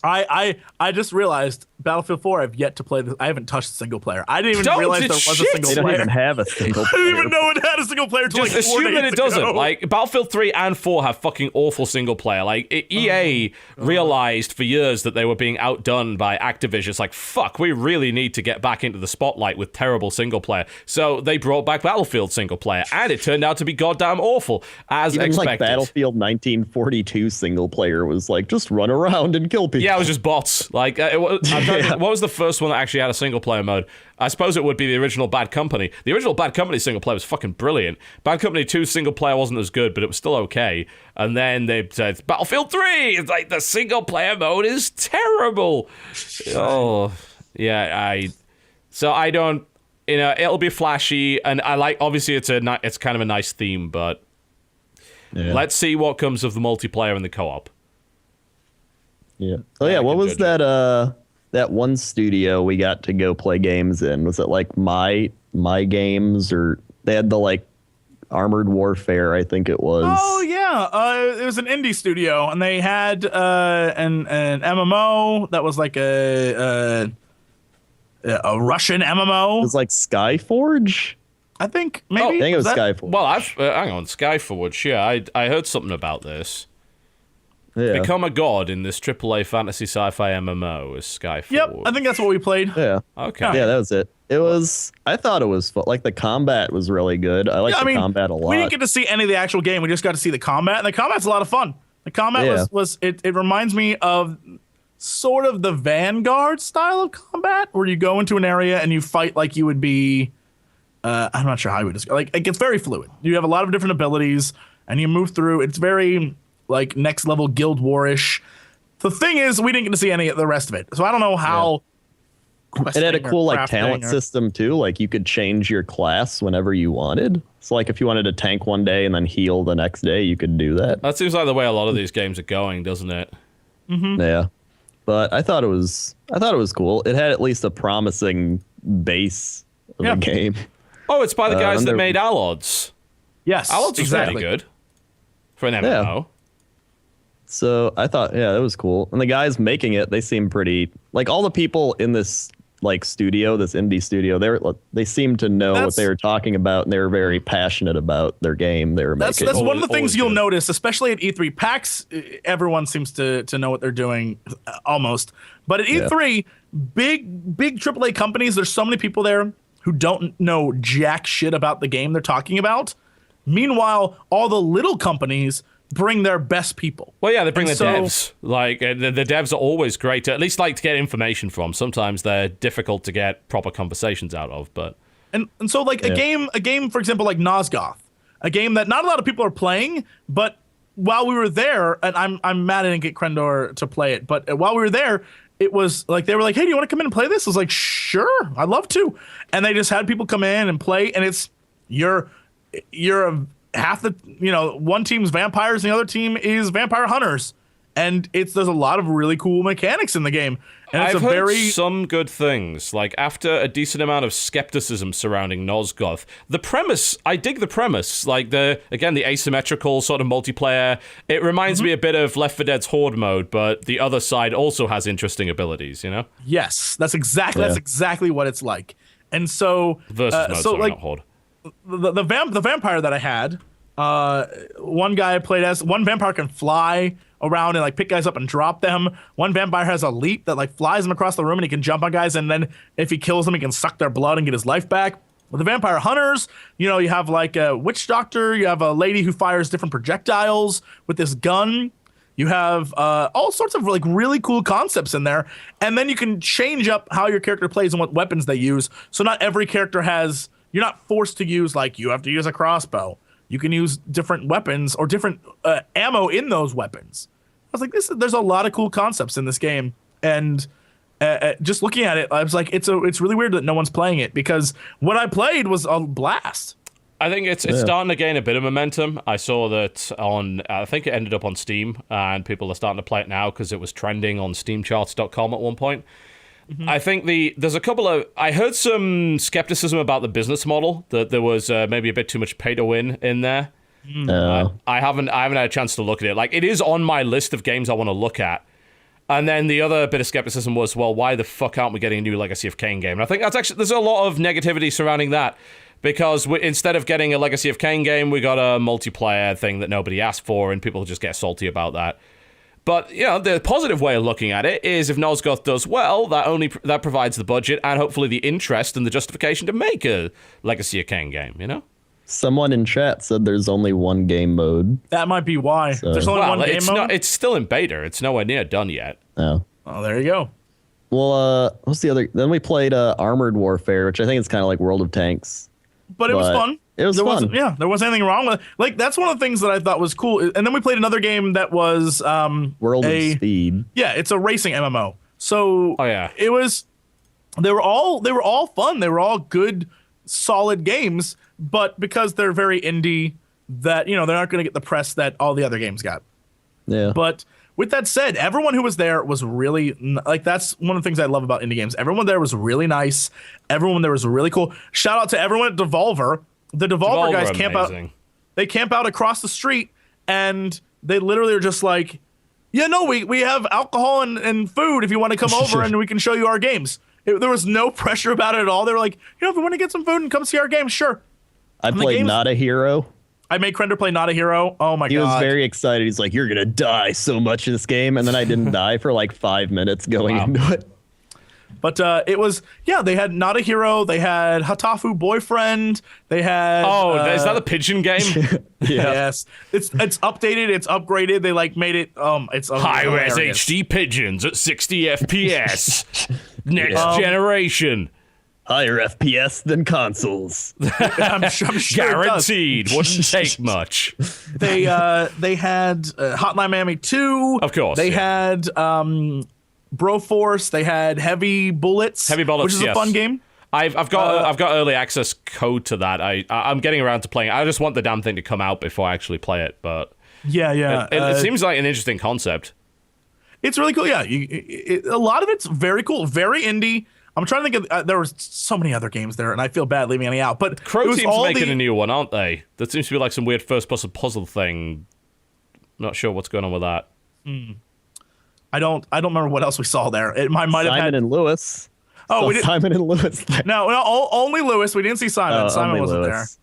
Speaker 2: I just realized Battlefield 4, I've yet to play this. I haven't touched the single player. I didn't even realize there was a single
Speaker 3: They
Speaker 2: player.
Speaker 3: don't even have a single player.
Speaker 2: I didn't even know it had a single player until
Speaker 1: Just
Speaker 2: like 4
Speaker 1: assume that
Speaker 2: days
Speaker 1: it doesn't.
Speaker 2: ago.
Speaker 1: Like, Battlefield 3 and 4 have fucking awful single player. Like, EA realized for years that they were being outdone by Activision. It's like, fuck, we really need to get back into the spotlight with terrible single player. So they brought back Battlefield single player, and it turned out to be goddamn awful, as
Speaker 3: Even
Speaker 1: expected.
Speaker 3: like Battlefield 1942 single player was like, just run around and kill people.
Speaker 1: Yeah, it was just bots. Like, I'm trying to think, what was the first one that actually had a single player mode? I suppose it would be the original Bad Company. The original Bad Company single player was fucking brilliant. Bad Company 2 single player wasn't as good, but it was still okay. And then they said, Battlefield 3! It's like, the single player mode is terrible. Oh, yeah, So I don't, it'll be flashy, and I like, obviously it's kind of a nice theme, but let's see what comes of the multiplayer and the co-op.
Speaker 3: Yeah. Oh yeah, what was that one studio we got to go play games in? Was it like My Games, or they had the like Armored Warfare, I think it was.
Speaker 2: Oh yeah, it was an indie studio, and they had an MMO that was like a Russian MMO.
Speaker 3: It was like Skyforge?
Speaker 2: I think maybe.
Speaker 3: I think it was
Speaker 2: that?
Speaker 3: Skyforge.
Speaker 1: Well, hang on, Skyforge, yeah, I heard something about this.
Speaker 3: Yeah.
Speaker 1: Become a god in this AAA fantasy sci-fi MMO is Skyforge.
Speaker 2: Yep, I think that's what we played.
Speaker 3: Yeah.
Speaker 1: Okay.
Speaker 3: Yeah, that was it. It was. I thought it was fun. Like the combat was really good. I liked the combat a lot.
Speaker 2: We didn't get to see any of the actual game. We just got to see the combat, and the combat's a lot of fun. The combat was it reminds me of sort of the Vanguard style of combat, where you go into an area and you fight like you would be. I'm not sure how you would describe. Like, it gets very fluid. You have a lot of different abilities, and you move through. It's very like next level Guild War-ish. The thing is, we didn't get to see any of the rest of it, so I don't know how.
Speaker 3: It had a cool like talent system too. Like you could change your class whenever you wanted. So like if you wanted to tank one day and then heal the next day, you could do that.
Speaker 1: That seems like the way a lot of these games are going, doesn't it?
Speaker 2: Mm-hmm.
Speaker 3: Yeah, but I thought it was cool. It had at least a promising base of the game.
Speaker 1: Oh, it's by the guys that made Allods.
Speaker 2: Yes,
Speaker 1: Allods was pretty good for an MMO.
Speaker 3: Yeah. So I thought, that was cool. And the guys making it, they seem pretty like all the people in this like studio, this indie studio. They seemed to know what they were talking about, and they were very passionate about their game they were making.
Speaker 2: That's one of the things you'll notice, especially at E3. PAX, everyone seems to know what they're doing, almost. But at E3, big AAA companies, there's so many people there who don't know jack shit about the game they're talking about. Meanwhile, all the little companies bring their best people.
Speaker 1: Well, yeah, they bring devs. Like, the devs are always great to at least like to get information from. Sometimes they're difficult to get proper conversations out of, but...
Speaker 2: And so, like, a game, for example, like Nosgoth, a game that not a lot of people are playing, but while we were there, and I'm mad I didn't get Crendor to play it, but while we were there, it was like, they were like, hey, do you want to come in and play this? I was like, sure, I'd love to. And they just had people come in and play, and it's, you're half the, one team's vampires and the other team is vampire hunters, and there's a lot of really cool mechanics in the game, and it's
Speaker 1: I've heard some good things. Like, after a decent amount of skepticism surrounding Nosgoth, I dig the premise. Like, the asymmetrical sort of multiplayer, it reminds me a bit of Left 4 Dead's Horde mode, but the other side also has interesting abilities,
Speaker 2: Yes, that's exactly what it's like. And so
Speaker 1: versus mode, sorry, not Horde.
Speaker 2: the vampire that I had, one guy I played as, one vampire can fly around and like pick guys up and drop them. One vampire has a leap that like flies him across the room and he can jump on guys, and then if he kills them, he can suck their blood and get his life back. With the vampire hunters, you know, you have like a witch doctor, you have a lady who fires different projectiles with this gun. You have all sorts of like really cool concepts in there, and then you can change up how your character plays and what weapons they use. So not every character has. You're not forced to use like you have to use a crossbow. You can use different weapons or different ammo in those weapons. I was like, there's a lot of cool concepts in this game, and just looking at it, I was like, it's really weird that no one's playing it, because what I played was a blast.
Speaker 1: I think it's starting to gain a bit of momentum. I saw that I think it ended up on Steam, and people are starting to play it now because it was trending on steamcharts.com at one point. Mm-hmm. I think there's a couple of... I heard some skepticism about the business model, that there was maybe a bit too much pay to win in there. I haven't had a chance to look at it. Like, it is on my list of games I want to look at. And then the other bit of skepticism was, well, why the fuck aren't we getting a new Legacy of Kain game? And I think that's actually... There's a lot of negativity surrounding that. Because instead of getting a Legacy of Kain game, we got a multiplayer thing that nobody asked for, and people just get salty about that. But, you know, the positive way of looking at it is if Nosgoth does well, that provides the budget and hopefully the interest and the justification to make a Legacy of Kain game, you know?
Speaker 3: Someone in chat said there's only one game mode.
Speaker 2: That might be why.
Speaker 3: So.
Speaker 2: There's only one game mode?
Speaker 1: It's still in beta. It's nowhere near done yet.
Speaker 3: Oh.
Speaker 2: Oh, there you go.
Speaker 3: Well, what's the other... Then we played Armored Warfare, which I think is kind of like World of Tanks.
Speaker 2: But it was fun.
Speaker 3: It was fun.
Speaker 2: There wasn't anything wrong with it. Like, that's one of the things that I thought was cool. And then we played another game that was
Speaker 3: World of Speed.
Speaker 2: Yeah, it's a racing MMO. So
Speaker 1: it
Speaker 2: was they were all fun. They were all good, solid games, but because they're very indie, that, you know, they're not going to get the press that all the other games got.
Speaker 3: Yeah.
Speaker 2: But with that said, everyone who was there was really, like, that's one of the things I love about indie games. Everyone there was really nice. Everyone there was really cool. Shout out to everyone at Devolver. The Devolver guys camp out. They camp out across the street, and they literally are just like, yeah, no, we have alcohol and food if you want to come over and we can show you our games. There was no pressure about it at all. They were like, you know, if you want to get some food and come see our games, sure.
Speaker 3: I played Not a Hero.
Speaker 2: I made Crendor play Not a Hero. Oh my god.
Speaker 3: He was very excited. He's like, you're going to die so much in this game. And then I didn't die for like 5 minutes going into it.
Speaker 2: But it was, they had Not a Hero. They had Hatafu Boyfriend. They had...
Speaker 1: Oh, is that a pigeon game?
Speaker 2: Yes. It's updated. It's upgraded. They like made it... it's
Speaker 1: high-res HD pigeons at 60 FPS. Next generation.
Speaker 3: Higher FPS than consoles.
Speaker 2: I'm sure
Speaker 1: Guaranteed. Wouldn't take much.
Speaker 2: They had Hotline Miami 2.
Speaker 1: Of course.
Speaker 2: They had Broforce. They had Heavy Bullets.
Speaker 1: Heavy Bullets,
Speaker 2: which is a fun game.
Speaker 1: I've got early access code to that. I'm getting around to playing it. I just want the damn thing to come out before I actually play it. But it seems like an interesting concept.
Speaker 2: It's really cool. Yeah, a lot of it's very cool, very indie. I'm trying to think of, there were so many other games there, and I feel bad leaving any out. But
Speaker 1: Crow Team's making a new one, aren't they? That seems to be like some weird first-person puzzle thing. Not sure what's going on with that.
Speaker 2: I don't remember what else we saw there. It might have had
Speaker 3: Simon and Lewis.
Speaker 2: Oh, we did
Speaker 3: Simon and Lewis.
Speaker 2: No, only Lewis. We didn't see Simon. Simon wasn't
Speaker 3: Lewis.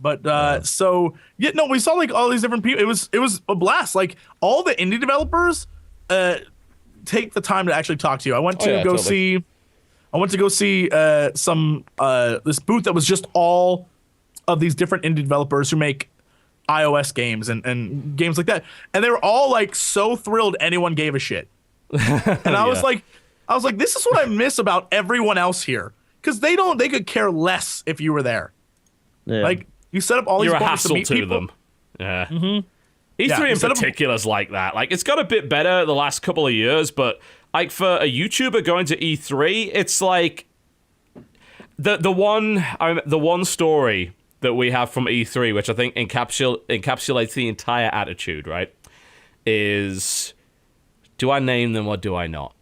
Speaker 2: there. But we saw like all these different people. It was a blast. Like all the indie developers take the time to actually talk to you. I went to go see some this booth that was just all of these different indie developers who make iOS games and games like that. And they were all like so thrilled anyone gave a shit. And I was like, this is what I miss about everyone else here. Because they could care less if you were there. Yeah. Like you set up all these points to meet people.
Speaker 1: Them. Yeah. Mm-hmm. E3 in particular is like that. Like it's got a bit better the last couple of years, but like for a YouTuber going to E3, it's like the one story that we have from E3, which I think encapsulates the entire attitude, right? Is, do I name them or do I not?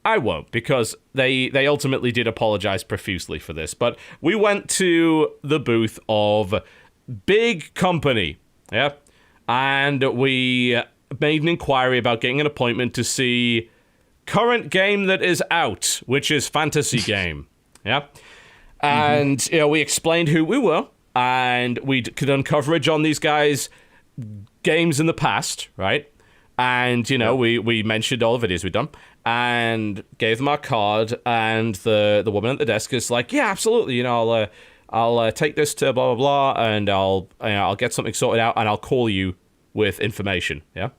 Speaker 1: I won't, because they ultimately did apologize profusely for this. But we went to the booth of Big Company, yeah, and we made an inquiry about getting an appointment to see current game that is out, which is Fantasy Game, yeah. And we explained who we were, and we could done coverage on these guys' games in the past, right? And, you know, we mentioned all the videos we'd done and gave them our card, and the woman at the desk is like, yeah, absolutely, you know, I'll take this to blah, blah, blah, and I'll get something sorted out, and I'll call you with information, yeah?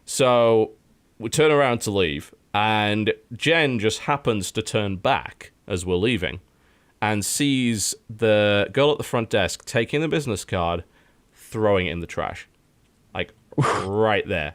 Speaker 1: So we turn around to leave, and Jen just happens to turn back as we're leaving and sees the girl at the front desk taking the business card, throwing it in the trash. Like, right there.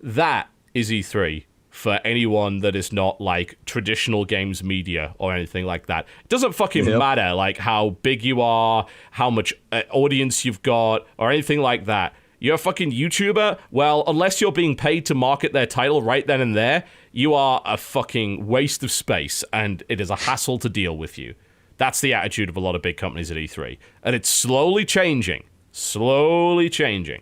Speaker 1: That is E3 for anyone that is not, like, traditional games media or anything like that. It doesn't fucking matter, like, how big you are, how much audience you've got, or anything like that. You're a fucking YouTuber? Well, unless you're being paid to market their title right then and there, you are a fucking waste of space, and it is a hassle to deal with you. That's the attitude of a lot of big companies at E3. And it's slowly changing. Slowly changing.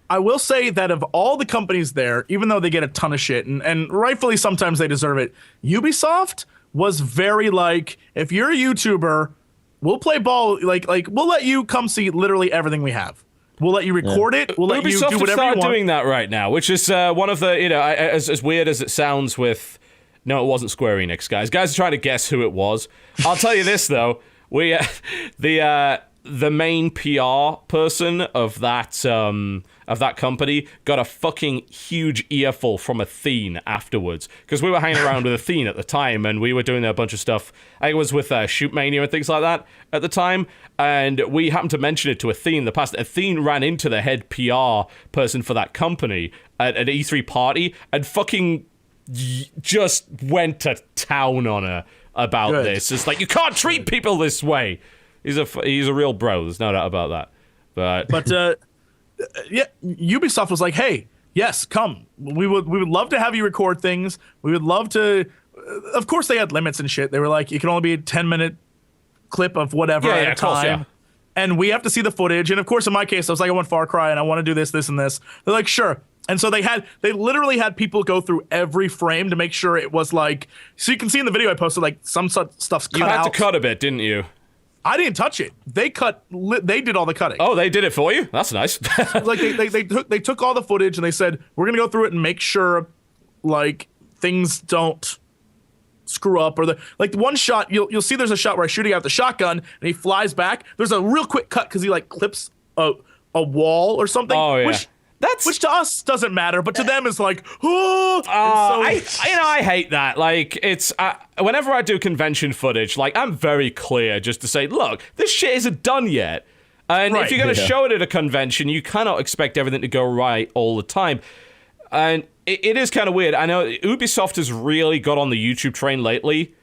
Speaker 2: I will say that of all the companies there, even though they get a ton of shit, and rightfully sometimes they deserve it, Ubisoft was very like, if you're a YouTuber, we'll play ball, like we'll let you come see literally everything we have. We'll let you record it. We'll let
Speaker 1: Ubisoft
Speaker 2: you do whatever you
Speaker 1: started
Speaker 2: want.
Speaker 1: doing that right now, which is one of the, you know, as weird as it sounds with, no, it wasn't Square Enix, guys. Guys are trying to guess who it was. I'll tell you this, though. We, the main PR person of that company got a fucking huge earful from Athene afterwards, because we were hanging around with Athene at the time, and we were doing a bunch of stuff. I think it was with Shoot Mania and things like that at the time, and we happened to mention it to Athene in the past. Athene ran into the head PR person for that company at an E3 party and fucking just went to town on her about this. It's like, you can't treat people this way. He's a real bro. There's no doubt about that. But
Speaker 2: yeah, Ubisoft was like, hey, yes, come. We would love to have you record things. We would love to. Of course, they had limits and shit. They were like, you can only be a 10-minute clip of whatever at a time. Course. And we have to see the footage. And of course, in my case, I was like, I want Far Cry and I want to do this, this, and this. They're like, sure. And so they literally had people go through every frame to make sure it was like, so you can see in the video I posted, like, some stuff's cut out.
Speaker 1: You had to cut a bit, didn't you?
Speaker 2: I didn't touch it. They did all the cutting.
Speaker 1: Oh, they did it for you? That's nice.
Speaker 2: Like they took all the footage and they said, we're gonna go through it and make sure, like, things don't screw up, or the one shot you'll see there's a shot where I'm shooting out the shotgun and he flies back. There's a real quick cut because he like clips a wall or something.
Speaker 1: Oh yeah.
Speaker 2: Which to us doesn't matter, but to them is like, oh.
Speaker 1: I hate that. Like, it's whenever I do convention footage, like, I'm very clear just to say, look, this shit isn't done yet. And if you're going to show it at a convention, you cannot expect everything to go right all the time. And it is kind of weird. I know Ubisoft has really got on the YouTube train lately.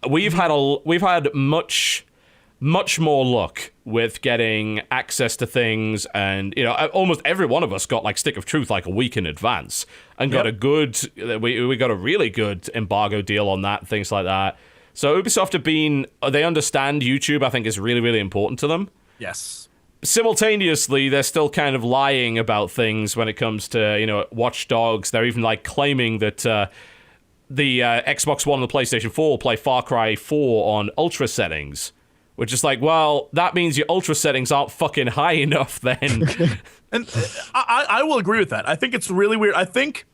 Speaker 1: We've had much more luck with getting access to things, and, you know, almost every one of us got like Stick of Truth like a week in advance and got we got a really good embargo deal on that, things like that. So Ubisoft they understand YouTube, I think, is really, really important to them.
Speaker 2: Yes.
Speaker 1: Simultaneously, they're still kind of lying about things when it comes to, you know, Watch Dogs. They're even like claiming that the Xbox One and the PlayStation 4 will play Far Cry 4 on ultra settings. Which is like, well, that means your ultra settings aren't fucking high enough then.
Speaker 2: And I will agree with that. I think it's really weird. I think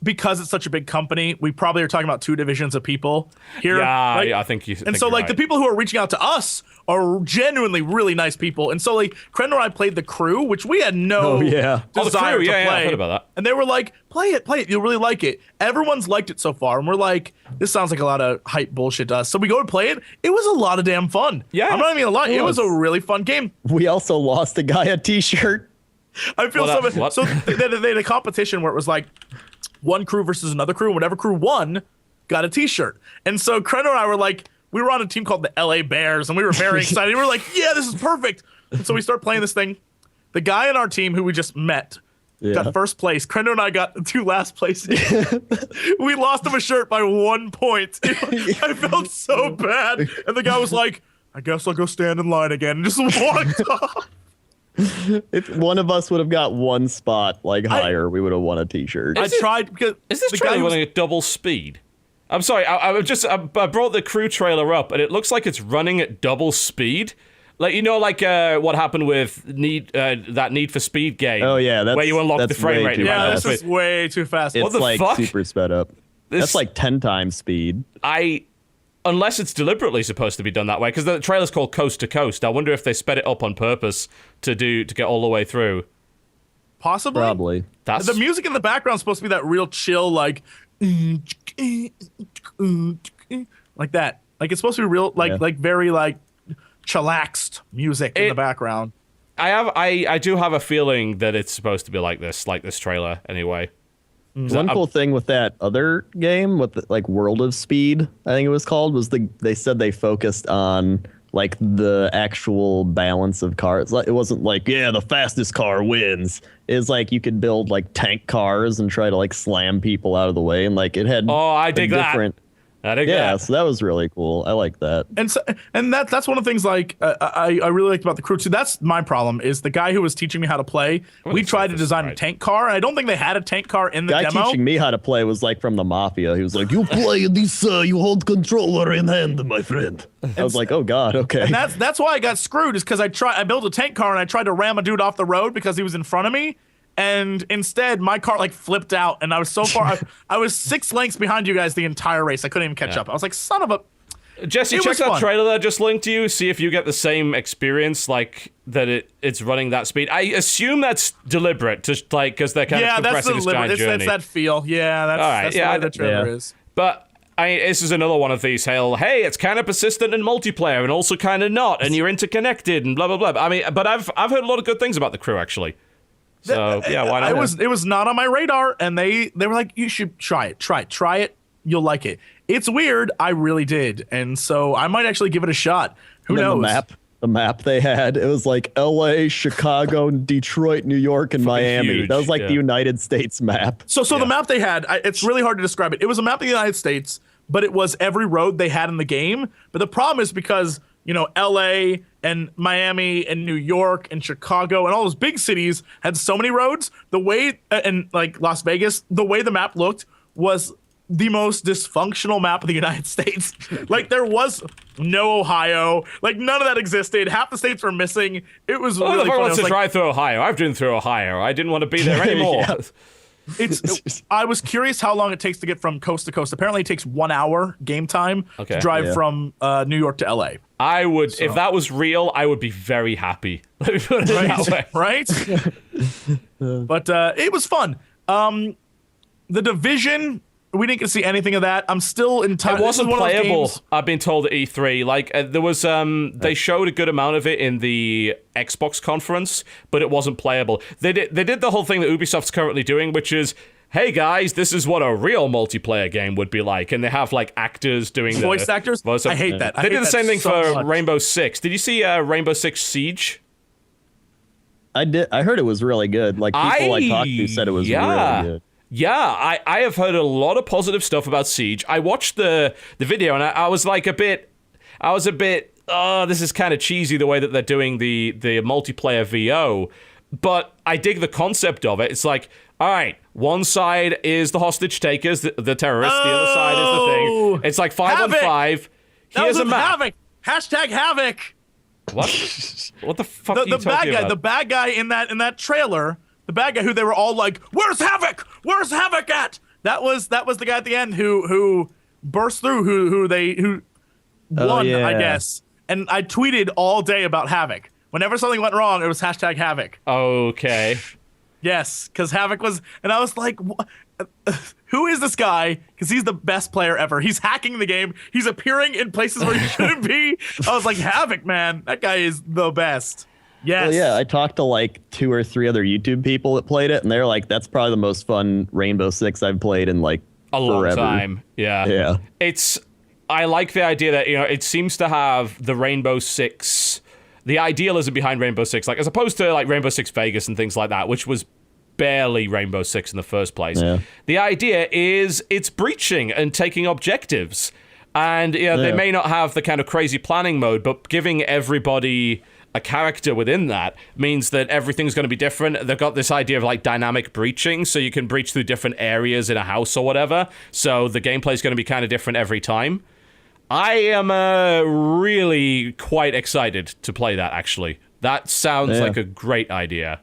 Speaker 2: because it's such a big company, we probably are talking about two divisions of people here.
Speaker 1: Yeah,
Speaker 2: right?
Speaker 1: I think you.
Speaker 2: And so, like, the people who are reaching out to us are genuinely really nice people. And so, like, Crendor and I played The Crew, which we had no desire
Speaker 1: The Crew,
Speaker 2: to play.
Speaker 1: I heard about that.
Speaker 2: And they were like, play it, you'll really like it. Everyone's liked it so far. And we're like, this sounds like a lot of hype bullshit to us. So we go to play it. It was a lot of damn fun.
Speaker 1: Yeah.
Speaker 2: I'm not even gonna lie. It was a really fun game.
Speaker 3: We also lost a guy a t-shirt.
Speaker 2: I feel so bad. So they had a competition where it was like one crew versus another crew, and whatever crew won got a t-shirt. And so Crendor and I were like, we were on a team called the LA Bears, and we were very excited. We were like, yeah, this is perfect. And so we start playing this thing. The guy in our team who we just met got first place. Crendor and I got the two last places. We lost him a shirt by 1 point. I felt so bad. And the guy was like, I guess I'll go stand in line again, and just walked off.
Speaker 3: If one of us would have got one spot higher, we would have won a t-shirt.
Speaker 2: I tried because
Speaker 1: is this trailer running at double speed? I'm sorry, I brought the Crew trailer up, and it looks like it's running at double speed. Like, what happened with that Need for Speed game.
Speaker 3: Oh, yeah.
Speaker 1: where you unlock the frame rate.
Speaker 2: Yeah, this is way too fast.
Speaker 3: It's
Speaker 1: What the
Speaker 3: like
Speaker 1: fuck?
Speaker 3: super sped up. That's like 10 times speed.
Speaker 1: Unless it's deliberately supposed to be done that way, because the trailer's called Coast to Coast. I wonder if they sped it up on purpose to get all the way through.
Speaker 2: Possibly.
Speaker 3: Probably.
Speaker 2: The music in the background is supposed to be that real chill, like that. Like it's supposed to be real, like very like chillaxed music in the background.
Speaker 1: I do have a feeling that it's supposed to be like this trailer anyway.
Speaker 3: One cool thing with that other game, with World of Speed, I think it was called, was they said they focused on like the actual balance of cars. It wasn't like, the fastest car wins. It's like you could build like tank cars and try to like slam people out of the way, and like it had.
Speaker 1: Oh, I dig that.
Speaker 3: So that was really cool. I like that.
Speaker 2: And that's one of the things like I really liked about the crew too. That's my problem is the guy who was teaching me how to play. We tried to design a tank car, and I don't think they had a tank car in the
Speaker 3: guy
Speaker 2: demo.
Speaker 3: Teaching me how to play was like from the Mafia. He was like, "You play this, you hold controller in hand, my friend." I was like, "Oh God, okay."
Speaker 2: And that's why I got screwed, is because I built a tank car and I tried to ram a dude off the road because he was in front of me. And instead, my car like flipped out, and I was so far. I was 6 lengths behind you guys the entire race. I couldn't even catch up. I was like, son of a.
Speaker 1: Jesse, check that trailer that I just linked to you. See if you get the same experience, like that it's running that speed. I assume that's deliberate, just like because they're kind of compressing this guy's journey.
Speaker 2: It's that feel. Yeah, that's the way the trailer is.
Speaker 1: But this is another one of these. Hey, it's kind of persistent in multiplayer, and also kind of not, and you're interconnected, and blah blah blah. But I've heard a lot of good things about the crew actually. So why not?
Speaker 2: It was not on my radar, and they were like, you should try it. You'll like it. It's weird. I really did, and so I might actually give it a shot. Who knows?
Speaker 3: The map they had, it was like L.A., Chicago, Detroit, New York, and Miami.
Speaker 1: Huge,
Speaker 3: that was like the United States map.
Speaker 2: So the map they had, it's really hard to describe it. It was a map of the United States, but it was every road they had in the game. But the problem is because L.A. and Miami and New York and Chicago and all those big cities had so many roads. The way, and like Las Vegas, the way the map looked was the most dysfunctional map of the United States. Like there was no Ohio. Like none of that existed. Half the states were missing. It was really funny.
Speaker 1: Wants to drive through Ohio. I've driven through Ohio. I didn't want to be there anymore.
Speaker 2: I was curious how long it takes to get from coast to coast. Apparently it takes 1 hour game time to drive from New York to LA.
Speaker 1: I would, if that was real, I would be very happy. Right?
Speaker 2: But it was fun. The Division, we didn't get to see anything of that. I'm still in time.
Speaker 1: It wasn't playable, I've been told, at E3. Like, there was, they showed a good amount of it in the Xbox conference, but it wasn't playable. They did the whole thing that Ubisoft's currently doing, which is, hey guys, this is what a real multiplayer game would be like. And they have, like, actors doing
Speaker 2: voice actors? I hate that.
Speaker 1: They did the same thing for Rainbow Six. Did you see Rainbow Six Siege?
Speaker 3: I did. I heard it was really good. Like, people I talked to said it was really good.
Speaker 1: Yeah, I have heard a lot of positive stuff about Siege. I watched the video and I was like a bit, oh, this is kind of cheesy the way that they're doing the multiplayer VO. But I dig the concept of it. It's like, all right, one side is the hostage takers, the terrorists. The other side is the thing. It's like 5-on-5. Here's a map.
Speaker 2: Havoc. Hashtag Havoc.
Speaker 1: What? What the fuck are you talking about?
Speaker 2: The bad guy in that trailer. The bad guy who they were all like, "Where's Havoc? Where's Havoc at?" That was the guy at the end who burst through, who won, I guess. And I tweeted all day about Havoc. Whenever something went wrong, it was hashtag Havoc.
Speaker 1: Okay.
Speaker 2: Yes, because Havoc was, and I was like, who is this guy? Because he's the best player ever. He's hacking the game. He's appearing in places where he shouldn't be. I was like, Havoc, man, that guy is the best. Yes.
Speaker 3: Well, yeah, I talked to like 2 or 3 other YouTube people that played it, and they're like, that's probably the most fun Rainbow Six I've played in like
Speaker 1: a long
Speaker 3: forever.
Speaker 1: time. Yeah.
Speaker 3: Yeah.
Speaker 1: I like the idea that, it seems to have the Rainbow Six, the idealism behind Rainbow Six, like as opposed to like Rainbow Six Vegas and things like that, which was barely Rainbow Six in the first place. Yeah. The idea is it's breaching and taking objectives. And they may not have the kind of crazy planning mode, but giving everybody a character within that means that everything's going to be different. They've got this idea of like dynamic breaching, so you can breach through different areas in a house or whatever. So the gameplay is going to be kind of different every time. I am really quite excited to play that, actually. That sounds like a great idea.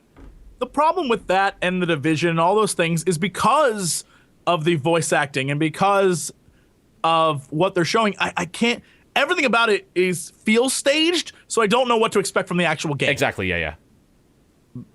Speaker 2: The problem with that and The Division and all those things is because of the voice acting and because of what they're showing, I can't... Everything about it feels staged, so I don't know what to expect from the actual game.
Speaker 1: Exactly, yeah.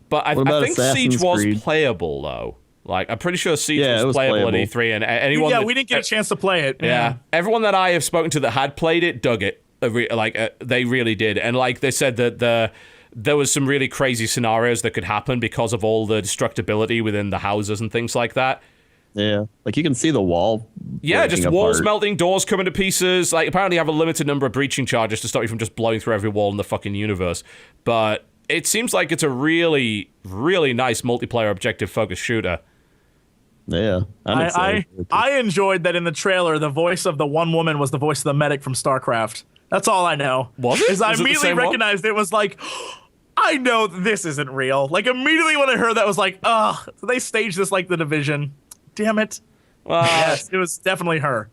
Speaker 1: But I think
Speaker 3: Assassin's
Speaker 1: Siege was
Speaker 3: Creed?
Speaker 1: playable, though. Like, I'm pretty sure Siege
Speaker 3: Yeah, it
Speaker 1: was
Speaker 3: was
Speaker 1: playable at
Speaker 3: playable.
Speaker 1: E3, and anyone...
Speaker 2: Yeah, we didn't get a chance to play it.
Speaker 1: Yeah. Everyone that I have spoken to that had played it dug it. They really did. And, like, they said that there was some really crazy scenarios that could happen because of all the destructibility within the houses and things like that.
Speaker 3: Yeah, like you can see the wall.
Speaker 1: Yeah, just walls
Speaker 3: apart.
Speaker 1: melting, doors coming to pieces. Like, apparently you have a limited number of breaching charges to stop you from just blowing through every wall in the fucking universe. But it seems like it's a really, really nice multiplayer objective-focused shooter.
Speaker 3: Yeah, I'm excited.
Speaker 2: I enjoyed that in the trailer, the voice of the one woman was the voice of the medic from StarCraft. That's all I know.
Speaker 1: Was it?
Speaker 2: Is I
Speaker 1: Was it the
Speaker 2: immediately
Speaker 1: same one?
Speaker 2: recognized it was like, I know this isn't real. Like, immediately when I heard that, I was like, ugh, they staged this like The Division. Damn it.
Speaker 1: Well,
Speaker 2: Yes, it was definitely her.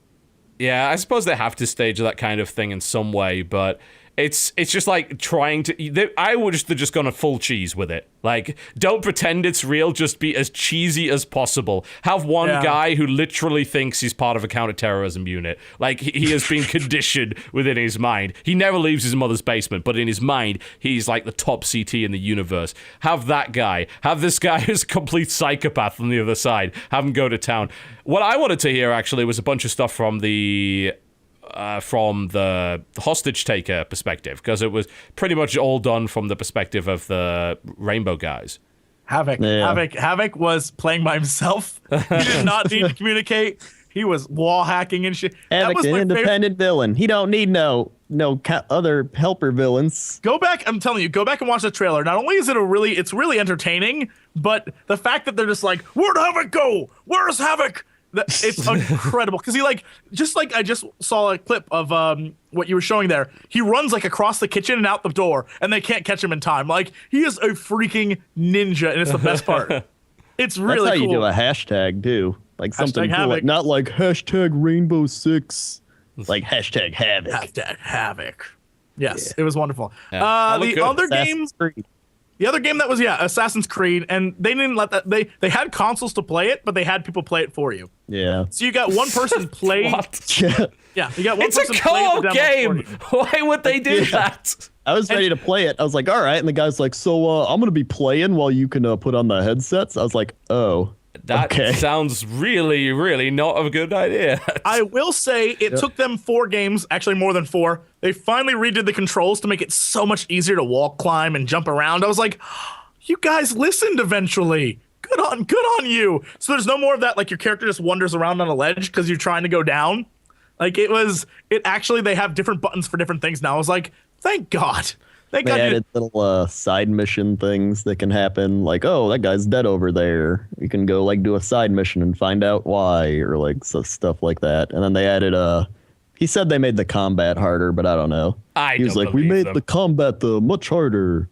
Speaker 1: yeah, I suppose they have to stage that kind of thing in some way, but it's just like trying to... I would just gone full cheese with it. Like, don't pretend it's real, just be as cheesy as possible. Have one guy who literally thinks he's part of a counterterrorism unit. Like, he has been conditioned within his mind. He never leaves his mother's basement, but in his mind, he's like the top CT in the universe. Have that guy. Have this guy who's a complete psychopath on the other side. Have him go to town. What I wanted to hear, actually, was a bunch of stuff from the hostage taker perspective, because it was pretty much all done from the perspective of the Rainbow guys.
Speaker 2: Havoc.
Speaker 3: Yeah.
Speaker 2: Havoc was playing by himself. He did not need to communicate. He was wall hacking and shit. That
Speaker 3: Havoc,
Speaker 2: was
Speaker 3: an
Speaker 2: my
Speaker 3: independent villain. He don't need no other helper villains.
Speaker 2: Go back, I'm telling you, go back and watch the trailer. Not only is it it's really entertaining, but the fact that they're just like, where'd Havoc go? Where's Havoc? It's incredible, because I just saw a clip of what you were showing there. He runs like across the kitchen and out the door, and they can't catch him in time. Like, he is a freaking ninja, and it's the best part. It's really
Speaker 3: That's how
Speaker 2: cool.
Speaker 3: you do a hashtag too, like something cool,
Speaker 2: Havoc.
Speaker 3: like, not like hashtag Rainbow Six, like hashtag Havoc.
Speaker 2: Hashtag Havoc. Yes, it was wonderful.
Speaker 1: That looked
Speaker 2: The
Speaker 1: good.
Speaker 2: other
Speaker 3: Assassin's
Speaker 2: games.
Speaker 3: Creed.
Speaker 2: The other game that was, Assassin's Creed, and they didn't let that, they had consoles to play it, but they had people play it for you.
Speaker 3: Yeah.
Speaker 2: So you got one person play.
Speaker 1: What?
Speaker 3: Yeah.
Speaker 2: You got one
Speaker 1: It's a
Speaker 2: person play the
Speaker 1: co-op
Speaker 2: demo
Speaker 1: game!
Speaker 2: for you.
Speaker 1: Why would they do that?
Speaker 3: I was ready to play it. I was like, all right. And the guy's like, so I'm going to be playing while you can put on the headsets. I was like, oh.
Speaker 1: That
Speaker 3: Okay.
Speaker 1: sounds really, really not a good idea.
Speaker 2: I will say it took them 4 games, actually more than 4. They finally redid the controls to make it so much easier to wall climb and jump around. I was like, you guys listened eventually. Good on you. So there's no more of that, like your character just wanders around on a ledge because you're trying to go down. Like, they have different buttons for different things now. I was like, thank God. Thank
Speaker 3: They
Speaker 2: God.
Speaker 3: added little side mission things that can happen, like, oh, that guy's dead over there. You can go like do a side mission and find out why, or like stuff like that. And then they added he said they made the combat harder, but I don't know. He was
Speaker 1: don't
Speaker 3: like, we
Speaker 1: believe
Speaker 3: made
Speaker 1: them.
Speaker 3: the combat much harder.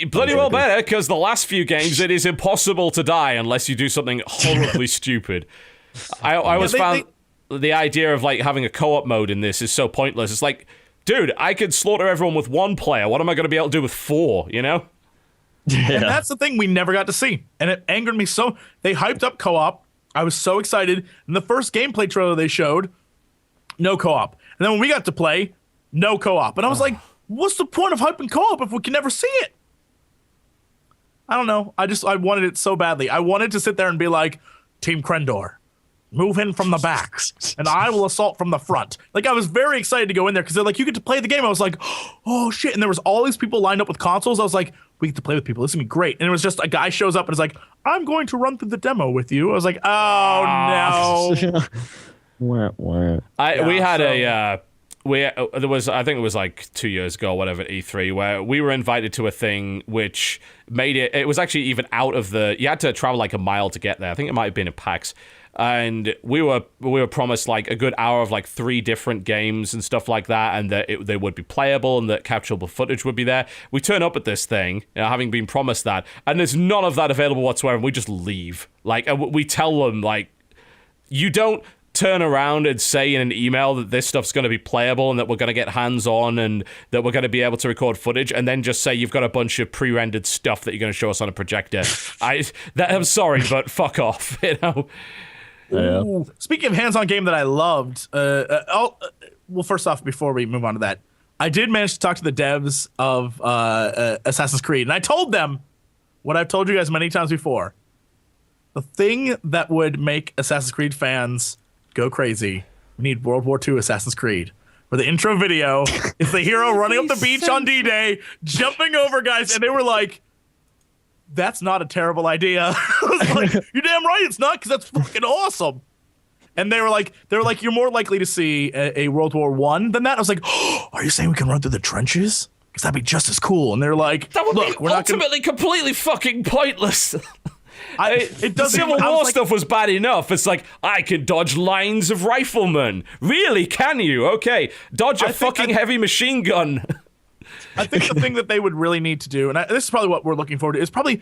Speaker 1: Bloody well better, because the last few games, it is impossible to die unless you do something horribly stupid. I always found the idea of like having a co-op mode in this is so pointless. It's like, dude, I could slaughter everyone with 1 player. What am I going to be able to do with 4, you know?
Speaker 2: And that's the thing we never got to see. And it angered me so. They hyped up co-op. I was so excited. And the first gameplay trailer they showed, no co-op. And then when we got to play, no co-op. And I was like, what's the point of hyping co-op if we can never see it? I don't know. I wanted it so badly. I wanted to sit there and be like, Team Crendor, move in from the back, and I will assault from the front. Like, I was very excited to go in there because they're like, you get to play the game. I was like, oh shit. And there was all these people lined up with consoles. I was like, we get to play with people. This is gonna be great. And it was just a guy shows up and is like, I'm going to run through the demo with you. I was like, oh no.
Speaker 1: We had there was, I think it was like 2 years ago or whatever at E3, where we were invited to a thing which made it was actually even out of you had to travel like a mile to get there. I think it might have been in PAX. And we were promised like a good hour of like 3 different games and stuff like that, and that they would be playable and that capturable footage would be there. We turn up at this thing, having been promised that, and there's none of that available whatsoever, and we just leave. Like, we tell them, like, you don't turn around and say in an email that this stuff's going to be playable and that we're going to get hands-on and that we're going to be able to record footage, and then just say you've got a bunch of pre-rendered stuff that you're going to show us on a projector. I'm sorry, but fuck off, you know?
Speaker 2: Ooh. Speaking of hands-on game that I loved, well, first off, before we move on to that, I did manage to talk to the devs of Assassin's Creed, and I told them what I've told you guys many times before. The thing that would make Assassin's Creed fans go crazy, we need World War II Assassin's Creed, where the intro video is the hero running up the beach on D-Day, jumping over guys, and they were like, that's not a terrible idea. I was like, you're damn right it's not, because that's fucking awesome. And they were like, you're more likely to see a World War I than that. I was like, oh, are you saying we can run through the trenches? Because that'd be just as cool. And they're like,
Speaker 1: that would
Speaker 2: look,
Speaker 1: be
Speaker 2: we're
Speaker 1: ultimately completely fucking pointless. The Civil
Speaker 2: I
Speaker 1: War
Speaker 2: was like,
Speaker 1: stuff was bad enough. It's like, I can dodge lines of riflemen. Really, can you? Okay, dodge a fucking heavy machine gun.
Speaker 2: I think the thing that they would really need to do, and this is probably what we're looking forward to, is probably,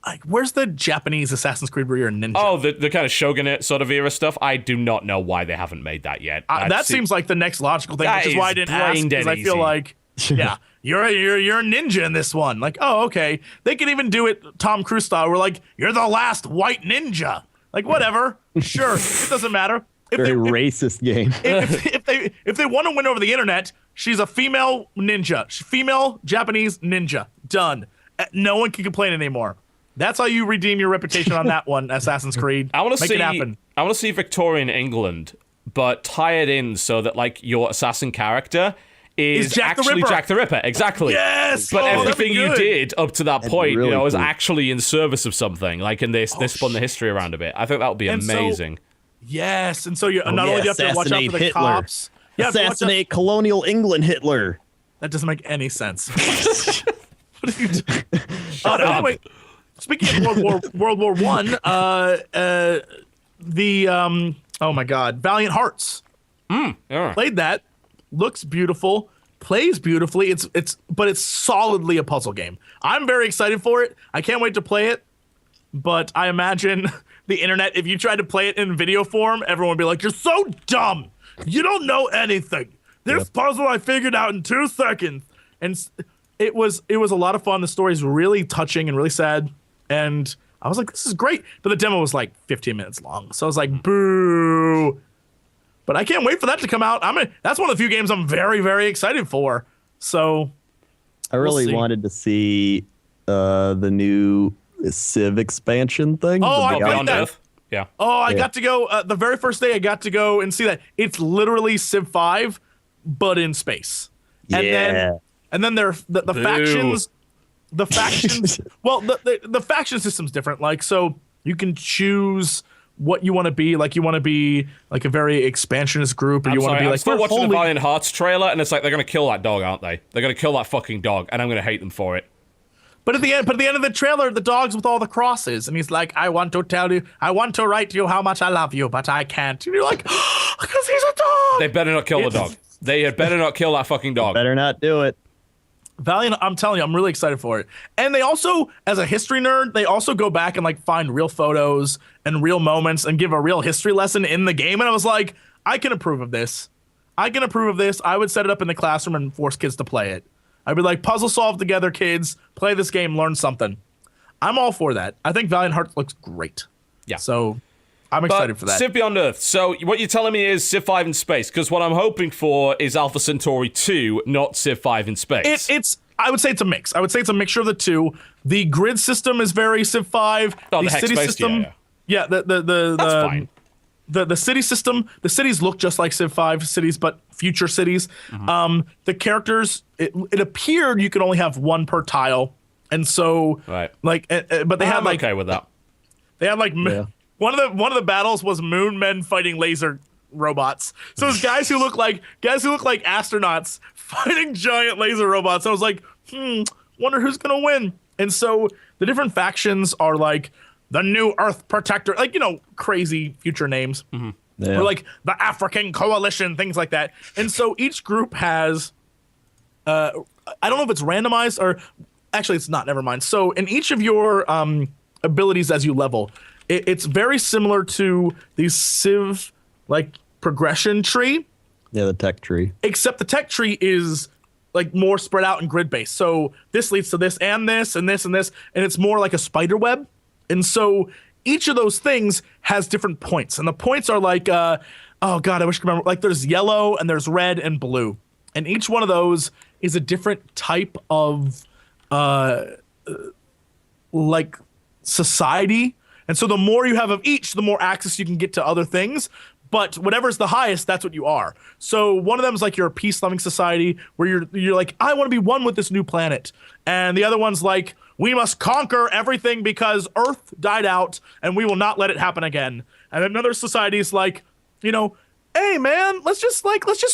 Speaker 2: like, where's the Japanese Assassin's Creed where you're a ninja?
Speaker 1: Oh, the kind of Shogunate sort of era stuff? I do not know why they haven't made that yet.
Speaker 2: That seems like the next logical thing, which is why I didn't ask, because I feel like, yeah, you're a ninja in this one. Like, oh, okay. They could even do it Tom Cruise style. We're like, you're the last white ninja. Like, whatever. Sure, it doesn't matter.
Speaker 3: Very racist game.
Speaker 2: If they want to win over the internet, she's a female ninja. Female Japanese ninja. Done. No one can complain anymore. That's how you redeem your reputation on that one, Assassin's Creed.
Speaker 1: I want to
Speaker 2: Make it happen.
Speaker 1: I want to see Victorian England, but tie it in so that, like, your assassin character is actually Jack the Ripper. Exactly.
Speaker 2: Yes.
Speaker 1: But everything you did up to that point,
Speaker 3: really
Speaker 1: was
Speaker 3: cool.
Speaker 1: actually in service of something. Like, and they spun the history around a bit. I think that would be amazing.
Speaker 2: Yes, and so you not only do you have to watch out for the
Speaker 3: Hitler.
Speaker 2: cops.
Speaker 3: Assassinate colonial England Hitler.
Speaker 2: That doesn't make any sense. What are you doing? Anyway, speaking of World War One, oh my God, Valiant Hearts.
Speaker 1: Yeah.
Speaker 2: Played that. Looks beautiful. Plays beautifully. But it's solidly a puzzle game. I'm very excited for it. I can't wait to play it. But I imagine the internet, if you tried to play it in video form, everyone would be like, "You're so dumb. You don't know anything. This puzzle I figured out in 2 seconds." And it was a lot of fun. The story is really touching and really sad. And I was like, this is great. But the demo was like 15 minutes long. So I was like, boo. But I can't wait for that to come out. That's one of the few games I'm very, very excited for. So
Speaker 3: I really wanted to see the new Civ expansion thing.
Speaker 2: Oh, I
Speaker 1: Beyond
Speaker 2: played that.
Speaker 1: Earth. Yeah.
Speaker 2: Oh, I got to go the very first day. I got to go and see that. It's literally Civ 5, but in space.
Speaker 3: Yeah.
Speaker 2: And then there the factions. The factions. Well, the faction system's different. Like, so you can choose what you want to be. Like, you want to be like a very expansionist group, or you want to be like.
Speaker 1: I'm still watching the Valiant Hearts trailer, and it's like they're gonna kill that dog, aren't they? They're gonna kill that fucking dog, and I'm gonna hate them for it.
Speaker 2: But at the end of the trailer, the dog's with all the crosses, and he's like, I want to write to you how much I love you, but I can't. And you're like, because he's a dog.
Speaker 1: They better not kill the dog. They had better not kill that fucking dog.
Speaker 3: Better not do it.
Speaker 2: Valiant, I'm telling you, I'm really excited for it. And they also, as a history nerd, they also go back and like find real photos and real moments and give a real history lesson in the game. And I was like, I can approve of this. I would set it up in the classroom and force kids to play it. I'd be like, puzzle solve together, kids. Play this game, learn something. I'm all for that. I think Valiant Hearts looks great.
Speaker 1: Yeah.
Speaker 2: So I'm excited for that.
Speaker 1: Civ Beyond Earth. So what you're telling me is Civ 5 in space, because what I'm hoping for is Alpha Centauri 2, not Civ 5 in space.
Speaker 2: I would say it's a mix. I would say it's a mixture of the two. The grid system is very Civ 5.
Speaker 1: Oh,
Speaker 2: the
Speaker 1: hex
Speaker 2: city
Speaker 1: based,
Speaker 2: system. Yeah,
Speaker 1: That's fine.
Speaker 2: The city system, the cities look just like Civ 5 cities, but future cities.
Speaker 1: Mm-hmm.
Speaker 2: The characters, it appeared you could only have one per tile, and so
Speaker 1: Right.
Speaker 2: like, but they had like
Speaker 1: okay with that.
Speaker 2: they had like one of the battles was moon men fighting laser robots. So it's guys who look like astronauts fighting giant laser robots. I was like, wonder who's gonna win. And so the different factions are like the New Earth Protector, like, you know, crazy future names.
Speaker 3: Yeah.
Speaker 2: Or like the African Coalition, things like that. And so each group has, I don't know if it's randomized or actually it's not, never mind. So in each of your abilities as you level, it's very similar to these Civ like progression tree.
Speaker 3: Yeah, the tech tree.
Speaker 2: Except the tech tree is like more spread out and grid based. So this leads to this and this and this and this, and it's more like a spider web. And so each of those things has different points, and the points are like, oh god, I wish I could remember. Like there's yellow and there's red and blue, and each one of those is a different type of like society. And so the more you have of each, the more access you can get to other things. But whatever's the highest, that's what you are. So one of them is like you're a peace-loving society where you're like, I want to be one with this new planet. And the other one's like, we must conquer everything because Earth died out and we will not let it happen again. And another society is like, you know, hey man, let's just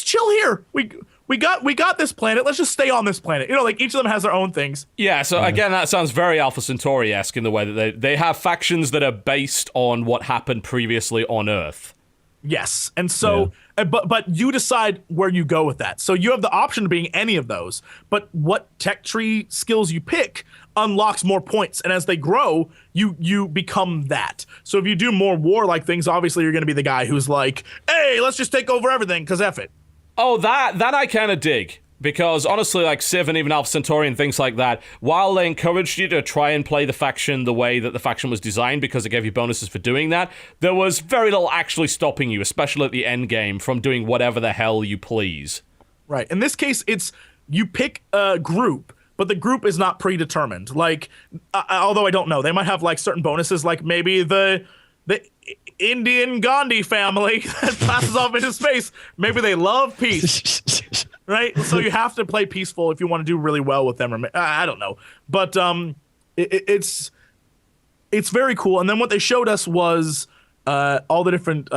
Speaker 2: chill here. We got this planet. Let's just stay on this planet. You know, like each of them has their own things.
Speaker 1: Yeah, so again, that sounds very Alpha Centauri-esque in the way that they have factions that are based on what happened previously on Earth.
Speaker 2: Yes. And so, but you decide where you go with that. So you have the option of being any of those, but what tech tree skills you pick unlocks more points. And as they grow, you become that. So if you do more warlike things, obviously you're going to be the guy who's like, hey, let's just take over everything because F it.
Speaker 1: Oh, that I kind of dig. Because honestly, like Civ and even Alpha Centauri and things like that, while they encouraged you to try and play the faction the way that the faction was designed because it gave you bonuses for doing that, there was very little actually stopping you, especially at the end game, from doing whatever the hell you please.
Speaker 2: Right. In this case, it's you pick a group, but the group is not predetermined. Like, although I don't know, they might have like certain bonuses, like maybe the Indian Gandhi family that passes off into space. Maybe they love peace. Right, so you have to play peaceful if you want to do really well with them. Or I don't know, but it's very cool. And then what they showed us was all the different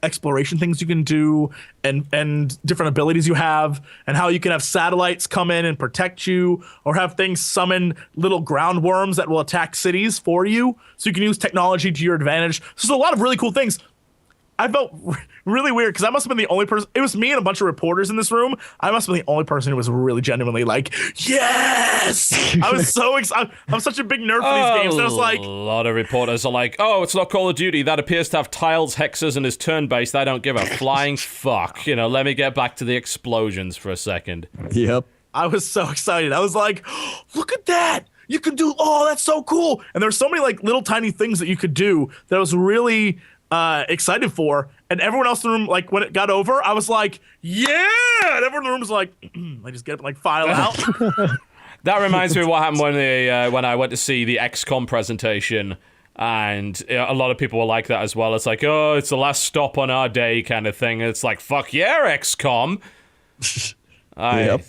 Speaker 2: exploration things you can do, and different abilities you have, and how you can have satellites come in and protect you, or have things summon little ground worms that will attack cities for you. So you can use technology to your advantage. So there's a lot of really cool things. I felt really weird because I must have been the only person. It was me and a bunch of reporters in this room. I must have been the only person who was really genuinely like, yes! I was so excited. I'm such a big nerd for these games. And I was like,
Speaker 1: a lot of reporters are like, oh, it's not Call of Duty. That appears to have tiles, hexes, and is turn-based. I don't give a flying fuck. You know, let me get back to the explosions for a second.
Speaker 3: Yep.
Speaker 2: I was so excited. I was like, oh, look at that. You can do, oh, that's so cool. And there's so many like little tiny things that you could do that I was really excited for. And everyone else in the room, like when it got over, I was like, yeah. And everyone in the room was like, I just get up and like file out.
Speaker 1: That reminds me of what happened when I went to see the XCOM presentation. And a lot of people were like that as well. It's like, oh, it's the last stop on our day kind of thing. It's like, fuck yeah, XCOM.
Speaker 3: Yep.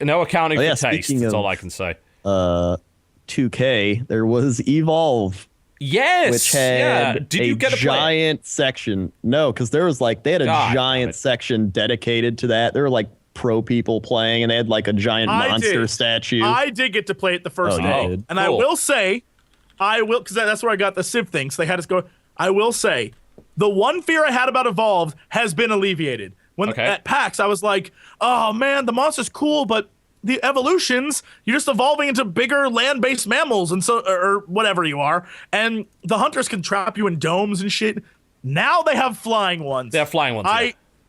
Speaker 1: No accounting for taste. That's
Speaker 3: of,
Speaker 1: all I can say.
Speaker 3: 2K, there was Evolve.
Speaker 1: Yes.
Speaker 3: Which had
Speaker 1: Did you get a
Speaker 3: giant section. No, because there was like, they had a giant section dedicated to that. There were like pro people playing, and they had like a giant monster statue.
Speaker 2: I did get to play it the first day. And cool. I will say, because that's where I got the Civ thing. So they had us go. I will say, the one fear I had about Evolve has been alleviated. When at PAX, I was like, oh man, the monster's cool, but the evolutions, you're just evolving into bigger land-based mammals, and so, or whatever you are, and the hunters can trap you in domes and shit. Now they have flying ones.
Speaker 1: They have flying ones.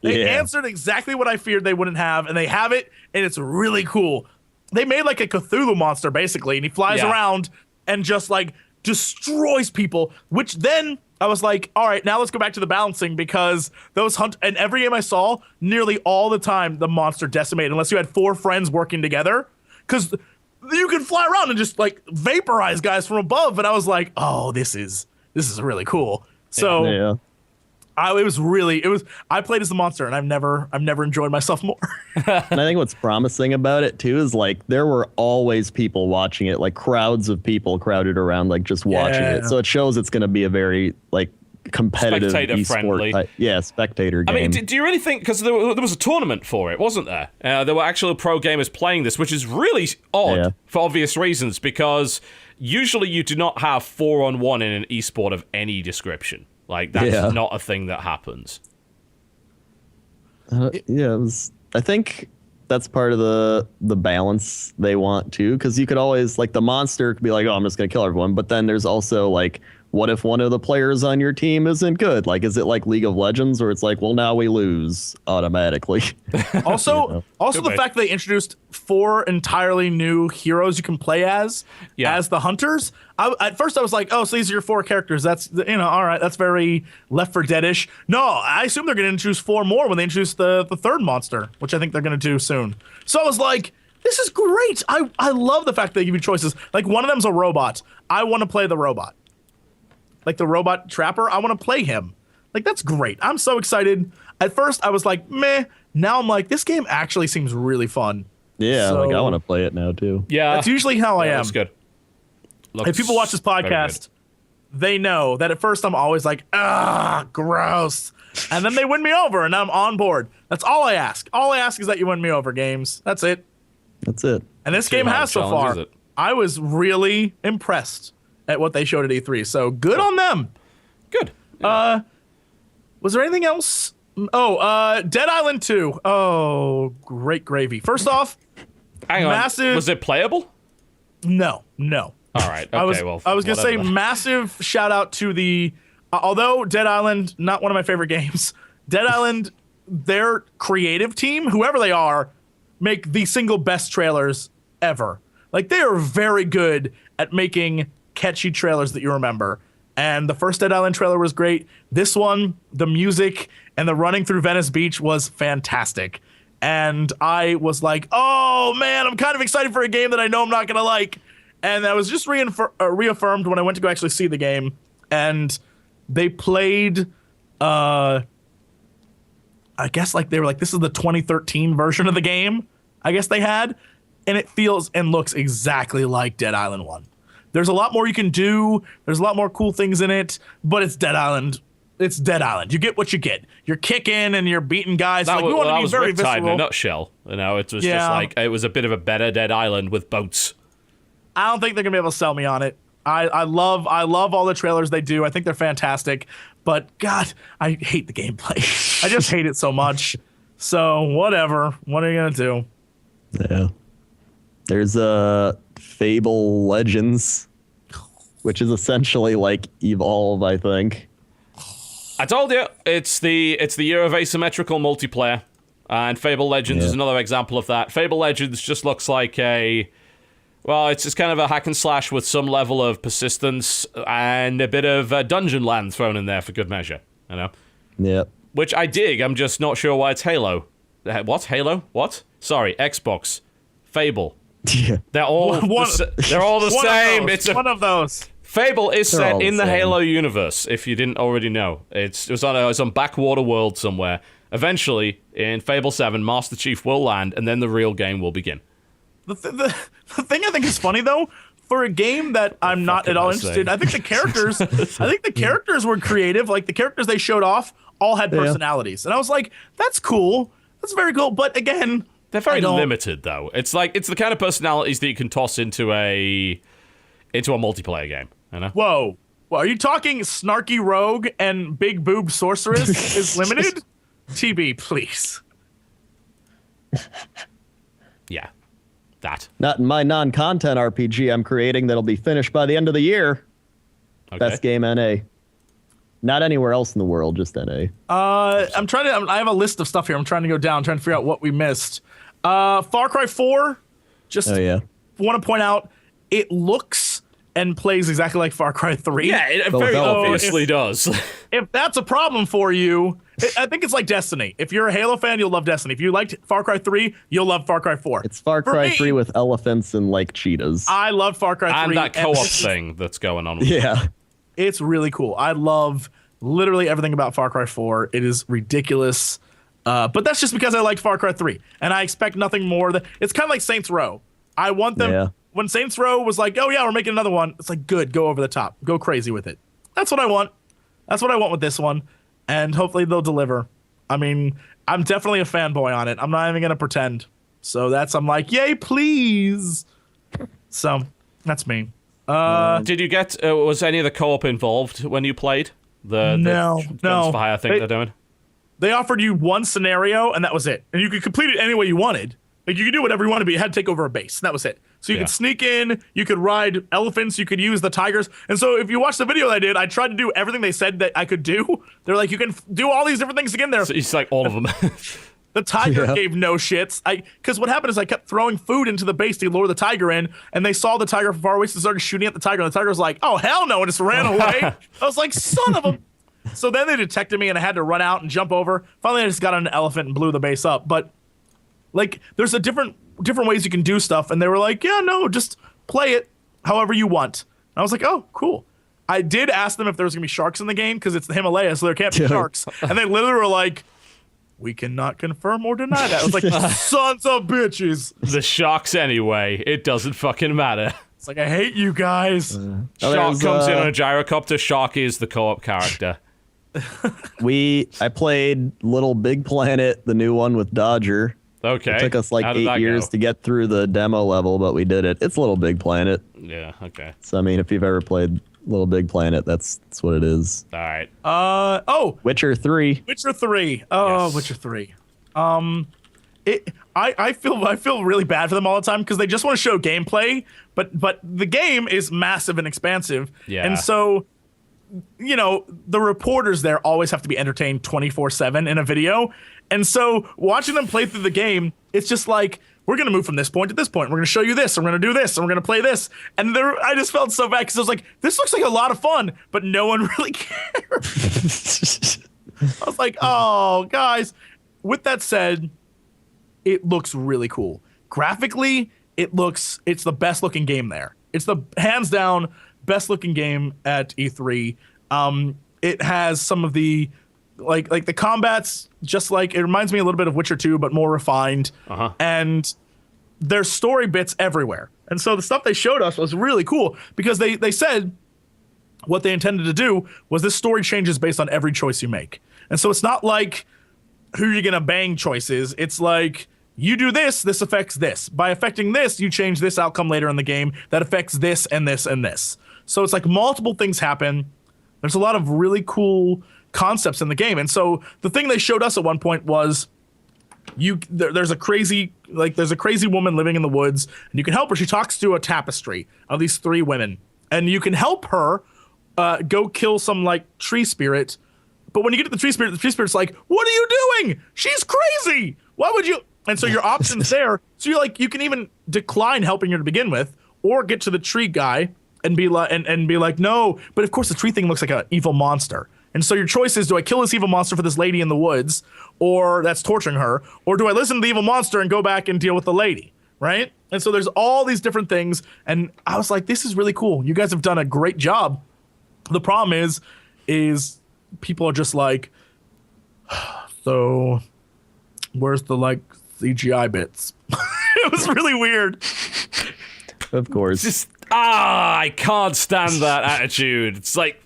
Speaker 2: They answered exactly what I feared they wouldn't have, and they have it, and it's really cool. They made like a Cthulhu monster basically, and he flies around and just like destroys people. Which then I was like, all right, now let's go back to the balancing, because those and every game I saw, nearly all the time the monster decimated, unless you had 4 friends working together, because you can fly around and just like vaporize guys from above. And I was like, oh, this is really cool. So I played as the monster, and I've never enjoyed myself more.
Speaker 3: And I think what's promising about it too is like there were always people watching it, like crowds of people crowded around, like just watching it. So it shows it's going to be a very like competitive
Speaker 1: spectator-friendly.
Speaker 3: Spectator game.
Speaker 1: I mean, do you really think, because there was a tournament for it, wasn't there? There were actual pro gamers playing this, which is really odd for obvious reasons, because usually you do not have 4-on-1 in an esport of any description. Like, that's not a thing that happens.
Speaker 3: It was, I think that's part of the balance they want too, because you could always, like, the monster could be like, oh, I'm just gonna kill everyone, but then there's also like, what if one of the players on your team isn't good? Like, is it like League of Legends, where it's like, well, now we lose automatically?
Speaker 2: Also, the fact that they introduced 4 entirely new heroes you can play as the hunters. At first, I was like, oh, so these are your 4 characters. That's, all right, that's very Left 4 Dead-ish. No, I assume they're going to introduce 4 more when they introduce the third monster, which I think they're going to do soon. So I was like, this is great. I love the fact that they give you choices. Like, one of them's a robot. I want to play the robot. Like the robot trapper, I want to play him. Like, that's great. I'm so excited. At first, I was like, meh. Now I'm like, this game actually seems really fun.
Speaker 3: Yeah, so, like I want to play it now too.
Speaker 2: Yeah, that's usually how I am.
Speaker 1: That's good.
Speaker 2: If people watch this podcast, they know that at first I'm always like, gross. And then they win me over, and I'm on board. That's all I ask. All I ask is that you win me over, games. That's it.
Speaker 3: That's it.
Speaker 2: And this game has so far. I was really impressed at what they showed at E3. So good on them.
Speaker 1: Good. Yeah.
Speaker 2: Was there anything else? Oh, Dead Island 2. Oh, great gravy. First off,
Speaker 1: hang on.
Speaker 2: Massive.
Speaker 1: Was it playable?
Speaker 2: No.
Speaker 1: All right. Okay,
Speaker 2: I was going to say massive shout out to the, although Dead Island, not one of my favorite games, Dead Island, their creative team, whoever they are, make the single best trailers ever. Like, they are very good at making catchy trailers that you remember. And the first Dead Island trailer was great. This one, the music and the running through Venice Beach was fantastic. And I was like, oh man, I'm kind of excited for a game that I know I'm not going to like. And that was just reaffirmed when I went to go actually see the game. And they played, I guess like they were like, this is the 2013 version of the game, I guess they had. And it feels and looks exactly like Dead Island 1. There's a lot more you can do. There's a lot more cool things in it, but it's Dead Island. It's Dead Island. You get what you get. You're kicking and you're beating guys.
Speaker 1: That
Speaker 2: like, we want to be very visceral.
Speaker 1: In a nutshell. It was just like, it was a bit of a better Dead Island with boats.
Speaker 2: I don't think they're gonna be able to sell me on it. I love all the trailers they do. I think they're fantastic, but God, I hate the gameplay. I just hate it so much. So whatever. What are you gonna do?
Speaker 3: Yeah. There's Fable Legends, which is essentially like Evolve, I think.
Speaker 1: I told you, it's the year of asymmetrical multiplayer, and Fable Legends is another example of that. Fable Legends just looks like it's just kind of a hack and slash with some level of persistence and a bit of dungeon land thrown in there for good measure, you know?
Speaker 3: Yeah.
Speaker 1: Which I dig, I'm just not sure why it's Halo. What? Halo? What? Sorry, Xbox. Fable.
Speaker 3: Yeah.
Speaker 1: They're all the same. It's
Speaker 2: one of those.
Speaker 1: Fable is set in the
Speaker 3: same.
Speaker 1: Halo universe, if you didn't already know. It was on some backwater world somewhere. Eventually, in Fable 7, Master Chief will land, and then the real game will begin.
Speaker 2: The thing I think is funny, though, for a game that I'm not at all interested, I think the characters were creative. Like, the characters they showed off all had personalities. And I was like, that's cool. That's very cool. But again,
Speaker 1: they're very limited, though. It's like, it's the kind of personalities that you can toss into a multiplayer game, you know?
Speaker 2: Whoa. Well, are you talking snarky rogue and big boob sorceress is limited? TB, please.
Speaker 1: Yeah. That.
Speaker 3: Not in my non-content RPG I'm creating that'll be finished by the end of the year. Okay. Best game NA. Not anywhere else in the world, just NA.
Speaker 2: I have a list of stuff here. I'm trying to go down, trying to figure out what we missed. Far Cry 4, want to point out, it looks and plays exactly like Far Cry 3.
Speaker 1: Yeah, it very obviously does.
Speaker 2: If that's a problem for you, I think it's like Destiny. If you're a Halo fan, you'll love Destiny. If you liked Far Cry 3, you'll love Far Cry 4.
Speaker 3: It's Far Cry 3 with elephants and like cheetahs.
Speaker 2: I love Far Cry 3.
Speaker 1: And that co-op thing that's going on.
Speaker 3: Yeah.
Speaker 2: It's really cool. I love literally everything about Far Cry 4. It is ridiculous. But that's just because I liked Far Cry 3. And I expect nothing more. It's kind of like Saints Row. I want them... Yeah. When Saints Row was like, oh yeah, we're making another one, it's like, good, go over the top. Go crazy with it. That's what I want. That's what I want with this one. And hopefully they'll deliver. I mean, I'm definitely a fanboy on it. I'm not even going to pretend. So I'm like, yay, please. So, that's me.
Speaker 1: Did you get, was any of the co-op involved when you played?
Speaker 2: No.
Speaker 1: Guns for Hire thing they're doing?
Speaker 2: They offered you one scenario, and that was it. And you could complete it any way you wanted. Like, you could do whatever you wanted, but you had to take over a base. And that was it. So you could sneak in, you could ride elephants, you could use the tigers. And so if you watch the video that I did, I tried to do everything they said that I could do. They're like, you can do all these different things to get in there.
Speaker 1: So it's like all of them.
Speaker 2: The tiger gave no shits. Because what happened is I kept throwing food into the base to lure the tiger in, and they saw the tiger from far away, so they started shooting at the tiger, and the tiger was like, oh, hell no, and just ran away. I was like, son of a... So then they detected me, and I had to run out and jump over. Finally, I just got on an elephant and blew the base up. But, like, there's a different ways you can do stuff, and they were like, yeah, no, just play it however you want. And I was like, oh, cool. I did ask them if there was going to be sharks in the game, because it's the Himalayas, so there can't be sharks. And they literally were like, we cannot confirm or deny that. I was like, sons of bitches.
Speaker 1: The sharks anyway. It doesn't fucking matter.
Speaker 2: It's like, I hate you guys.
Speaker 1: Shark comes in on a gyrocopter. Shark is the co-op character.
Speaker 3: I played Little Big Planet, the new one with Dodger.
Speaker 1: Okay.
Speaker 3: It took us like 8 years to get through the demo level, but we did it. It's Little Big Planet.
Speaker 1: Yeah, okay.
Speaker 3: So, I mean, if you've ever played Little Big Planet, that's what it is.
Speaker 1: All right.
Speaker 3: Witcher 3.
Speaker 2: Witcher 3. Oh, yes. Witcher 3. I feel really bad for them all the time because they just want to show gameplay, but the game is massive and expansive.
Speaker 1: Yeah.
Speaker 2: And so, you know, the reporters there always have to be entertained 24/7 in a video. And so watching them play through the game, it's just like, we're going to move from this point to this point. We're going to show you this. And we're going to do this. And we're going to play this. And I just felt so bad because I was like, this looks like a lot of fun, but no one really cares. I was like, oh, guys. With that said, it looks really cool. Graphically, it's the best looking game there. It's the hands down best looking game at E3. It has some of the like the combats, just like it reminds me a little bit of Witcher 2, but more refined. And there's story bits everywhere. And so the stuff they showed us was really cool because they said what they intended to do was this story changes based on every choice you make. And so it's not like who you're gonna bang choices. It's like, you do this affects this. By affecting this, you change this outcome later in the game that affects this and this and this. So it's like multiple things happen. There's a lot of really cool concepts in the game. And so the thing they showed us at one point was there's a crazy woman living in the woods, and you can help her. She talks to a tapestry of these 3 women, and you can help her go kill some like tree spirit. But when you get to the tree spirit's like, what are you doing? She's crazy. Why would you? And so your options there. So you can even decline helping her to begin with, or get to the tree guy and be like, no. But of course, the tree thing looks like an evil monster. And so your choice is, do I kill this evil monster for this lady in the woods, or that's torturing her, or do I listen to the evil monster and go back and deal with the lady, right? And so there's all these different things, and I was like, this is really cool. You guys have done a great job. The problem is people are just like, so where's the like CGI bits? It was really weird.
Speaker 3: Of course.
Speaker 1: I can't stand that attitude. It's like,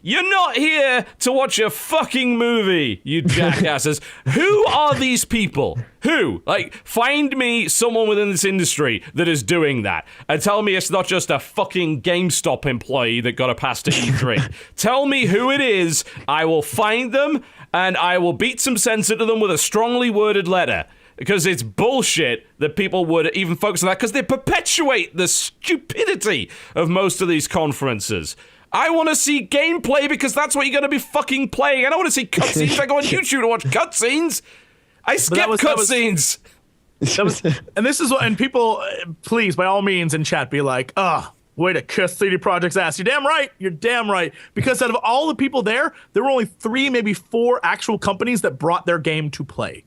Speaker 1: you're not here to watch a fucking movie, you jackasses. Who are these people? Who? Like, find me someone within this industry that is doing that. And tell me it's not just a fucking GameStop employee that got a pass to E3. Tell me who it is. I will find them, and I will beat some sense into them with a strongly worded letter. Because it's bullshit that people would even focus on that, because they perpetuate the stupidity of most of these conferences. I want to see gameplay because that's what you're going to be fucking playing. I don't want to see cutscenes. I go on YouTube to watch cutscenes. I skip cutscenes.
Speaker 2: And this is what, and people, please, by all means in chat, be like, way to kiss CD Projekt's ass. You're damn right. You're damn right. Because out of all the people there were only 3, maybe 4 actual companies that brought their game to play.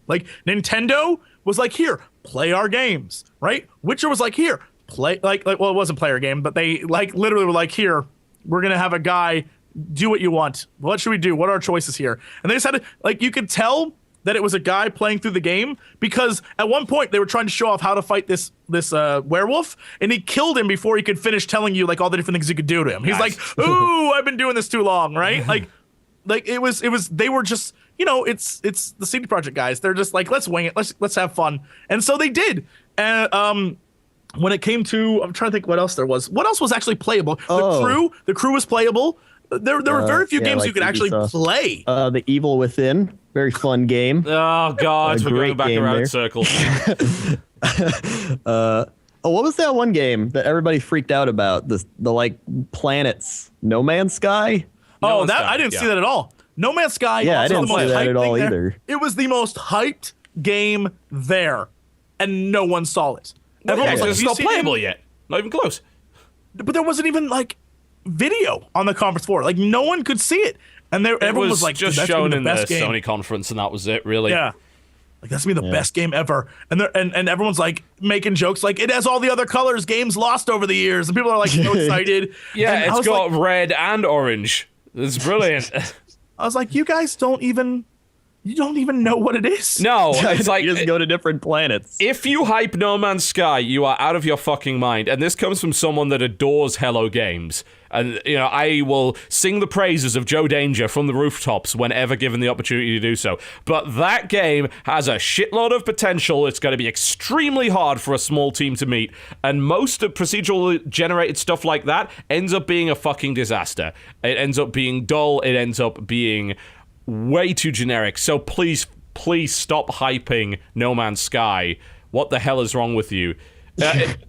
Speaker 2: Like, Nintendo was like, here, play our games, right? Witcher was like, here, play, well, it wasn't play our game, but they, like, literally were like, here, we're going to have a guy do what you want. What should we do? What are our choices here? And they just had to, like, you could tell that it was a guy playing through the game because at one point they were trying to show off how to fight this werewolf, and he killed him before he could finish telling you, like, all the different things you could do to him. He's like, ooh, I've been doing this too long, right? Like it was, they were just, you know, it's the CD Projekt guys. They're just like, let's wing it. Let's have fun. And so they did. And when it came to, I'm trying to think what else there was. What else was actually playable? The crew was playable. There were very few games you could actually play.
Speaker 3: The Evil Within, very fun game.
Speaker 1: Oh God, we're going back around in circles.
Speaker 3: Oh, what was that one game that everybody freaked out about? The like planets, No Man's Sky.
Speaker 2: Oh,
Speaker 1: Man's
Speaker 2: that
Speaker 1: Sky,
Speaker 2: I didn't
Speaker 1: yeah.
Speaker 2: see that at all. No Man's Sky.
Speaker 3: Yeah, I
Speaker 2: also
Speaker 3: didn't
Speaker 2: the most
Speaker 3: see that
Speaker 2: hyped
Speaker 3: at all
Speaker 2: thing there.
Speaker 3: either.
Speaker 2: It was the most hyped game there, and no one saw it.
Speaker 1: Well,
Speaker 2: Everyone was like,
Speaker 1: it's
Speaker 2: "Have you
Speaker 1: not
Speaker 2: seen it?"
Speaker 1: playable yet. Not even close.
Speaker 2: But there wasn't even like video on the conference floor. Like no one could see it, and everyone was like,
Speaker 1: just
Speaker 2: "Dude, that's gonna
Speaker 1: shown
Speaker 2: be
Speaker 1: in
Speaker 2: the
Speaker 1: the
Speaker 2: best game."
Speaker 1: Sony conference, and that was it, really.
Speaker 2: Yeah. Like that's gonna be the best game ever, and everyone's like making jokes like it has all the other colors games lost over the years, and people are like so excited.
Speaker 1: Yeah,
Speaker 2: And I
Speaker 1: it's
Speaker 2: was
Speaker 1: got
Speaker 2: like,
Speaker 1: red and orange. It's brilliant.
Speaker 2: I was like, you guys don't even know what it is.
Speaker 1: No, it's like
Speaker 3: you just go to different planets.
Speaker 1: if you hype No Man's Sky, you are out of your fucking mind. And this comes from someone that adores Hello Games. And, you know, I will sing the praises of Joe Danger from the rooftops whenever given the opportunity to do so. But that game has a shitload of potential. It's going to be extremely hard for a small team to meet. And most of procedural generated stuff like that ends up being a fucking disaster. It ends up being dull. It ends up being way too generic. So please stop hyping No Man's Sky. What the hell is wrong with you?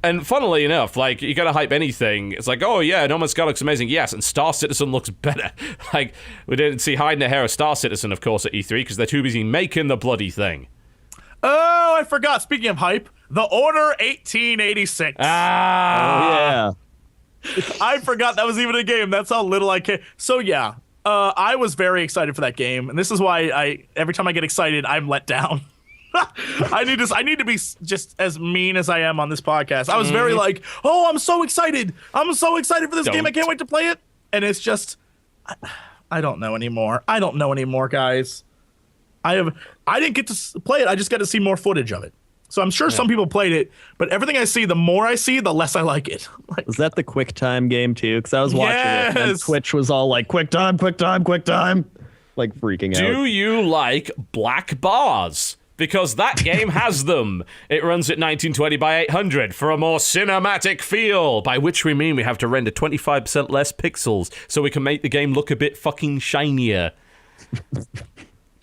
Speaker 1: And funnily enough, like, you gotta hype anything. It's like, oh yeah, No Man's Sky looks amazing. Yes, and Star Citizen looks better. Like, we didn't see hide in the hair of Star Citizen, of course, at E3 because they're too busy making the bloody thing.
Speaker 2: Oh, I forgot. Speaking of hype, The Order 1886.
Speaker 1: Ah,
Speaker 3: Yeah.
Speaker 2: I forgot that was even a game. That's how little I care. So yeah, I was very excited for that game, and this is why every time I get excited, I'm let down. I need to be just as mean as I am on this podcast. I was very like, oh, I'm so excited. I'm so excited for this game. I can't wait to play it. And it's just, I don't know anymore. I don't know anymore, guys. I didn't get to play it. I just got to see more footage of it. So I'm sure some people played it, but everything I see, the more I see, the less I like it. Like,
Speaker 3: Was that the QuickTime game too? Because I was watching it and
Speaker 2: Yes.
Speaker 3: Twitch was all like, QuickTime, QuickTime, QuickTime. Like freaking out.
Speaker 1: do you like black bars? Because that game has them. It runs at 1920 by 800 for a more cinematic feel, by which we mean we have to render 25% less pixels so we can make the game look a bit fucking shinier.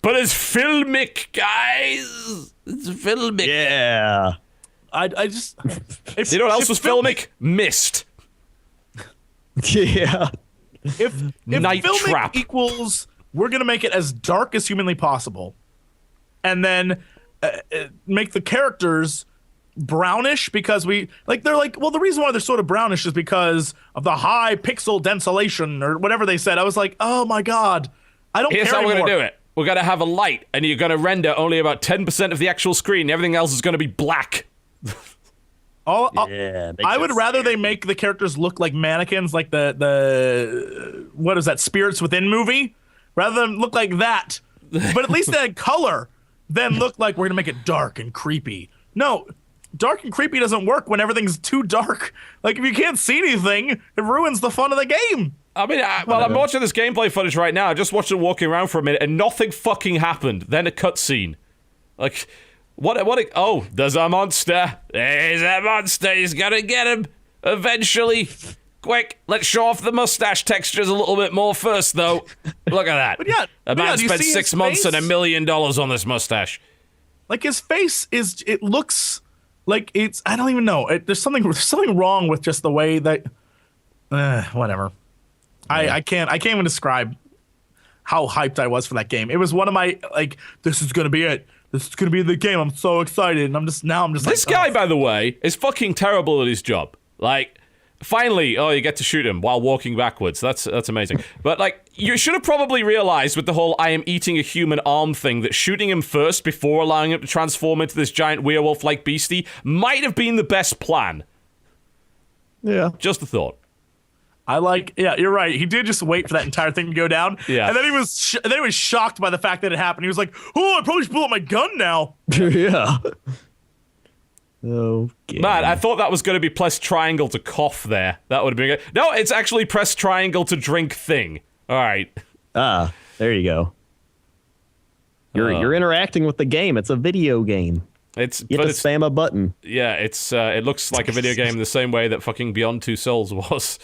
Speaker 1: But it's filmic, guys. It's filmic.
Speaker 3: Yeah.
Speaker 2: I just. If,
Speaker 1: You know what else
Speaker 2: if
Speaker 1: was
Speaker 2: film-
Speaker 1: filmic? Mist.
Speaker 3: Yeah.
Speaker 2: If
Speaker 1: Night
Speaker 2: filmic
Speaker 1: Trap.
Speaker 2: equals, we're gonna make it as dark as humanly possible, and then make the characters brownish because they're like, well, the reason why they're sort of brownish is because of the high pixel densillation or whatever they said. I was like, oh my god, I don't
Speaker 1: Here's
Speaker 2: care
Speaker 1: how we're
Speaker 2: anymore.
Speaker 1: going to do it. We're going to have a light, and you're going to render only about 10% of the actual screen. Everything else is going to be black.
Speaker 3: Yeah.
Speaker 2: I would rather they make the characters look like mannequins, like the what is that, Spirits Within movie, rather than look like that. But at least they had color. Then look like we're gonna make it dark and creepy. No, dark and creepy doesn't work when everything's too dark. Like if you can't see anything, it ruins the fun of the game.
Speaker 1: I mean, I'm watching this gameplay footage right now. I just watched it walking around for a minute, and nothing fucking happened. Then a cutscene. Like, oh, there's a monster. There's a monster. He's gonna get him eventually. Quick, let's show off the mustache textures a little bit more first, though. Look at that. A man
Speaker 2: do you
Speaker 1: spent
Speaker 2: see
Speaker 1: 6
Speaker 2: his
Speaker 1: months and
Speaker 2: face?
Speaker 1: $1 million on this mustache.
Speaker 2: Like his face it looks like it's, I don't even know. There's something wrong with just the way that. Whatever. I can't even describe how hyped I was for that game. It was one of my, like, this is gonna be it. This is gonna be the game. I'm so excited, and I'm just
Speaker 1: This
Speaker 2: like,
Speaker 1: guy, by the way, is fucking terrible at his job. Like, finally, you get to shoot him while walking backwards. That's amazing. But, like, you should have probably realized with the whole I am eating a human arm thing that shooting him first before allowing him to transform into this giant werewolf-like beastie might have been the best plan.
Speaker 3: Yeah.
Speaker 1: Just a thought.
Speaker 2: yeah, you're right. He did just wait for that entire thing to go down.
Speaker 1: Yeah.
Speaker 2: And then he was shocked by the fact that it happened. He was like, oh, I probably should pull out my gun now.
Speaker 3: Yeah. Okay.
Speaker 1: Man, I thought that was going to be press triangle to cough there. That would have been good. No, it's actually press triangle to drink thing. All right.
Speaker 3: Ah, there you go. You're interacting with the game. It's a video game. You have to spam a button.
Speaker 1: Yeah, it looks like a video game the same way that fucking Beyond Two Souls was.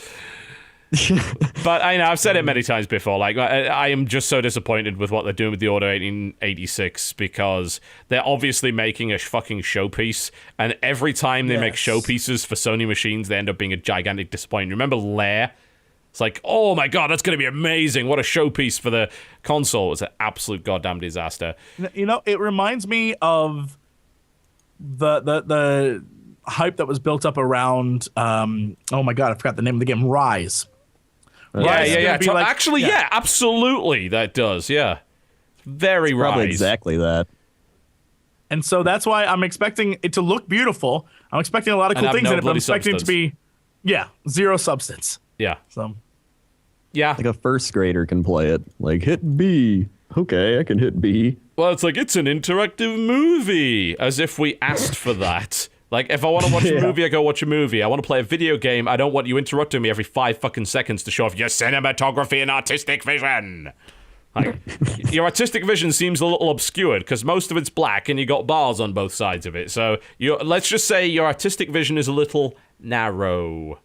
Speaker 1: But I've said it many times before. Like, I am just so disappointed with what they're doing with the Order 1886 because they're obviously making a fucking showpiece, and every time they make showpieces for Sony machines, they end up being a gigantic disappointment. Remember Lair? It's like, oh my god, that's going to be amazing. What a showpiece for the console. It's an absolute goddamn disaster.
Speaker 2: You know, it reminds me of the hype that was built up around, oh my god, I forgot the name of the game, Rise.
Speaker 1: Yeah. Actually, absolutely, that does, yeah. Very Rise.
Speaker 3: Probably exactly that.
Speaker 2: And so that's why I'm expecting it to look beautiful. I'm expecting a lot of cool things in it, but I'm expecting it to be, zero substance.
Speaker 1: Yeah.
Speaker 2: So.
Speaker 1: Yeah.
Speaker 3: Like a first grader can play it. Like, hit B. Okay, I can hit B.
Speaker 1: Well, it's like, it's an interactive movie. As if we asked for that. Like, if I want to watch a movie, I go watch a movie. I want to play a video game, I don't want you interrupting me every 5 fucking seconds to show off your cinematography and artistic vision. Like, your artistic vision seems a little obscured, because most of it's black, and you got bars on both sides of it. So, let's just say your artistic vision is a little narrow.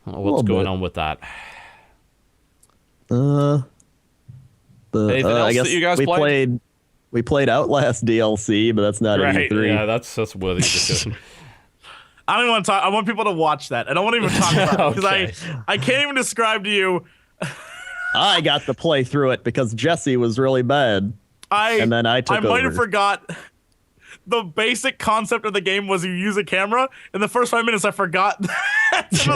Speaker 1: I don't know what's going on with that.
Speaker 3: I guess
Speaker 1: that you guys
Speaker 3: played? We played Outlast DLC, but that's not an E3.
Speaker 1: Yeah, that's worthy of discussion.
Speaker 2: I don't even want to talk. I want people to watch that. I don't want to even talk about it because I can't even describe to you.
Speaker 3: I got to play through it because Jesse was really bad, and then I took over.
Speaker 2: I might have forgot. The basic concept of the game was you use a camera. In the first 5 minutes, I forgot that. So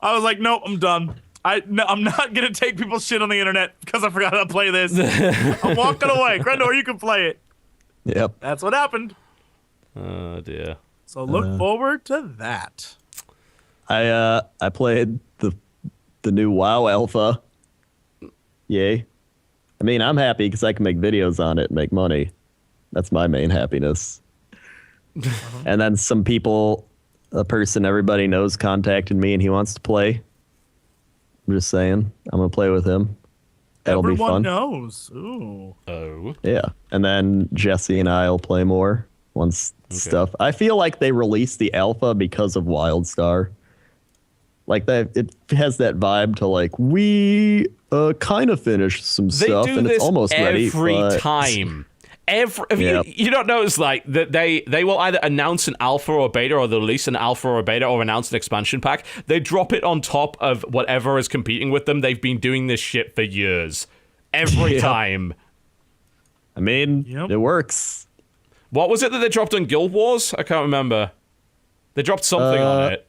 Speaker 2: I was like, no, I'm done. I'm not going to take people's shit on the internet because I forgot how to play this. I'm walking away. Crendor, you can play it.
Speaker 3: Yep.
Speaker 2: That's what happened.
Speaker 1: Oh, dear.
Speaker 2: So look forward to that.
Speaker 3: I played the new WoW alpha. Yay. I mean, I'm happy because I can make videos on it and make money. That's my main happiness. And then a person everybody knows contacted me and he wants to play. I'm just saying, I'm going to play with him. That'll be fun.
Speaker 2: Everyone knows. Ooh.
Speaker 1: Oh.
Speaker 3: Yeah. And then Jesse and I will play more once stuff. I feel like they released the alpha because of WildStar. Like it has that vibe to like, we kind of finished some stuff and it's almost ready.
Speaker 1: Every time. You don't notice like that they will either announce an alpha or beta, or they'll release an alpha or beta, or announce an expansion pack. They drop it on top of whatever is competing with them. They've been doing this shit for years. Every time.
Speaker 3: I mean, it works.
Speaker 1: What was it that they dropped on Guild Wars? I can't remember. They dropped something on it.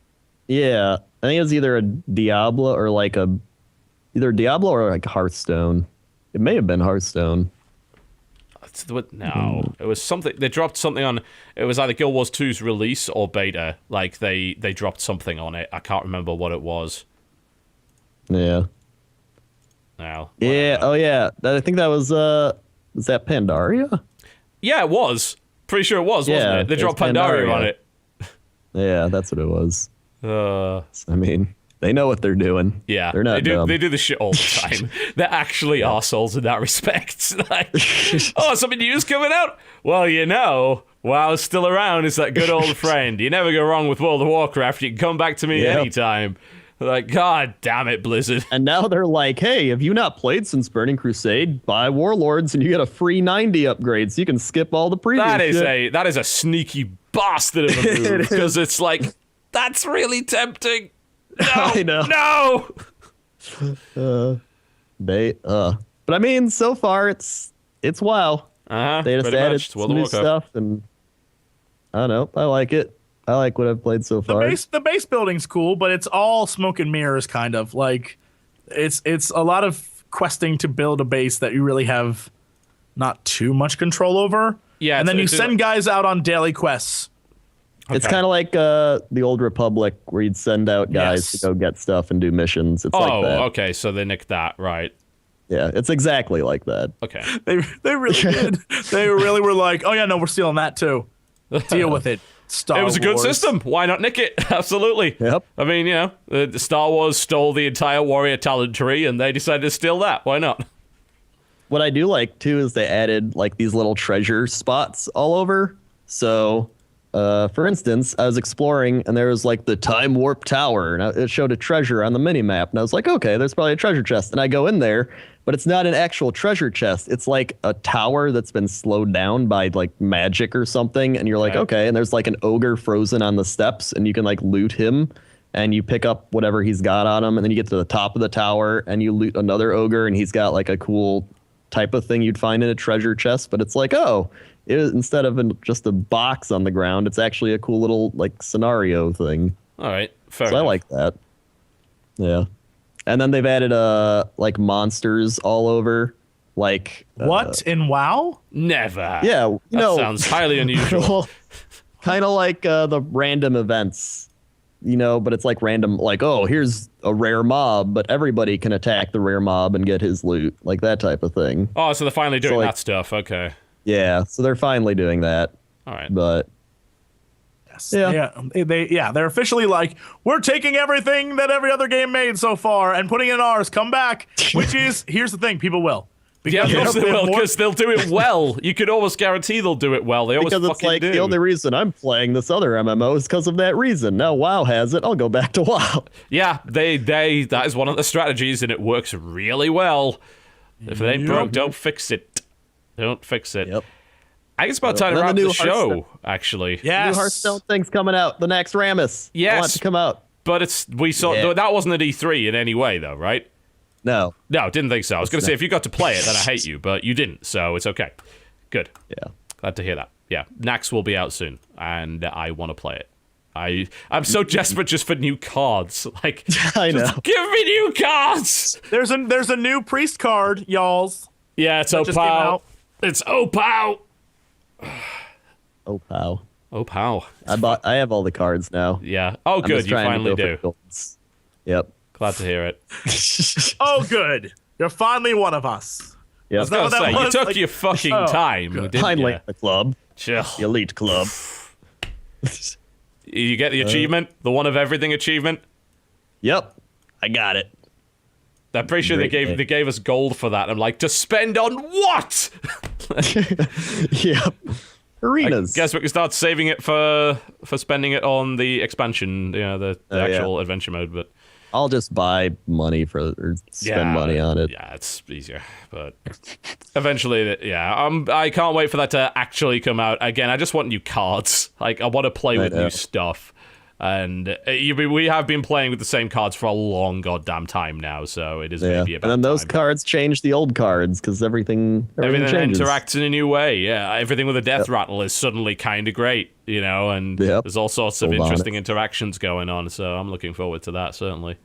Speaker 3: Yeah. I think it was either a Diablo or like either Diablo or like Hearthstone. It may have been Hearthstone.
Speaker 1: No, it was something. They dropped something on. It was either Guild Wars 2's release or beta. Like they dropped something on it. I can't remember what it was.
Speaker 3: Yeah.
Speaker 1: Now.
Speaker 3: Yeah. Oh yeah. I think that was that Pandaria?
Speaker 1: Yeah, it was. Pretty sure it was, wasn't it? They dropped Pandaria on it.
Speaker 3: Yeah, that's what it was. I mean, they know what they're doing.
Speaker 1: Yeah,
Speaker 3: they're not dumb.
Speaker 1: They do this shit all the time. They're actually arseholes in that respect. Like, something new's coming out? Well, WoW's still around. It's that good old friend. You never go wrong with World of Warcraft. You can come back to me anytime. Like, god damn it, Blizzard.
Speaker 3: And now they're like, hey, have you not played since Burning Crusade? Buy Warlords and you get a free 90 upgrade, so you can skip all the previous
Speaker 1: that is a sneaky bastard of a move. Because it's like, that's really tempting. No,
Speaker 3: I know.
Speaker 1: No.
Speaker 3: But I mean, so far it's WoW. They just added some new stuff, and I don't know. I like it. I like what I've played so far.
Speaker 2: The base building's cool, but it's all smoke and mirrors, kind of like it's a lot of questing to build a base that you really have not too much control over. Yeah, and then you send guys out on daily quests.
Speaker 3: Okay. It's kind of like the old Republic, where you'd send out guys to go get stuff and do missions. It's like that.
Speaker 1: Okay, so they nicked that, right?
Speaker 3: Yeah, it's exactly like that.
Speaker 1: Okay.
Speaker 2: They really did. They really were like, oh yeah, no, we're stealing that too. Deal with it. Star Wars.
Speaker 1: It was a good system. Why not nick it? Absolutely.
Speaker 3: Yep.
Speaker 1: I mean, Star Wars stole the entire warrior talent tree, and they decided to steal that. Why not?
Speaker 3: What I do like too is they added like these little treasure spots all over. So for instance, I was exploring and there was like the time warp tower, and it showed a treasure on the mini map, and I was like, okay, there's probably a treasure chest, and I go in there, but it's not an actual treasure chest. It's like a tower that's been slowed down by like magic or something, and you're like, okay, and there's like an ogre frozen on the steps, and you can like loot him, and you pick up whatever he's got on him, and then you get to the top of the tower, and you loot another ogre, and he's got like a cool type of thing you'd find in a treasure chest, but it's like, oh, instead of just a box on the ground, it's actually a cool little like scenario thing.
Speaker 1: All right, fair
Speaker 3: enough. I like that. Yeah. And then they've added like monsters all over. Like
Speaker 2: what in WoW?
Speaker 1: Never.
Speaker 3: Yeah,
Speaker 1: that sounds highly unusual.
Speaker 3: Kind of like the random events, but it's like random, like, oh, here's a rare mob, but everybody can attack the rare mob and get his loot, like that type of thing.
Speaker 1: Oh, so they're finally doing that stuff. Okay.
Speaker 3: Yeah, so they're finally doing that.
Speaker 1: All right.
Speaker 3: But
Speaker 2: they're officially like, we're taking everything that every other game made so far and putting it in ours. Come back. Which is, here's the thing, people will.
Speaker 1: Because they will, because they'll do it well. You could almost guarantee they'll do it well. They always
Speaker 3: because
Speaker 1: fucking
Speaker 3: it's like
Speaker 1: do.
Speaker 3: The only reason I'm playing this other MMO is because of that reason. Now WoW has it. I'll go back to WoW.
Speaker 1: Yeah, that is one of the strategies, and it works really well. If it ain't broke, don't fix it. Don't fix it.
Speaker 3: Yep.
Speaker 1: I guess it's about time to wrap the show, actually.
Speaker 2: Yes.
Speaker 3: The new Hearthstone thing's coming out. The next Rammus.
Speaker 1: Yes.
Speaker 3: I want it to come out.
Speaker 1: But that wasn't at E3 in any way, though, right?
Speaker 3: No,
Speaker 1: didn't think so. I was going to say, if you got to play it, then I hate you, but you didn't, so it's okay. Good.
Speaker 3: Yeah.
Speaker 1: Glad to hear that. Yeah, Nax will be out soon, and I want to play it. I'm so desperate just for new cards. Like,
Speaker 3: I know.
Speaker 1: Just give me new cards!
Speaker 2: There's a new priest card, y'alls.
Speaker 1: Yeah, it's Opal. It's Opal!
Speaker 3: Opal.
Speaker 1: Opal.
Speaker 3: I have all the cards now.
Speaker 1: Yeah. Oh, good. You finally do.
Speaker 3: Yep.
Speaker 1: Glad to hear it.
Speaker 2: Oh, good. You're finally one of us.
Speaker 3: Yep.
Speaker 1: I was going to say, you took your fucking time, didn't you?
Speaker 3: Finally, the club.
Speaker 1: Chill.
Speaker 3: The elite club.
Speaker 1: You get the achievement? The one of everything achievement?
Speaker 3: Yep. I got it.
Speaker 1: I'm pretty sure they gave us gold for that. I'm like, to spend on what?
Speaker 3: Yep. Arenas.
Speaker 1: I guess we can start saving it for spending it on the expansion, the actual adventure mode. But
Speaker 3: I'll just buy money spend money on it.
Speaker 1: Yeah, it's easier. But eventually, I can't wait for that to actually come out. Again, I just want new cards. Like, I want to play with new stuff. And we have been playing with the same cards for a long goddamn time now, so it is maybe about
Speaker 3: And then those
Speaker 1: time.
Speaker 3: cards change the old cards because everything changes.
Speaker 1: Interacts in a new way. Yeah, everything with a death rattle is suddenly kind of great, and there's all sorts of interesting interactions going on. So I'm looking forward to that, certainly.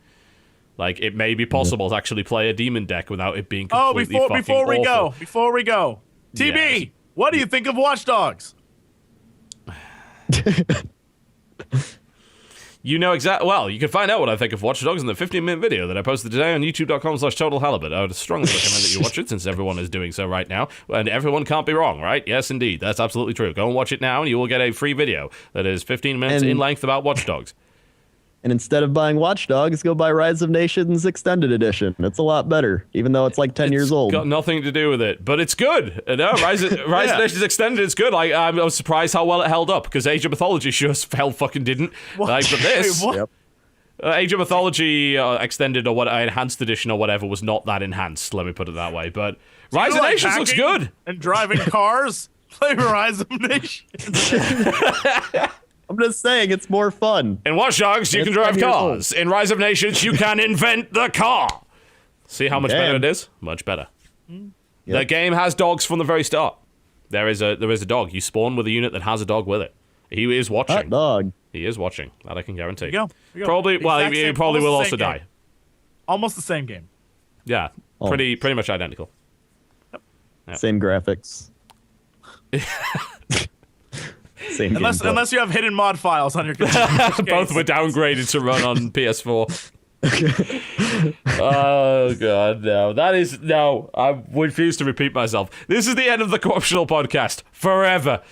Speaker 1: Like, it may be possible to actually play a demon deck without it being completely fucking awful.
Speaker 2: Before we go, TB, what do you think of Watch Dogs?
Speaker 1: You know exactly. Well, you can find out what I think of Watch Dogs in the 15-minute video that I posted today on youtube.com/totalhalibut. I would strongly recommend that you watch it, since everyone is doing so right now. And everyone can't be wrong, right? Yes, indeed. That's absolutely true. Go and watch it now, and you will get a free video that is 15 minutes in length about Watch Dogs.
Speaker 3: And instead of buying Watch Dogs, go buy Rise of Nations Extended Edition. It's a lot better, even though it's like 10 years old.
Speaker 1: It's got nothing to do with it, but it's good. No, Rise of Nations Extended is good. Like, I was surprised how well it held up, because Age of Mythology sure as hell fucking didn't.
Speaker 2: What?
Speaker 1: Like, but this...
Speaker 2: Wait,
Speaker 1: Age of Mythology Extended or Enhanced Edition or whatever was not that enhanced, let me put it that way. But Rise of Nations looks good.
Speaker 2: And driving cars? Play Rise of Nations.
Speaker 3: I'm just saying, it's more fun.
Speaker 1: In Watch Dogs, you can drive cars. In Rise of Nations, you can invent the car. See how much better it is? Much better. Yep. The game has dogs from the very start. There is a dog. You spawn with a unit that has a dog with it. He is watching.
Speaker 3: Hot dog.
Speaker 1: He is watching. That I can guarantee.
Speaker 2: There you go.
Speaker 1: Probably. Well, he probably will also die.
Speaker 2: Almost the same game.
Speaker 1: Yeah. Pretty much identical.
Speaker 3: Yep. Same graphics. Same
Speaker 2: unless you have hidden mod files on your computer.
Speaker 1: Both were downgraded to run on PS4. Oh god, no. I refuse to repeat myself. This is the end of the Corruptional Podcast. Forever.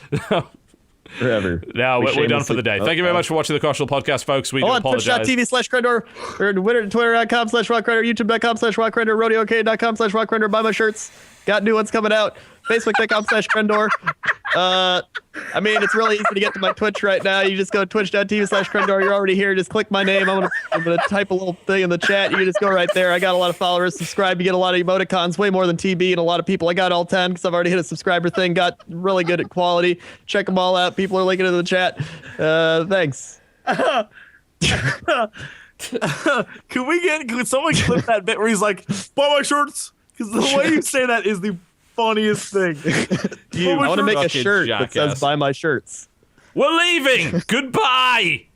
Speaker 3: Forever.
Speaker 1: No, we're done for the day. Thank you very much for watching the Corruptional Podcast, folks. We do apologize.
Speaker 3: Twitch.tv/Crendor, or Twitter.com/WowCrendor, YouTube.com/WowCrendor, RodeoArcade.com/WowCrendor. Buy my shirts. Got new ones coming out. Facebook.com/Crendor. I I mean, it's really easy to get to my Twitch right now. You just go to twitch.tv/Crendor. You're already here. Just click my name. I'm gonna type a little thing in the chat. You can just go right there. I got a lot of followers. Subscribe. You get a lot of emoticons, way more than TB and a lot of people. I got all 10 because I've already hit a subscriber thing. Got really good at quality. Check them all out. People are linking in the chat. Thanks.
Speaker 2: Could someone clip that bit where he's like, buy my shirts? Because the way you say that is the funniest thing.
Speaker 3: I want to make a
Speaker 1: fucking
Speaker 3: shirt that says
Speaker 1: jackass.
Speaker 3: buy my shirts.
Speaker 1: We're leaving. Goodbye.